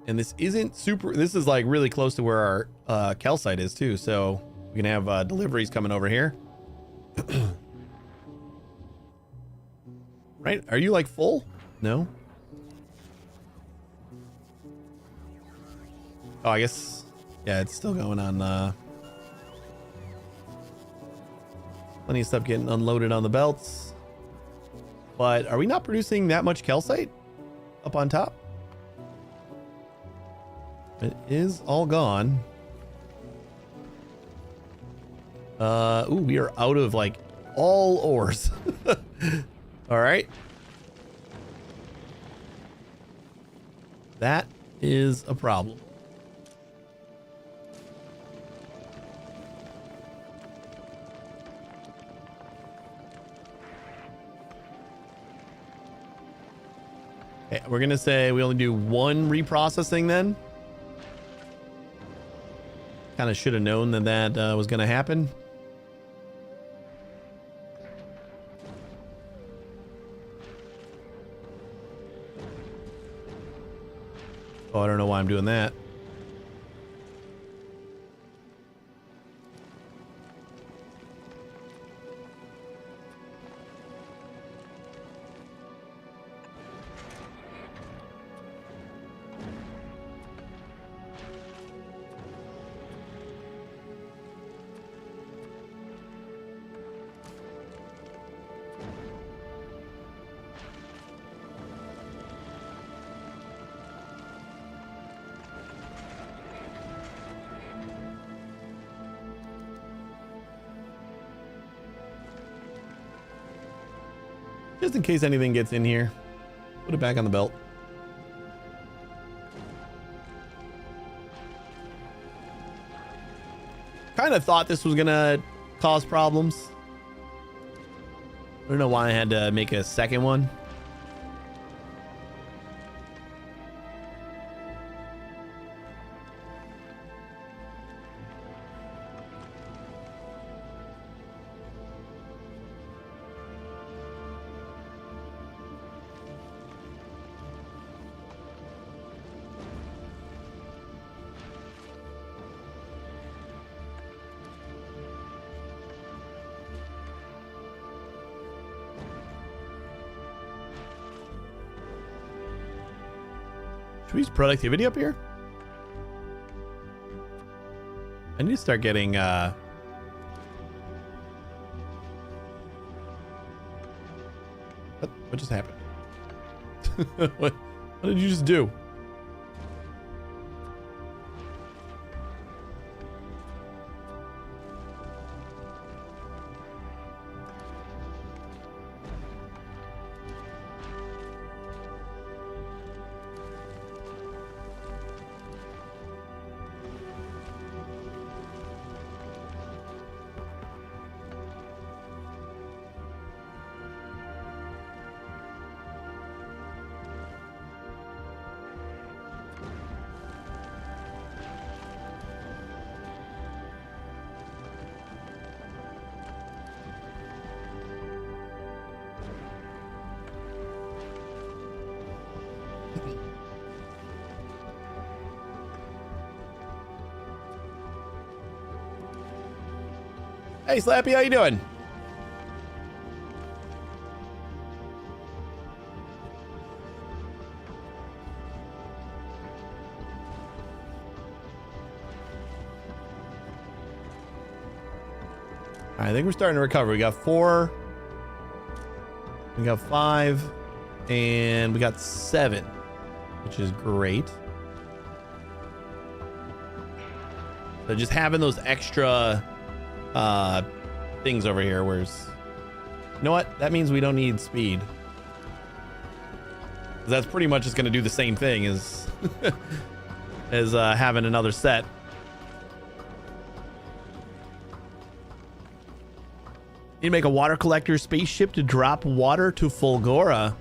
And this isn't super, this is like really close to where our calcite is too. So we can have deliveries coming over here. Right? Are you like full? No? Oh, I guess, yeah, it's still going on. Plenty of stuff getting unloaded on the belts. But are we not producing that much calcite up on top? It is all gone. Ooh, we are out of like all ores. All right. That is a problem. Okay, we're gonna say we only do one reprocessing then. Kind of should have known that that was gonna happen. Oh, I don't know why I'm doing that. Just in case anything gets in here, put it back on the belt. Kind of thought this was gonna cause problems. I don't know why I had to make a second one. Should we use productivity up here? I need to start getting what just happened? what did you just do? Hey, Slappy, how you doing? I think we're starting to recover. We got 4, we got 5, and we got 7, which is great. So just having those extra things over here, whereas, you know what? That means we don't need speed. That's pretty much just going to do the same thing as as having another set. Need to make a water collector spaceship to drop water to Fulgora.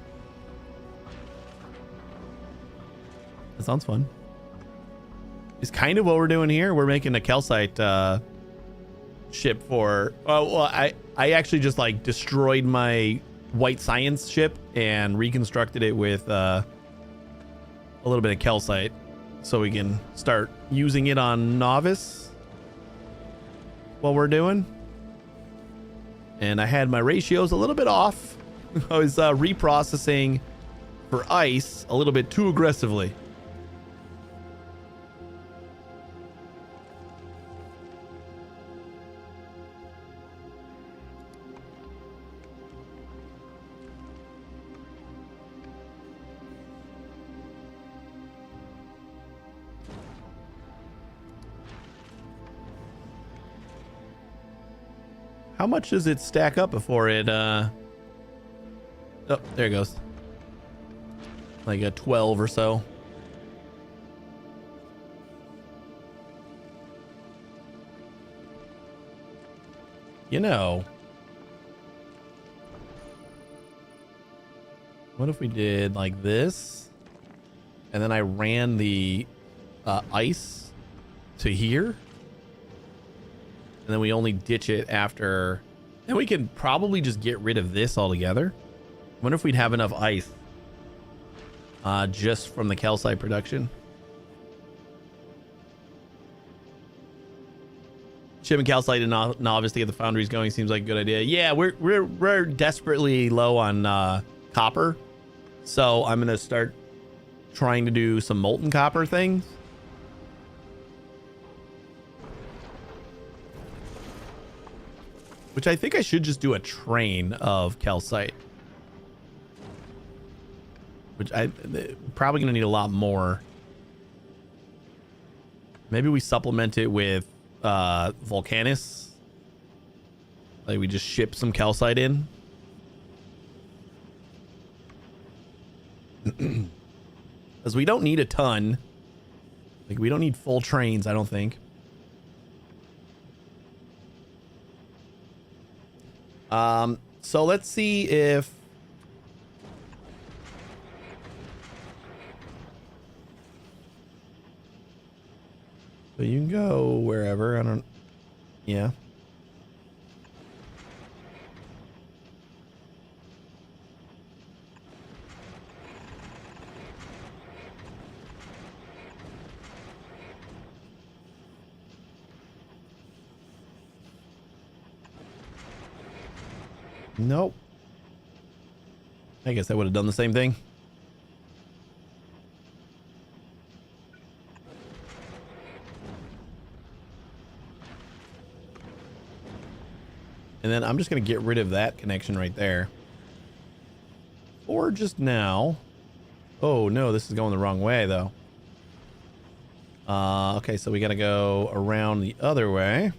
That sounds fun. It's kind of what we're doing here. We're making a calcite ship for... Oh, well, I actually just like destroyed my white science ship and reconstructed it with a little bit of calcite so we can start using it on novice. What we're doing. And I had my ratios a little bit off. I was reprocessing for ice a little bit too aggressively. How much does it stack up before it, oh, there it goes. Like a 12 or so. You know, what if we did like this? And then I ran the ice to here? And then we only ditch it after, and we can probably just get rid of this altogether. I wonder if we'd have enough ice just from the calcite production. Shipping calcite and novice to get the foundries going seems like a good idea. Yeah, we're desperately low on copper, so I'm gonna start trying to do some molten copper things. Which I think I should just do a train of calcite. Which I probably gonna need a lot more. Maybe we supplement it with Volcanus. Like we just ship some calcite in. Because we don't need a ton. Like we don't need full trains, I don't think. So let's see if so you can go wherever. I don't, yeah. Nope. I guess I would have done the same thing. And then I'm just going to get rid of that connection right there. Or just now. Oh, no, this is going the wrong way, though. Okay, so we got to go around the other way.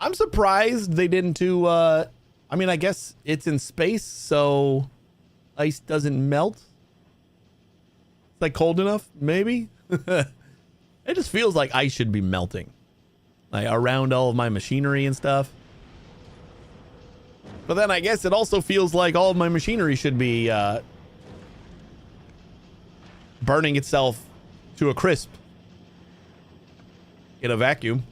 I'm surprised they didn't do, I mean, I guess it's in space, so ice doesn't melt. It's like cold enough, maybe? It just feels like ice should be melting. Like around all of my machinery and stuff. But then I guess it also feels like all of my machinery should be burning itself to a crisp in a vacuum.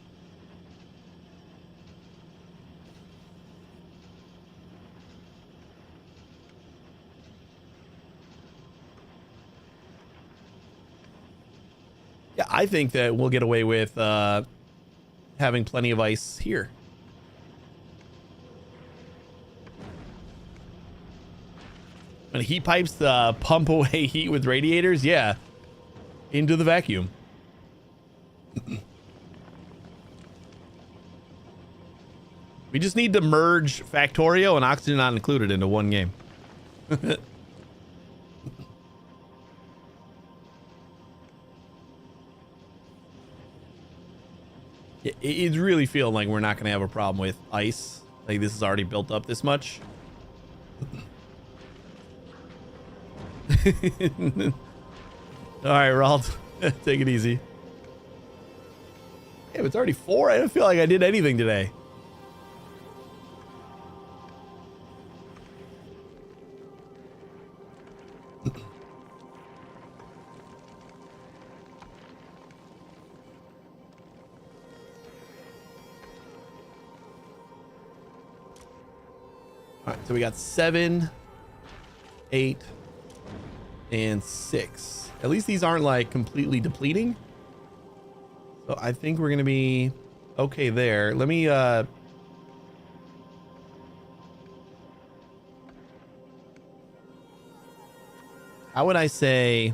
Yeah, I think that we'll get away with having plenty of ice here. When heat pipes pump away heat with radiators, yeah, into the vacuum. We just need to merge Factorio and Oxygen Not Included into one game. It's really feeling like we're not going to have a problem with ice. Like this is already built up this much. All right, Ralt, take it easy. Yeah, it's already 4. I don't feel like I did anything today. All right, so we got 7, 8, and 6. At least these aren't like completely depleting. So I think we're gonna be okay there. Let me how would I say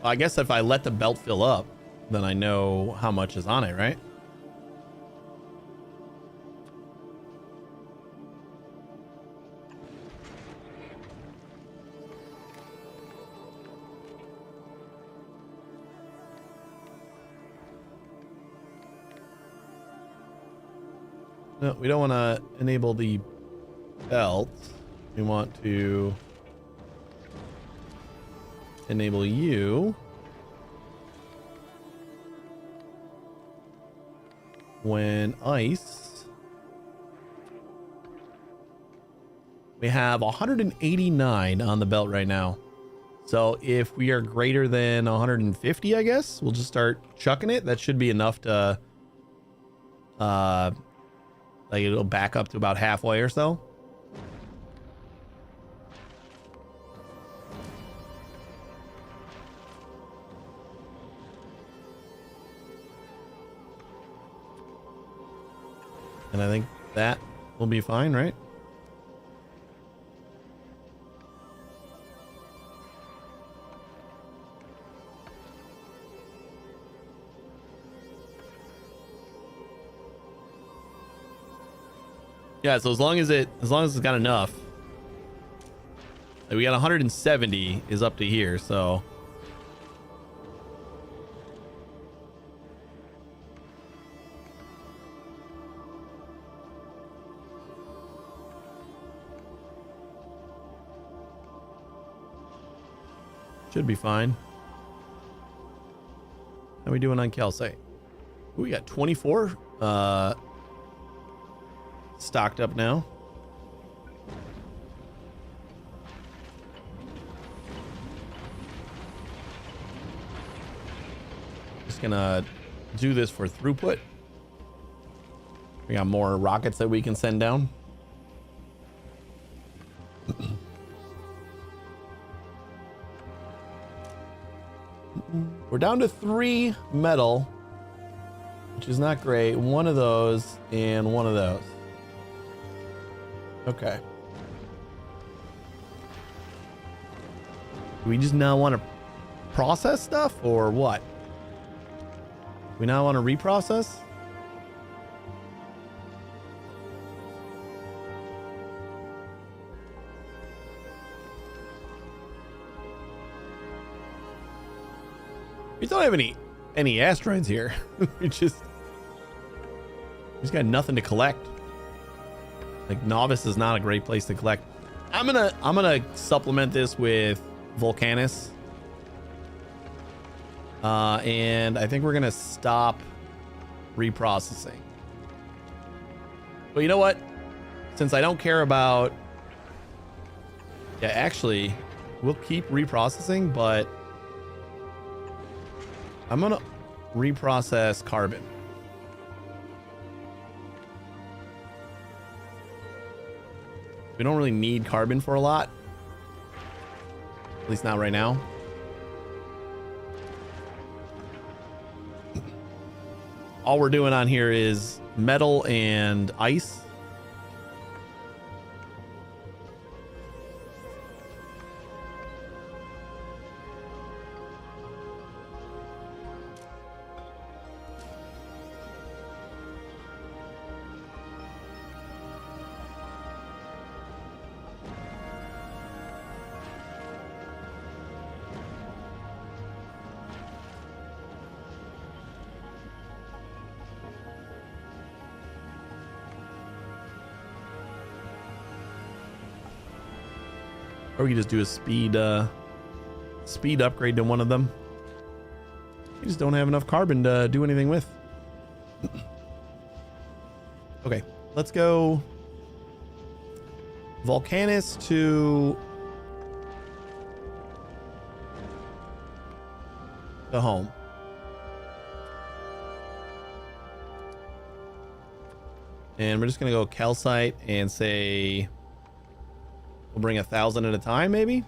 I guess if I let the belt fill up, then I know how much is on it, right? No, we don't want to enable the belt. We want to enable you when ice. We have 189 on the belt right now. So if we are greater than 150, I guess we'll just start chucking it. That should be enough to like it'll back up to about halfway or so. And I think that will be fine, right? Yeah, so as long as it's got enough. Like we got 170 is up to here, so should be fine. How are we doing on calcite? We got 24 stocked up now. Just gonna do this for throughput. We got more rockets that we can send down. We're down to 3 metal, which is not great. One of those and one of those. Okay. Do we just now want to process stuff or what? We now want to reprocess? We don't have any asteroids here. we just got nothing to collect. Like Novice is not a great place to collect. I'm gonna supplement this with Volcanus And I think we're gonna stop reprocessing. But you know what? Since I don't care about... Yeah, actually, we'll keep reprocessing, but I'm gonna reprocess carbon. We don't really need carbon for a lot. At least not right now. All we're doing on here is metal and ice. Or we could just do a speed upgrade to one of them. We just don't have enough carbon to do anything with. Okay, let's go Volcanus to the home. And we're just gonna go calcite and say we'll bring 1,000 at a time, maybe.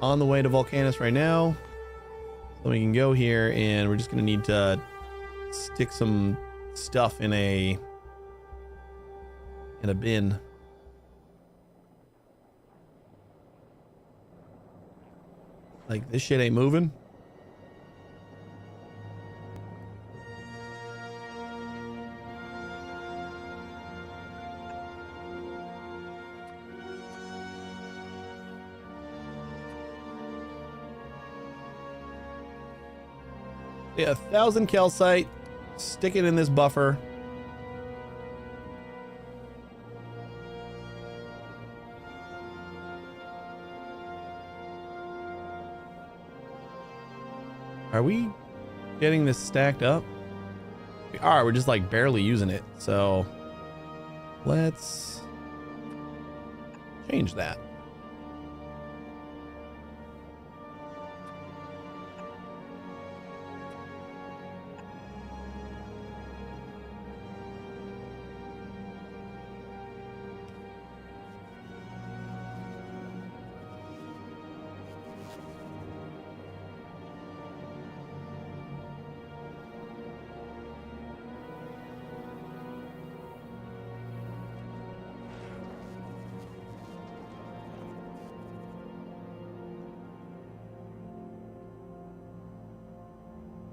On the way to Volcanus right now. So we can go here and we're just gonna need to stick some stuff in a bin. Like, this shit ain't moving. Yeah, 1,000 calcite. Stick it in this buffer. Are we getting this stacked up? We are. We're just like barely using it. So let's change that.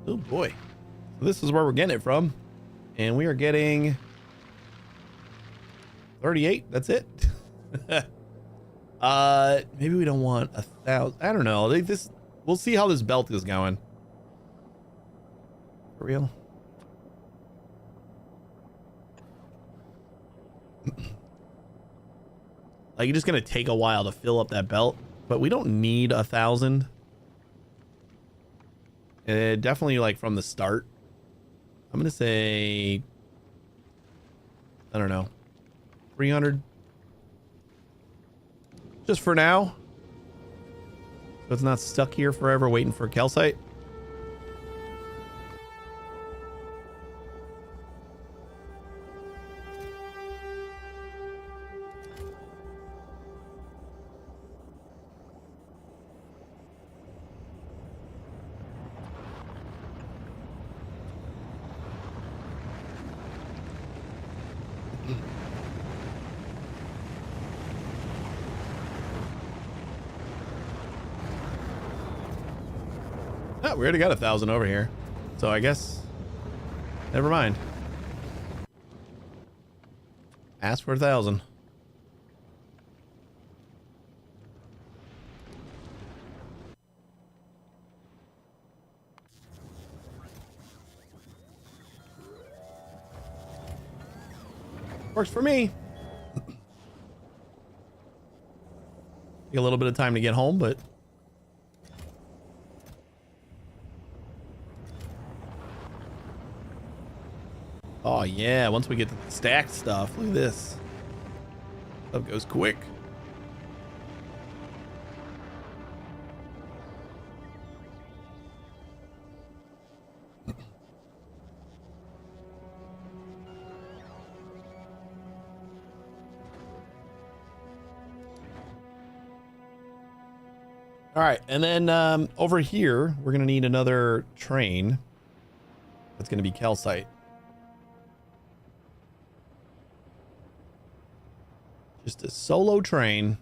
Oh boy. So this is where we're getting it from. And we are getting 38. That's it. Maybe we don't want 1,000. I don't know. We'll see how this belt is going. For real. Like, it's just gonna take a while to fill up that belt, but we don't need 1,000. Definitely like from the start. I'm gonna say, I don't know, 300 just for now, so it's not stuck here forever waiting for calcite. Oh, we already got 1,000 over here, so I guess never mind. Ask for 1,000. Works for me. Take a little bit of time to get home, but Oh yeah, once we get to the stacked stuff, look at this. Stuff goes quick. All right, and then over here, we're gonna need another train. That's gonna be calcite. Just a solo train.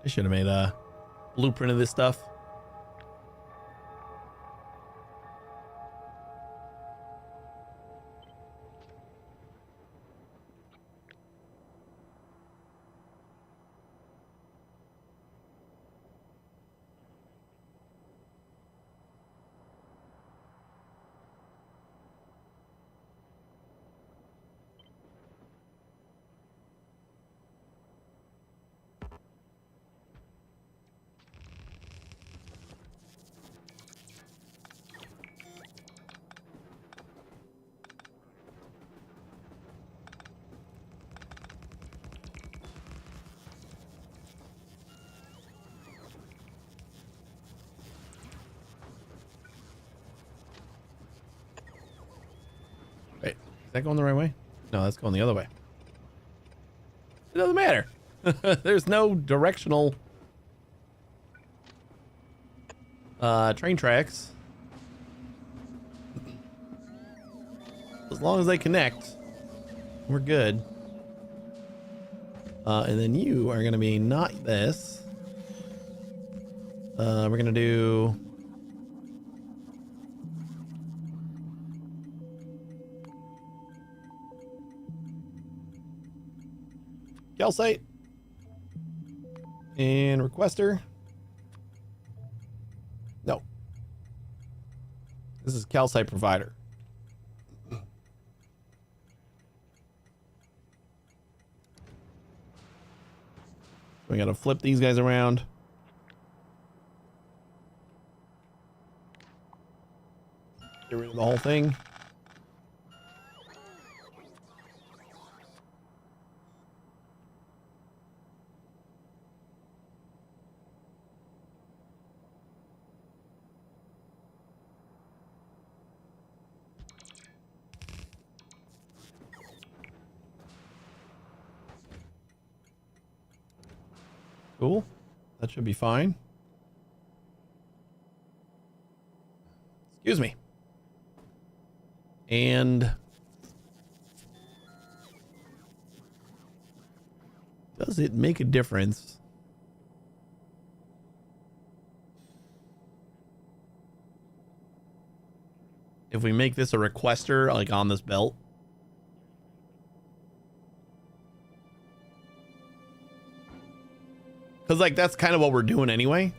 I should have made a blueprint of this stuff. Wait, is that going the right way? No, that's going the other way. It doesn't matter. There's no directional train tracks. As long as they connect, we're good. And then you are going to be not this. We're going to do... calcite. And requester. No. This is calcite provider. We got to flip these guys around. Get rid of the whole thing. Cool. That should be fine. Excuse me. And does it make a difference? If we make this a requester, like on this belt? Because, like, that's kind of what we're doing anyway.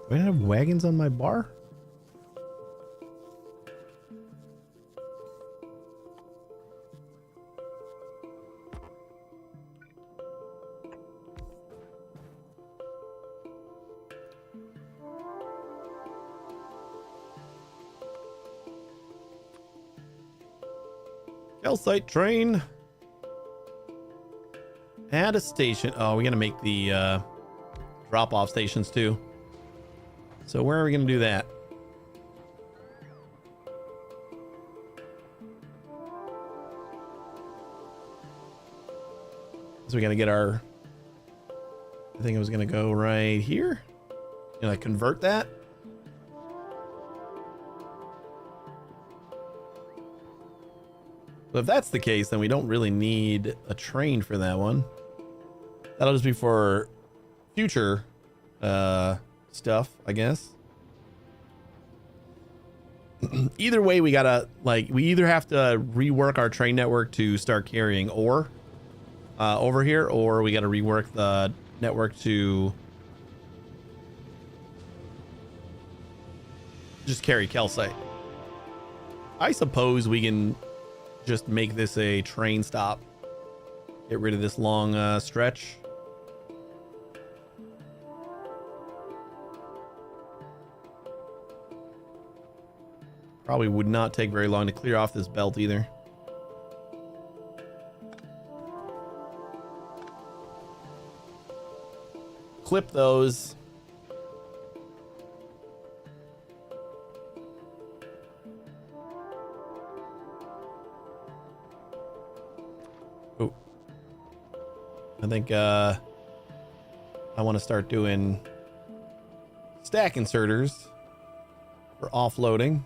Do I have wagons on my bar? Calcite train. Add a station. Oh, we're gonna make the drop-off stations too. So where are we gonna do that? So we gotta get our. I think it was gonna go right here. You know, like convert that. But if that's the case, then we don't really need a train for that one. That'll just be for future stuff, I guess. Either way, we gotta we either have to rework our train network to start carrying ore over here, or we gotta rework the network to just carry calcite. I suppose we can just make this a train stop. Get rid of this long stretch. Probably would not take very long to clear off this belt either. Clip those. Oh. I think I want to start doing stack inserters for offloading.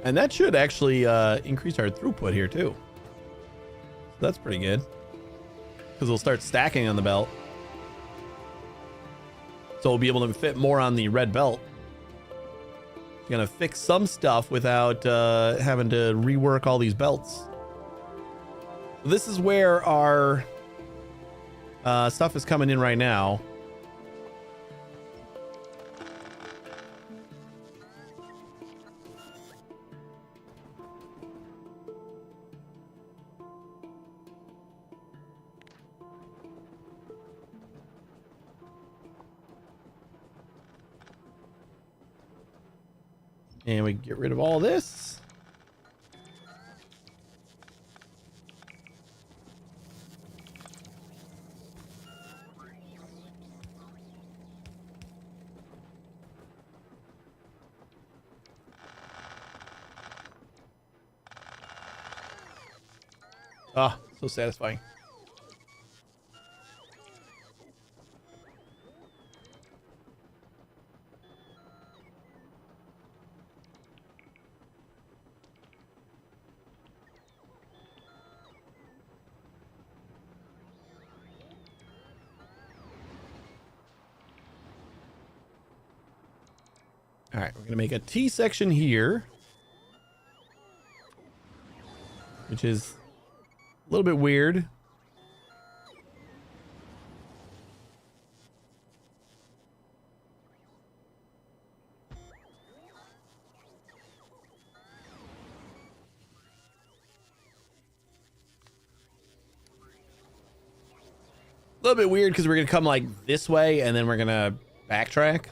And that should actually increase our throughput here too. So that's pretty good. Because we'll start stacking on the belt. So we'll be able to fit more on the red belt. Gonna fix some stuff without having to rework all these belts. This is where our stuff is coming in right now. And we get rid of all this. Ah, so satisfying. All right, we're gonna make a T section here, which is a little bit weird. A little bit weird because we're gonna come like this way and then we're gonna backtrack.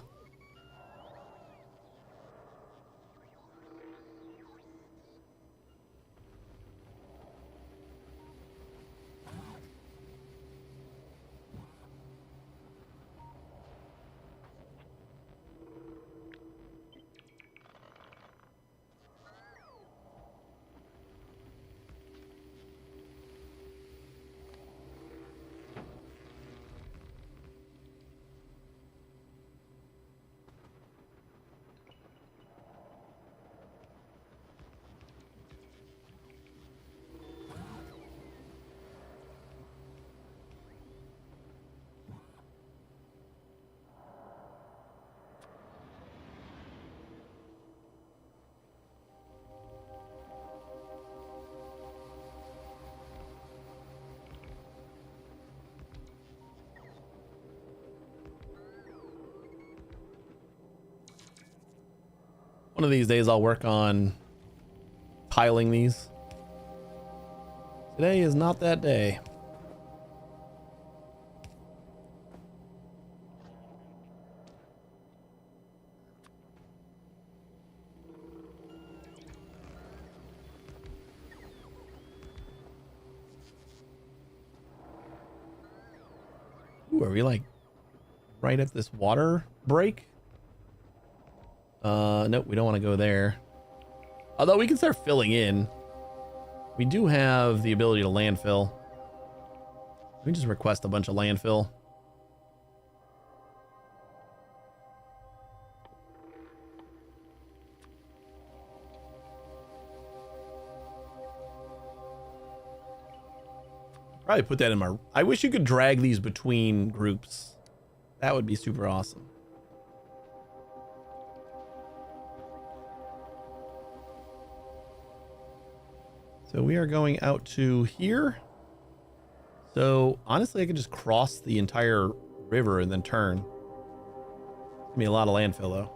One of these days I'll work on tiling these. Today is not that day. Ooh, are we like right at this water break? Nope, we don't want to go there. Although we can start filling in. We do have the ability to landfill. Let me just request a bunch of landfill. Probably put that in my... I wish you could drag these between groups. That would be super awesome. So we are going out to here. So honestly, I could just cross the entire river and then turn. It's gonna be a lot of landfill though.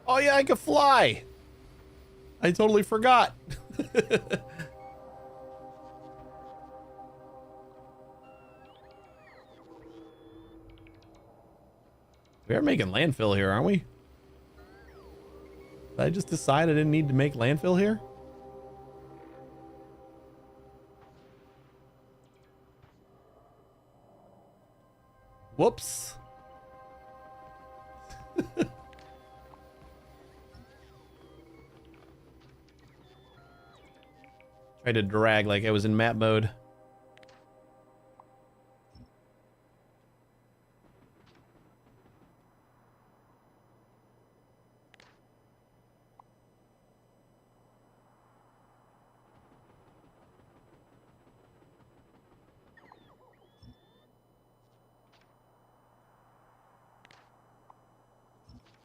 Oh yeah, I can fly. I totally forgot. We are making landfill here, aren't we? Did I just decide I didn't need to make landfill here? Whoops. Tried to drag like I was in map mode.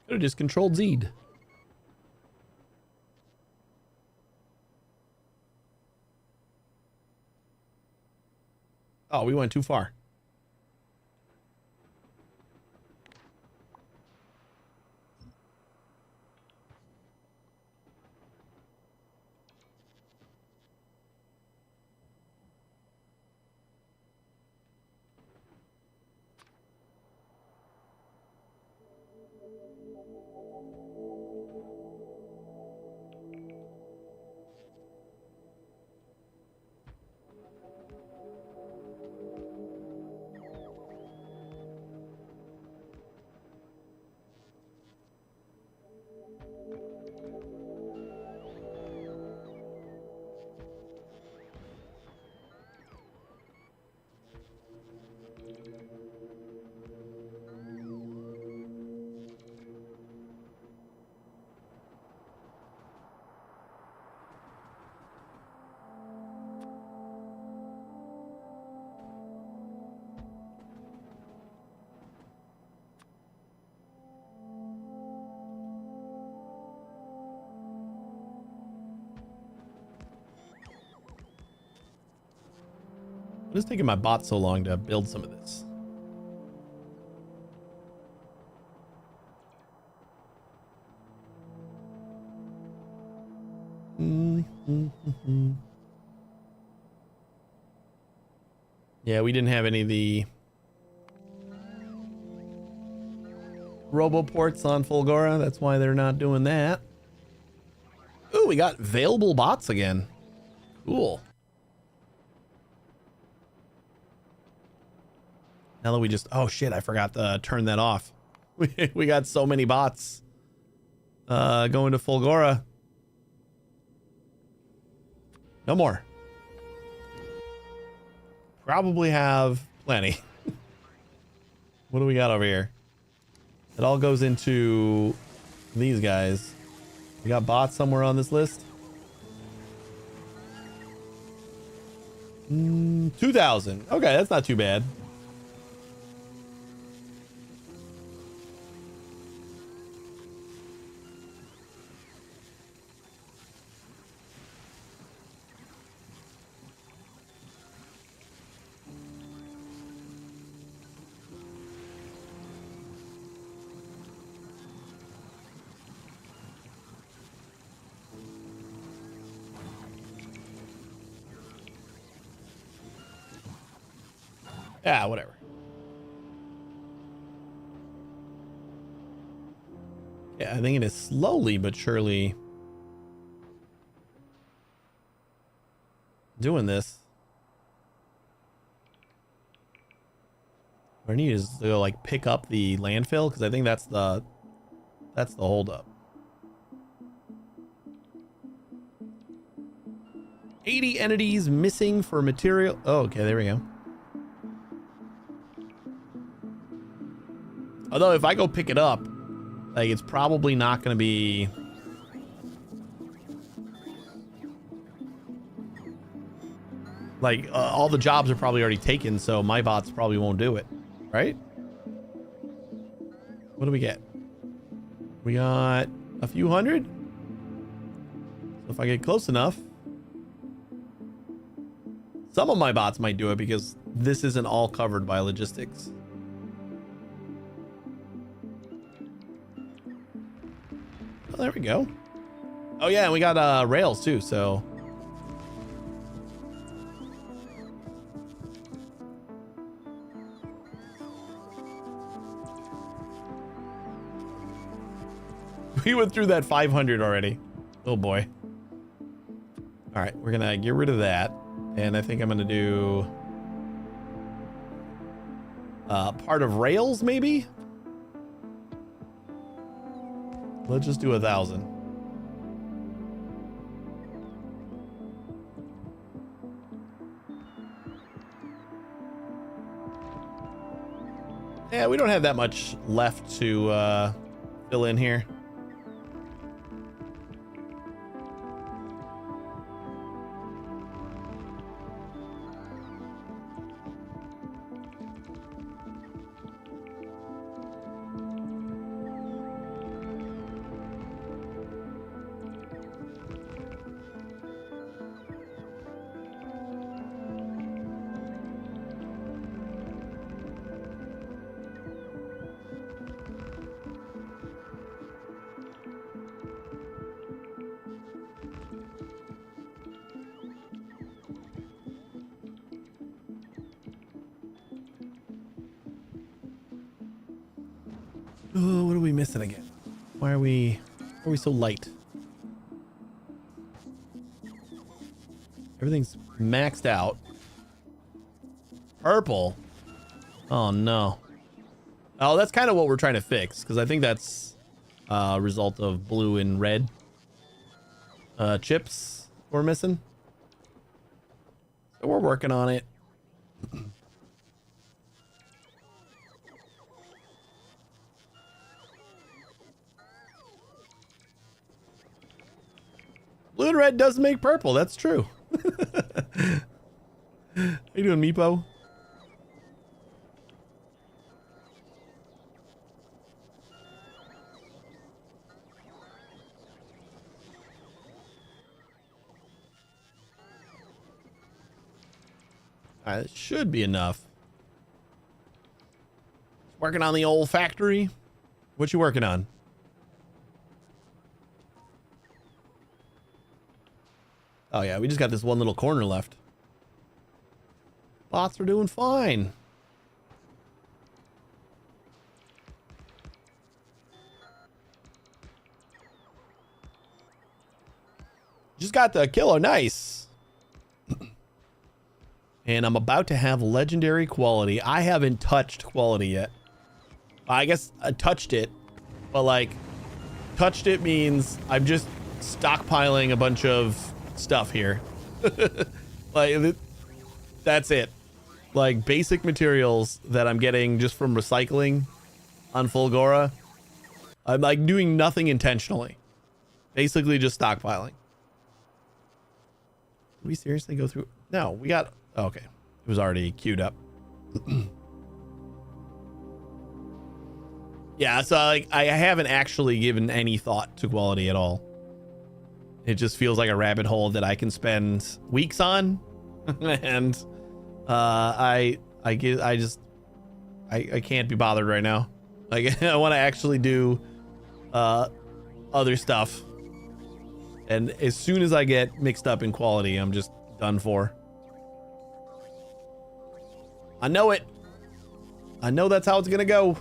Could have just controlled Z'd. Oh, we went too far. What is taking my bot so long to build some of this? Yeah, we didn't have any of the roboports on Fulgora. That's why they're not doing that. Ooh, we got available bots again. Cool. Now that we just... Oh, shit, I forgot to turn that off. We got so many bots going to Fulgora. No more. Probably have plenty. What do we got over here? It all goes into these guys. We got bots somewhere on this list. 2,000. Okay, that's not too bad. Yeah, whatever. Yeah, I think it is slowly but surely doing this. What I need is to like pick up the landfill because I think that's the holdup. 80 entities missing for material. Oh, okay, there we go. Although if I go pick it up, like it's probably not going to be like all the jobs are probably already taken, so my bots probably won't do it, right? What do we get? We got a few hundred. So if I get close enough, some of my bots might do it because this isn't all covered by logistics. Oh, there we go. Oh yeah, and we got rails too, so we went through that 500 already. Oh boy. All right, we're gonna get rid of that, and I think I'm gonna do part of rails maybe. Let's just do 1,000. Yeah, we don't have that much left to fill in here. Oh, what are we missing again? Why are we so light? Everything's maxed out. Purple. Oh no. Oh, that's kind of what we're trying to fix because I think that's a result of blue and red chips we're missing. So we're working on it. Blue and red does make purple. That's true. How you doing, Meepo? It should be enough. Working on the old factory. What you working on? Oh yeah, we just got this one little corner left. Bots are doing fine. Just got the killer, nice. And I'm about to have legendary quality. I haven't touched quality yet. I guess I touched it, but like touched it means I'm just stockpiling a bunch of stuff here. Like that's it. Like basic materials that I'm getting just from recycling on Fulgora. I'm like doing nothing intentionally. Basically just stockpiling. Did we seriously go through? No, we got... Oh, okay. It was already queued up. Yeah, so like I haven't actually given any thought to quality at all. It just feels like a rabbit hole that I can spend weeks on. And I can't be bothered right now. Like I want to actually do other stuff. And as soon as I get mixed up in quality, I'm just done for. I know it. I know that's how it's gonna go. All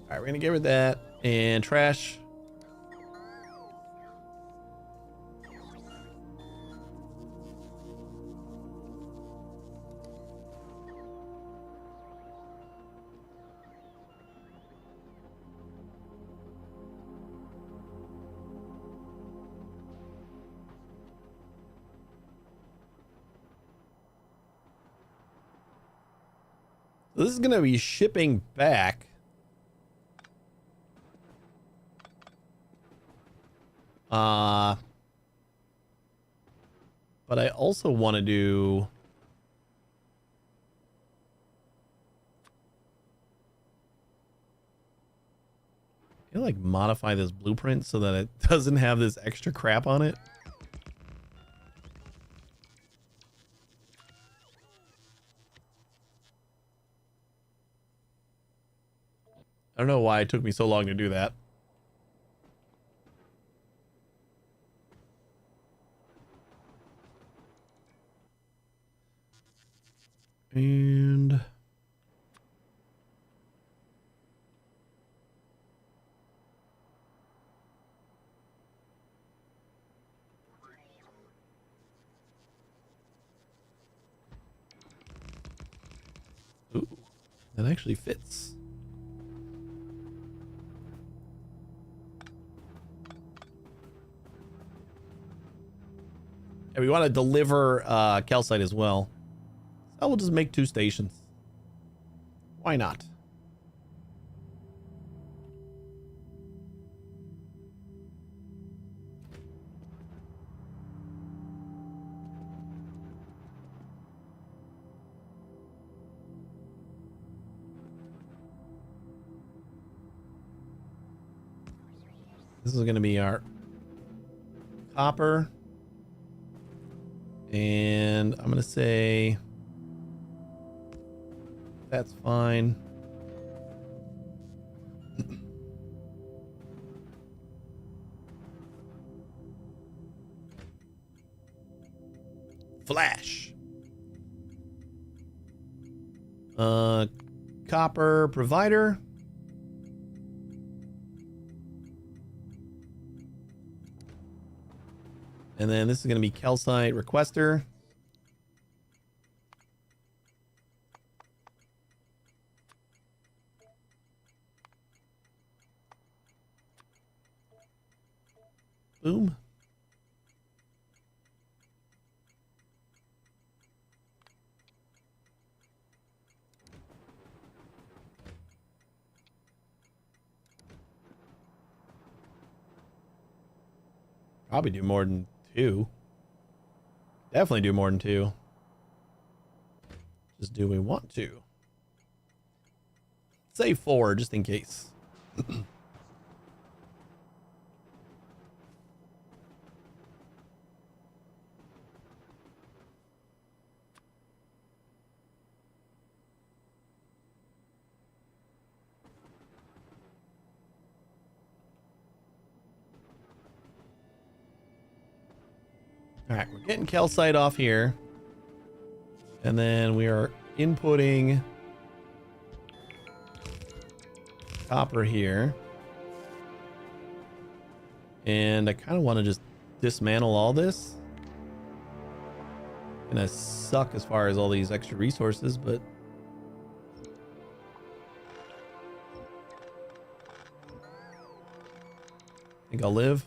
right, we're gonna get rid of that and trash. This is gonna be shipping back. But I also want to do... like modify this blueprint so that it doesn't have this extra crap on it. I don't know why it took me so long to do that. And ooh, that actually fits. And we want to deliver calcite as well. So we'll just make 2 stations. Why not? This is going to be our copper. And I'm going to say that's fine. Flash. Copper provider. And then this is going to be calcite requester. Boom. Probably do more than 2. Definitely do more than 2. Just do we want to? Say 4 just in case. All right, we're getting calcite off here. And then we are inputting copper here. And I kind of want to just dismantle all this. Gonna suck as far as all these extra resources, but I think I'll live.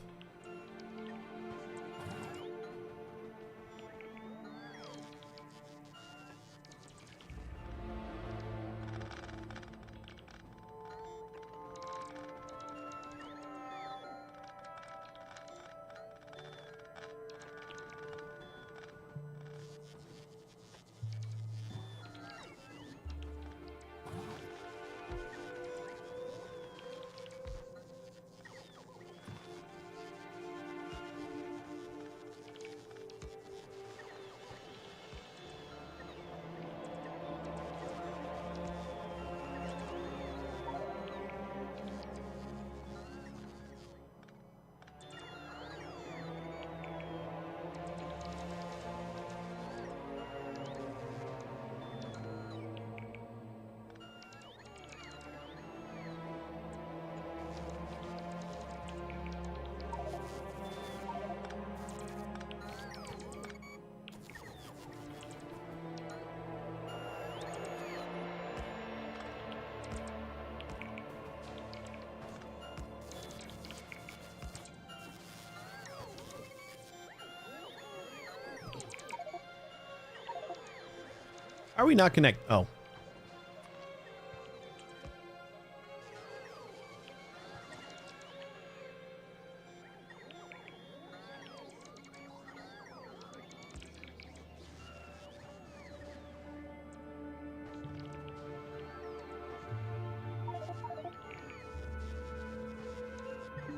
Are we not connect? Oh.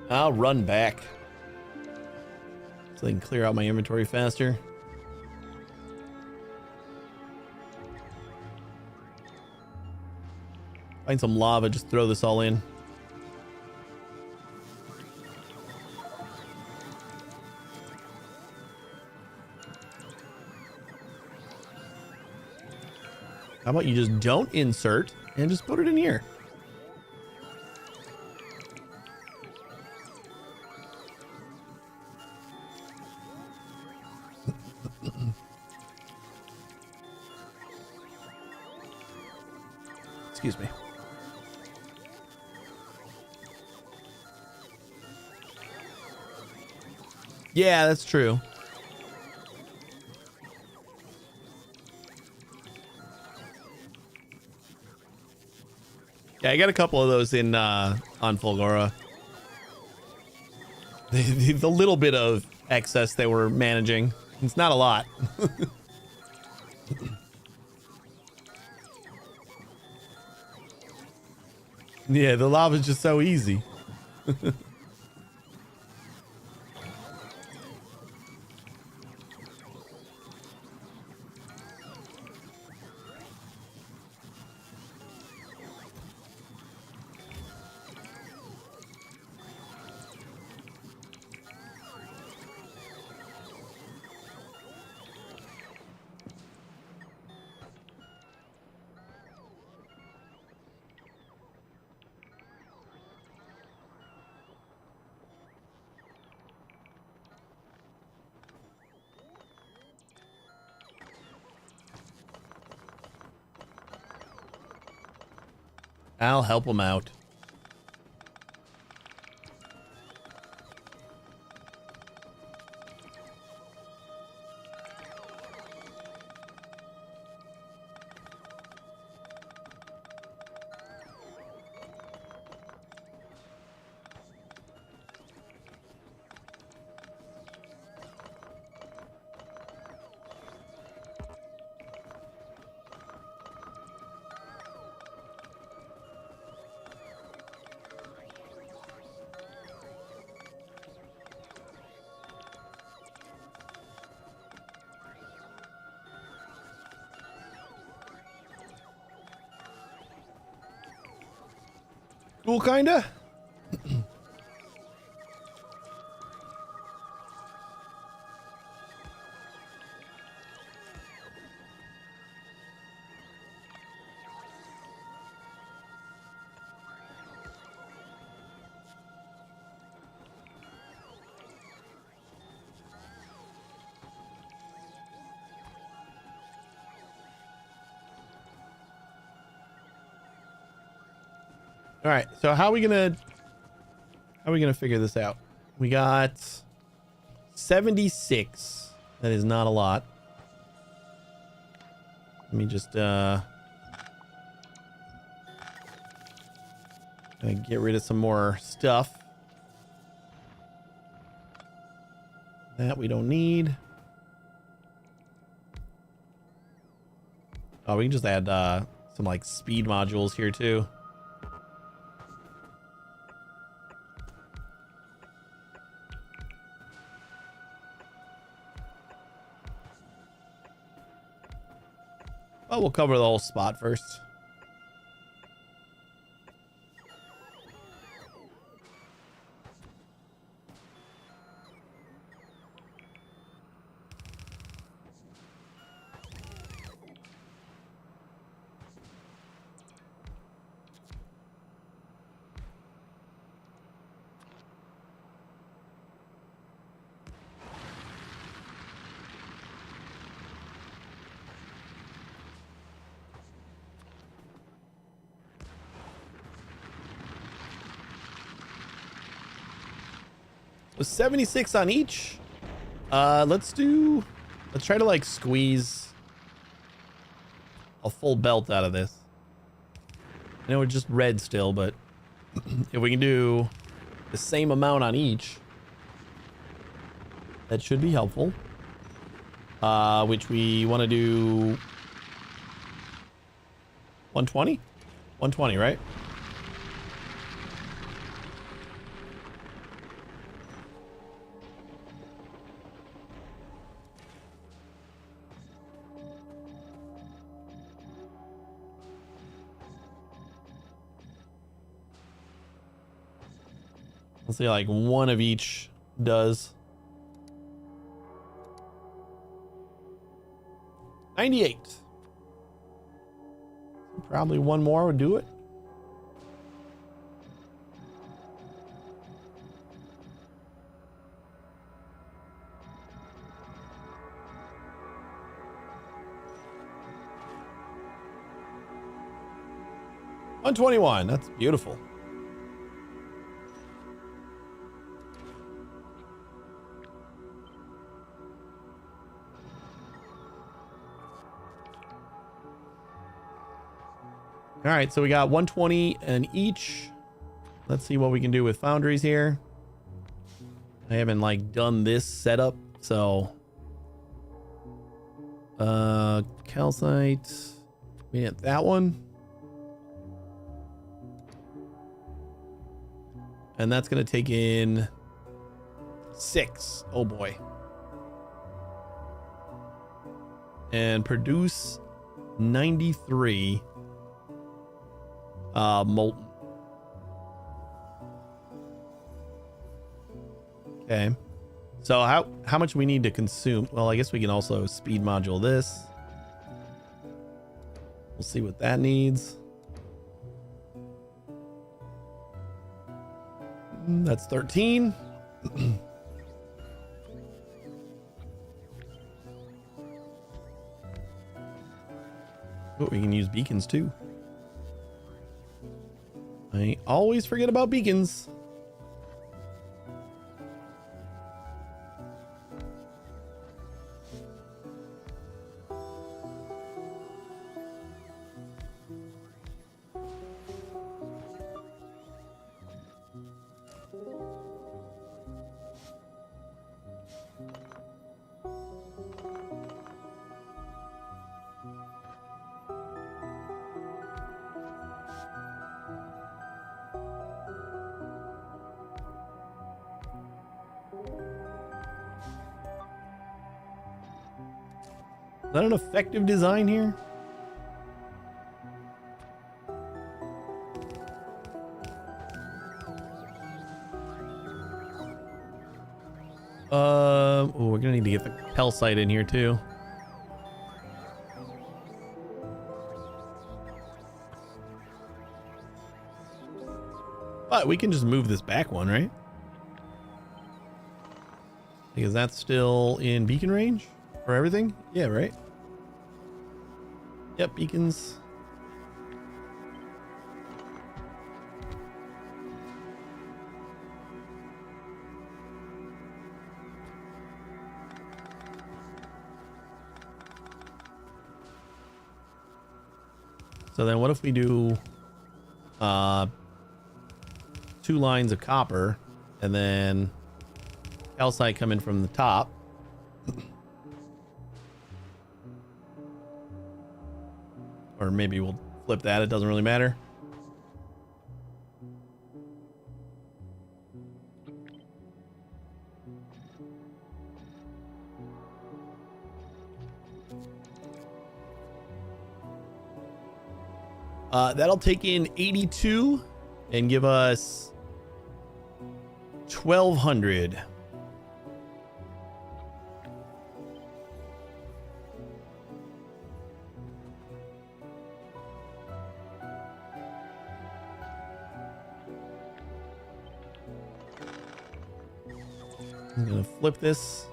I'll run back so I can clear out my inventory faster. Find some lava, just throw this all in. How about you just don't insert and just put it in here? Excuse me. Yeah, that's true. Yeah, I got a couple of those in on Fulgora. The little bit of excess they were managing. It's not a lot. Yeah, the lava's just so easy. I'll help them out. Cool, kinda. All right, so how are we gonna figure this out? We got 76. That is not a lot. Let me just get rid of some more stuff that we don't need. Oh, we can just add some like speed modules here too. Oh, we'll cover the whole spot first. Was 76 on each. Let's try to like squeeze a full belt out of this. I know it's just red still, but if we can do the same amount on each, that should be helpful. Which we want to do 120? 120, right? Let's say like one of each does. 98. Probably one more would do it. $121. That's beautiful. All right, so we got 120 in each. Let's see what we can do with foundries here. I haven't like done this setup, so calcite. We hit that one. And that's gonna take in 6. Oh boy. And produce 93 molten. Okay. So how much we need to consume? Well, I guess we can also speed module this. We'll see what that needs. That's 13. Oh, we can use beacons too. I always forget about beacons. Is that an effective design here? Oh, we're gonna need to get the calcite in here too. But we can just move this back one, right? Because that's still in beacon range for everything? Yeah, right? Yep, beacons. So then what if we do 2 lines of copper and then calcite coming from the top? Or maybe we'll flip that, it doesn't really matter. That'll take in 82 and give us 1200. I'm gonna flip this.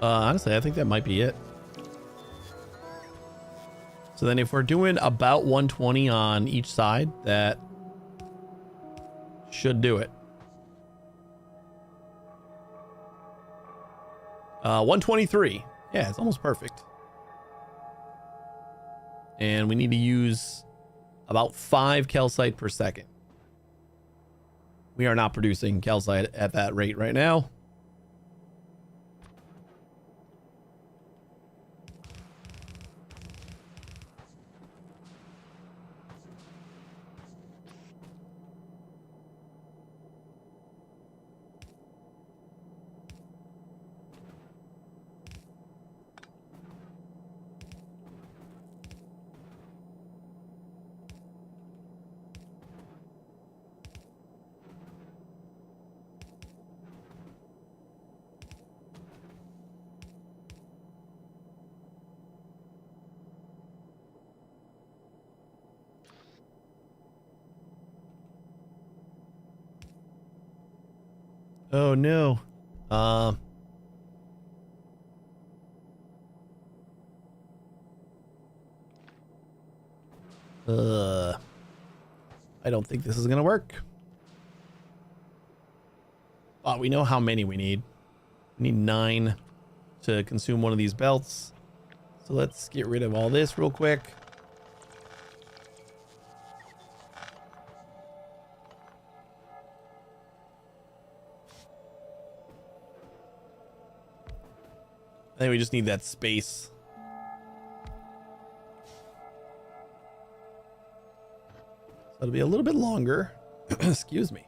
Honestly, I think that might be it. So then if we're doing about 120 on each side, that should do it. 123. Yeah, it's almost perfect. And we need to use about 5 calcite per second. We are not producing calcite at that rate right now. Oh no. I don't think this is gonna work. But we know how many we need. We need 9 to consume one of these belts. So let's get rid of all this real quick. I think we just need that space. So it'll be a little bit longer. Excuse me.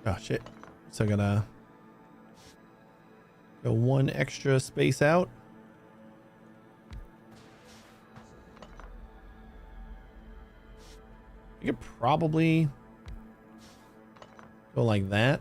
Oh shit. So I'm gonna go 1 extra space out. You could probably go like that.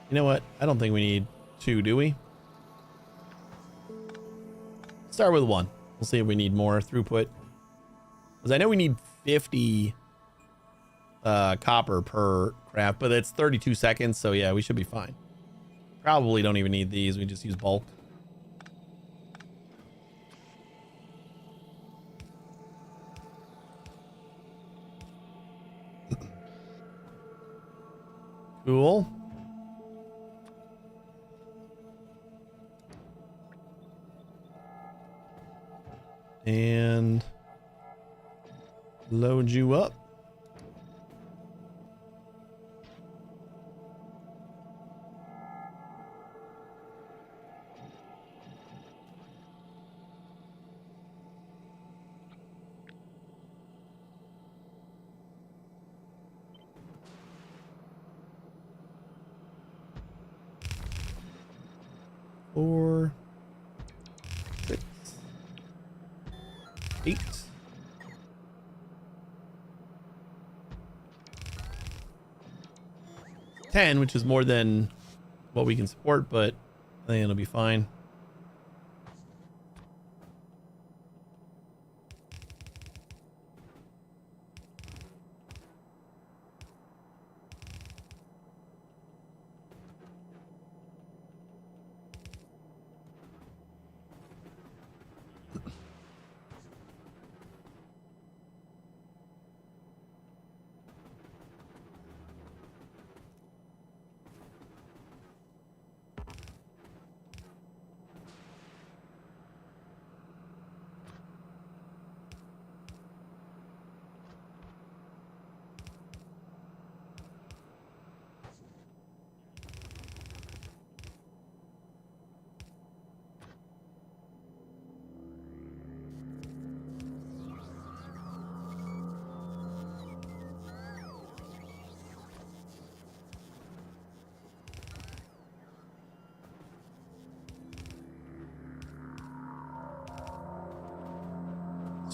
You know what? I don't think we need 2, do we? Start with 1. We'll see if we need more throughput. Because I know we need 50 copper per craft, but it's 32 seconds, so yeah, we should be fine. Probably don't even need these. We just use bulk. Cool. And load you up. Four, 6, 8. 10, which is more than what we can support, but I think it'll be fine.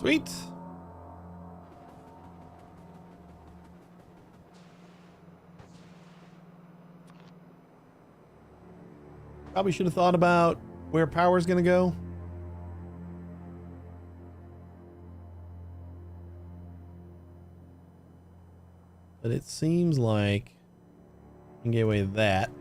Sweet. Probably should have thought about where power's gonna go. But it seems like we can get away with that.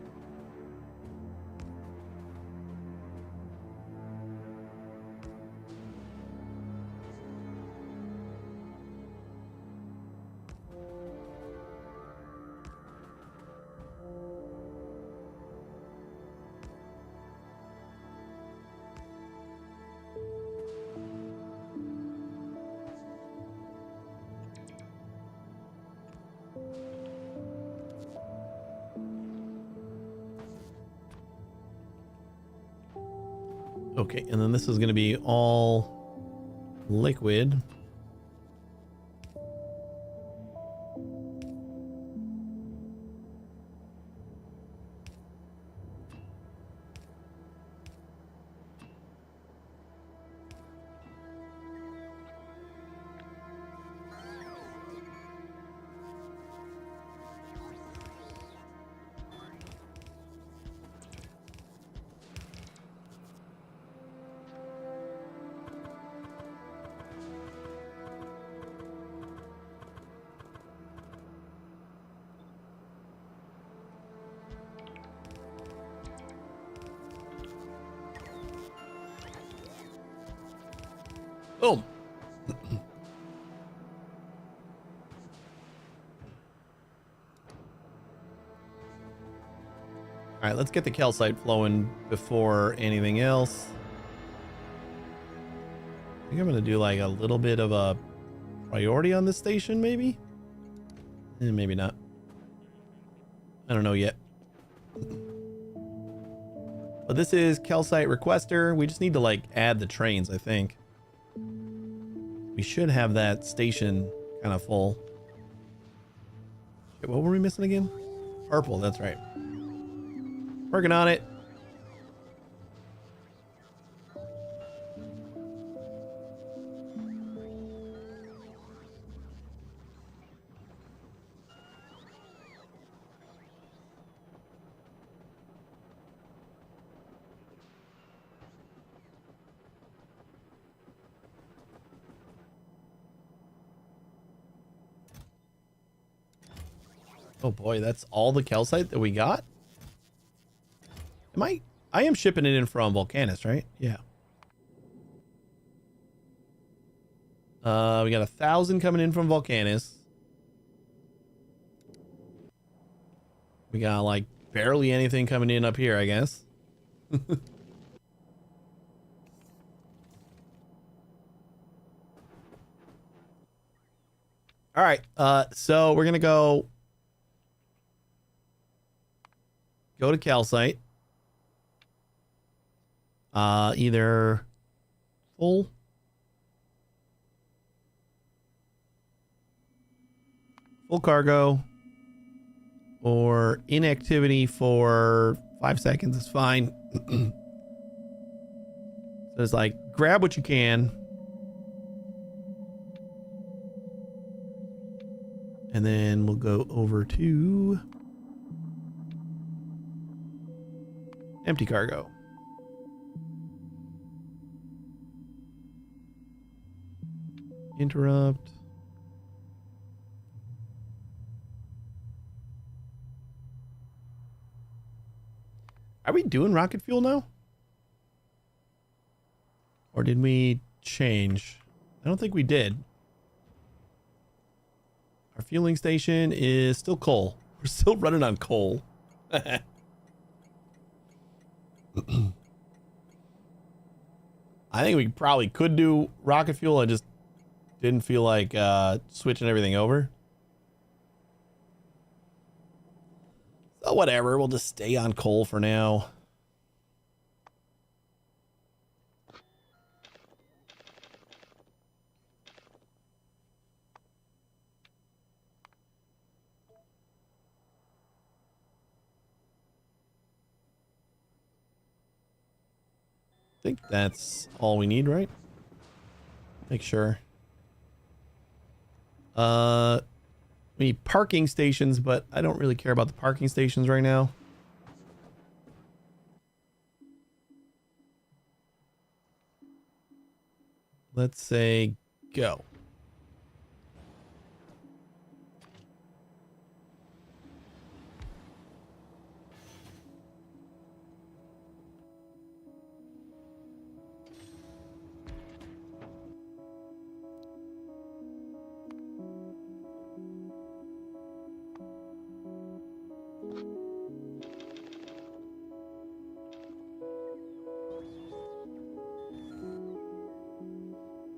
Okay, and then this is going to be all liquid. Boom. All right, let's get the calcite flowing before anything else. I think I'm going to do like a little bit of a priority on this station, maybe? Maybe not. I don't know yet. But this is calcite requester. We just need to like add the trains, I think. We should have that station kind of full. Shit, what were we missing again? Purple, that's right. Working on it. Oh boy, that's all the calcite that we got? I am shipping it in from Volcanus, right? Yeah. We got 1,000 coming in from Volcanus. We got like barely anything coming in up here, I guess. All right. So we're going to go to calcite. Either full cargo or inactivity for 5 seconds is fine. So it's like grab what you can and then we'll go over to empty cargo. Interrupt. Are we doing rocket fuel now? Or did we change? I don't think we did. Our fueling station is still coal. We're still running on coal. I think we probably could do rocket fuel. I just didn't feel like switching everything over. So whatever, we'll just stay on coal for now. I think that's all we need, right? Make sure. We need parking stations, but I don't really care about the parking stations right now. Let's say go.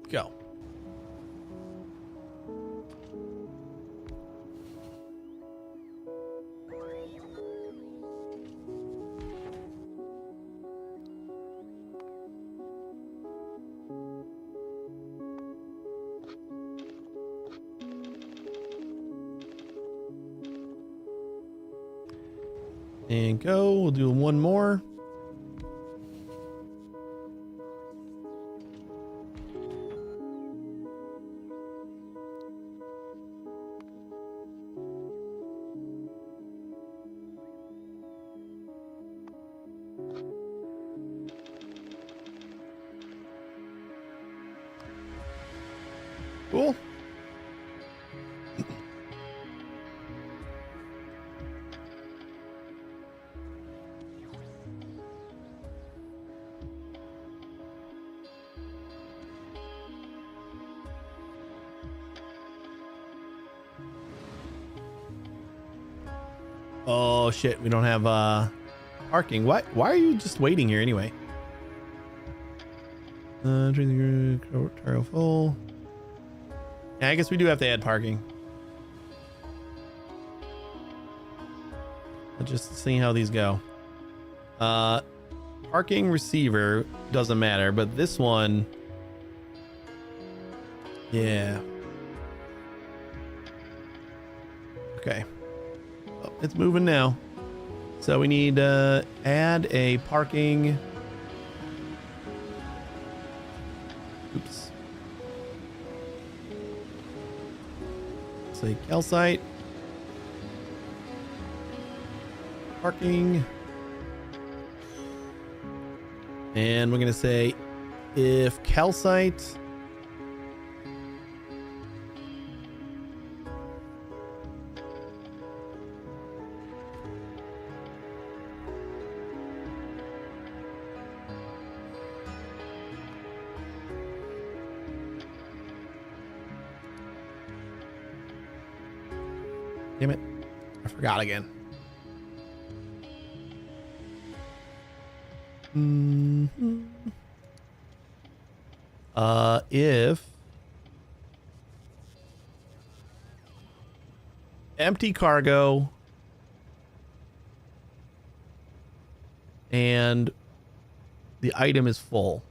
Go. And go. We'll do one more. Cool. Oh shit, we don't have parking. Why are you just waiting here anyway? Cargo full. Yeah, I guess we do have to add parking. Let's just see how these go. Parking receiver doesn't matter, but this one, yeah. Okay. Oh, it's moving now. So we need to add a parking. Oops. Say calcite. Parking. And we're going to say if calcite damn it, I forgot again. If empty cargo and the item is full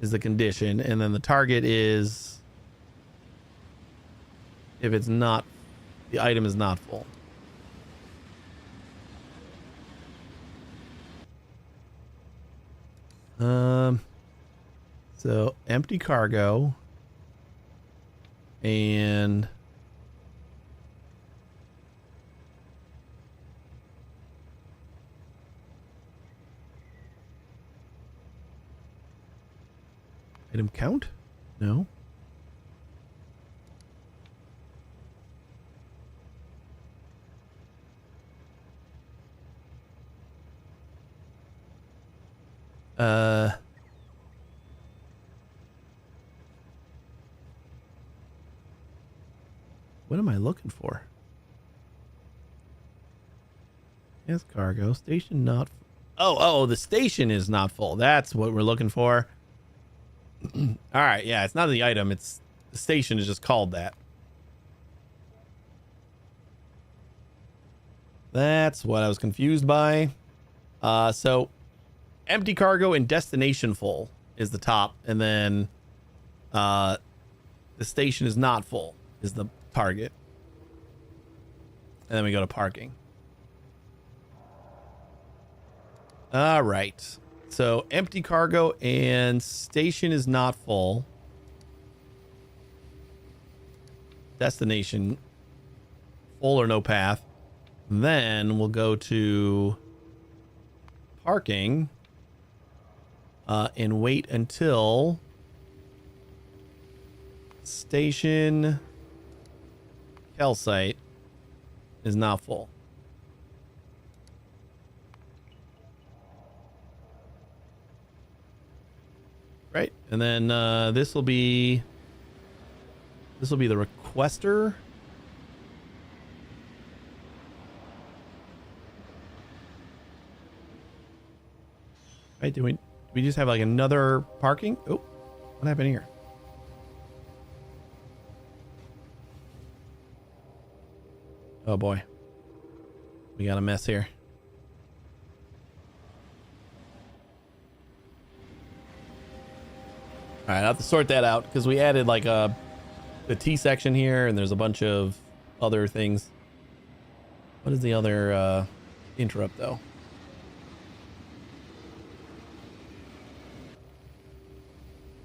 is the condition, and then the target is if it's not, the item is not full. So empty cargo and item count? No. What am I looking for? Yes, cargo station not. Oh, the station is not full. That's what we're looking for. All right, yeah, it's not the item. It's the station is just called that. That's what I was confused by. So empty cargo and destination full is the top, and then the station is not full is the target. And then we go to parking. All right. So empty cargo and station is not full. destination, full or no path. Then we'll go to parking and wait until station calcite is not full. Right, and then this will be the requester. Right, do we just have like another parking? Oh, what happened here? Oh boy, we got a mess here. All right, I have to sort that out because we added like the T section here, and there's a bunch of other things. What is the other interrupt though?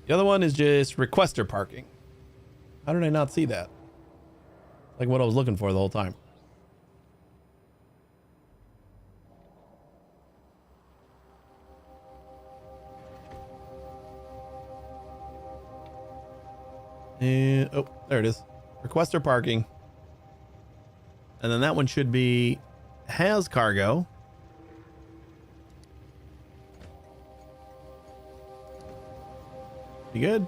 The other one is just requester parking. How did I not see that? Like what I was looking for the whole time. And oh, there it is. Requester parking. And then that one should be has cargo. Be good.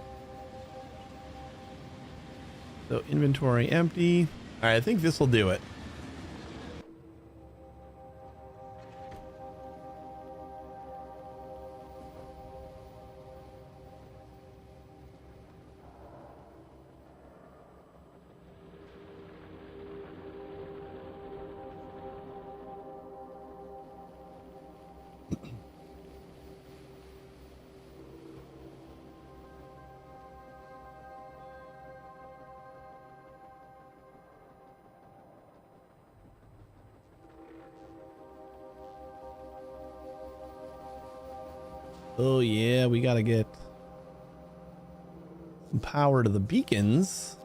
So inventory empty. All right, I think this will do it. Oh yeah, we gotta get some power to the beacons.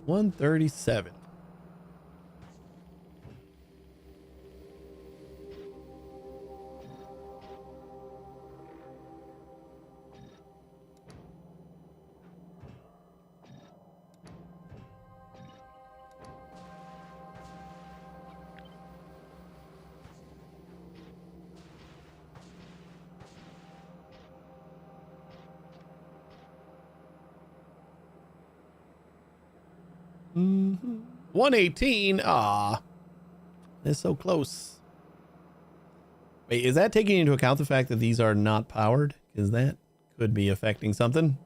$137. Mm-hmm. 118. Ah, it's so close. Wait, is that taking into account the fact that these are not powered? Because that could be affecting something.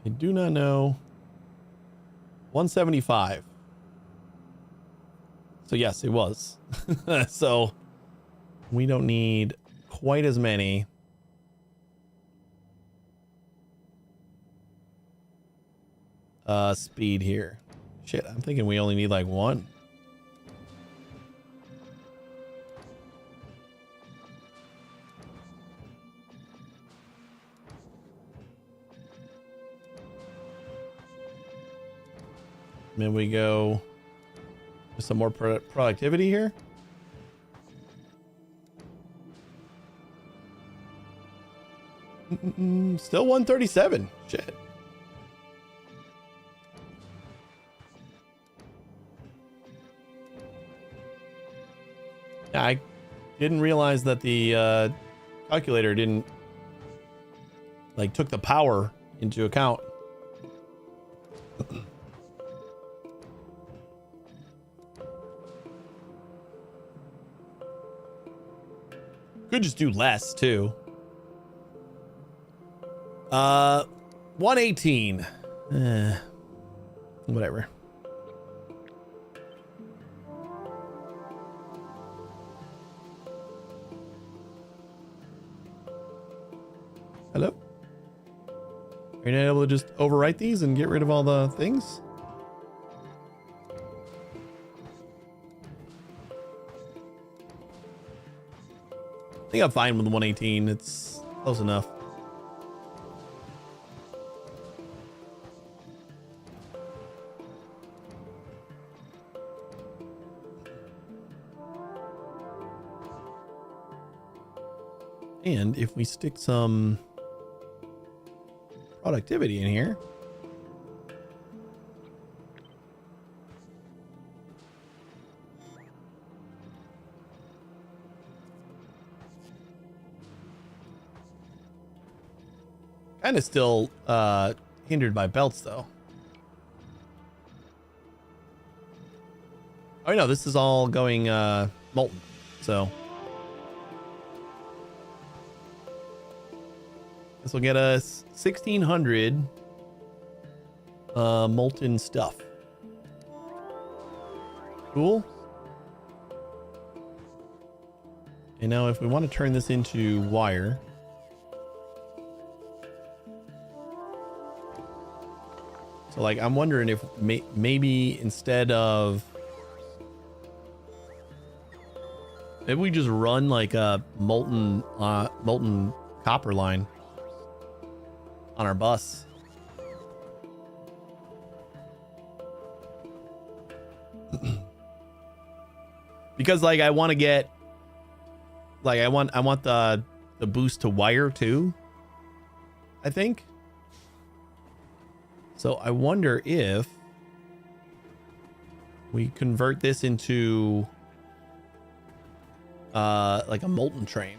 I do not know. 175. So yes, it was. So we don't need quite as many. Speed here. Shit, I'm thinking we only need like one. Then we go with some more productivity here. Still 137. Shit. Yeah, I didn't realize that the calculator didn't like took the power into account. Could just do less too. 118. Whatever. Hello? Are you not able to just overwrite these and get rid of all the things? I think I'm fine with 118. It's close enough. And if we stick some productivity in here, kind of still hindered by belts though. Oh no, this is all going molten, so this will get us 1600 molten stuff. Cool. And now if we want to turn this into wire, so like I'm wondering if maybe instead of, maybe we just run like a molten copper line on our bus. Because like I want to get, like I want the boost to wire too, I think. So I wonder if we convert this into like a molten train.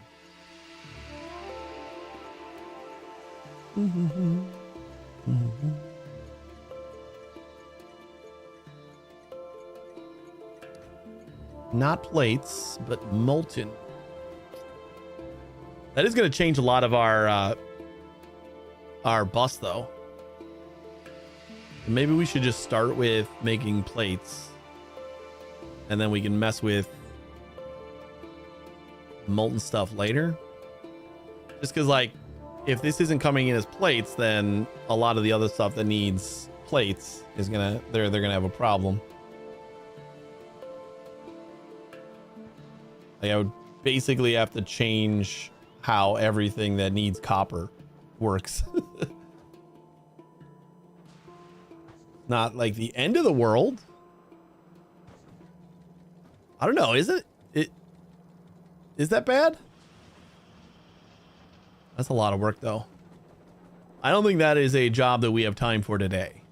Not plates, but molten. That is going to change a lot of our bus though. Maybe we should just start with making plates and then we can mess with molten stuff later. Just because like if this isn't coming in as plates, then a lot of the other stuff that needs plates is they're gonna have a problem. Like I would basically have to change how everything that needs copper works. Not like the end of the world. I don't know. Is it? Is that bad? That's a lot of work though. I don't think that is a job that we have time for today.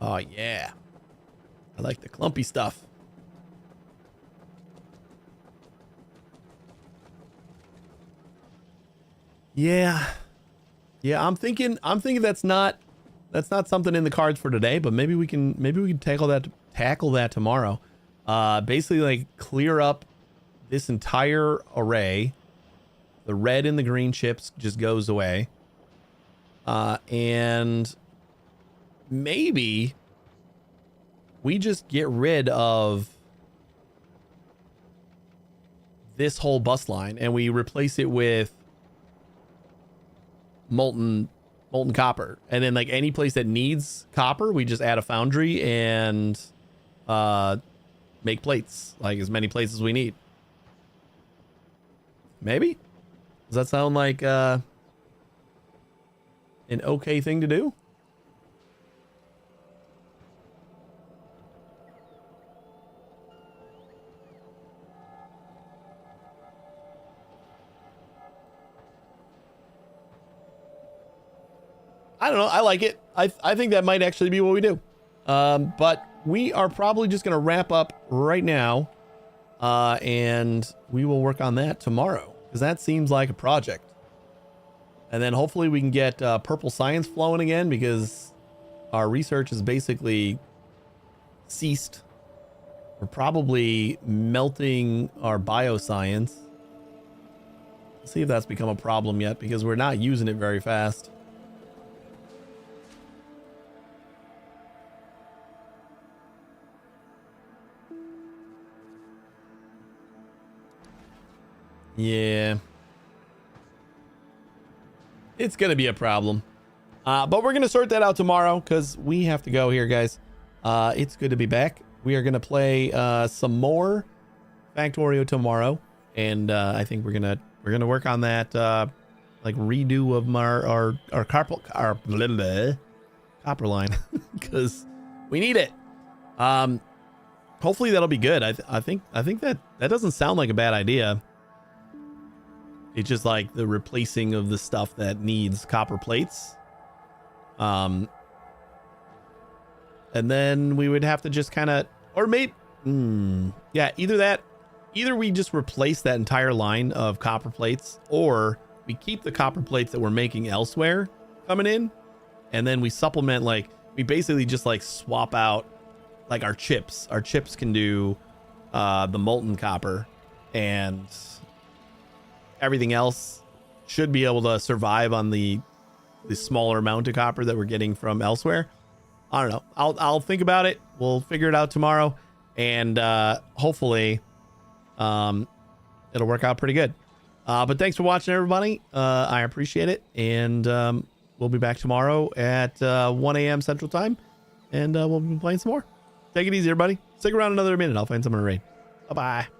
Oh yeah. I like the clumpy stuff. Yeah. Yeah, I'm thinking that's not something in the cards for today, but maybe we can tackle that tomorrow. Basically like clear up this entire array. The red and the green chips just goes away. And maybe we just get rid of this whole bus line and we replace it with molten copper, and then like any place that needs copper we just add a foundry and make plates, like as many plates as we need. Maybe? Does that sound like an okay thing to do? I don't know. I like it. I think that might actually be what we do. But we are probably just going to wrap up right now. And we will work on that tomorrow, because that seems like a project. And then hopefully we can get purple science flowing again, because our research is basically ceased. We're probably melting our bioscience. Let's see if that's become a problem yet, because we're not using it very fast. Yeah. It's going to be a problem. But we're going to sort that out tomorrow because we have to go here, guys. It's good to be back. We are going to play some more Factorio tomorrow. And I think we're going to work on that like redo of our copper line because we need it. Hopefully that'll be good. I think that doesn't sound like a bad idea. It's just like the replacing of the stuff that needs copper plates. And then we would have to just kind of, or maybe, yeah, either we just replace that entire line of copper plates, or we keep the copper plates that we're making elsewhere coming in, and then we supplement, like, we basically just like swap out like our chips. Our chips can do the molten copper, and everything else should be able to survive on the smaller amount of copper that we're getting from elsewhere. I don't know. I'll think about it. We'll figure it out tomorrow, and hopefully it'll work out pretty good. But thanks for watching, everybody. I appreciate it, and we'll be back tomorrow at 1 a.m. Central Time, and we'll be playing some more. Take it easy, everybody. Stick around another minute. I'll find someone to raid. Bye-bye.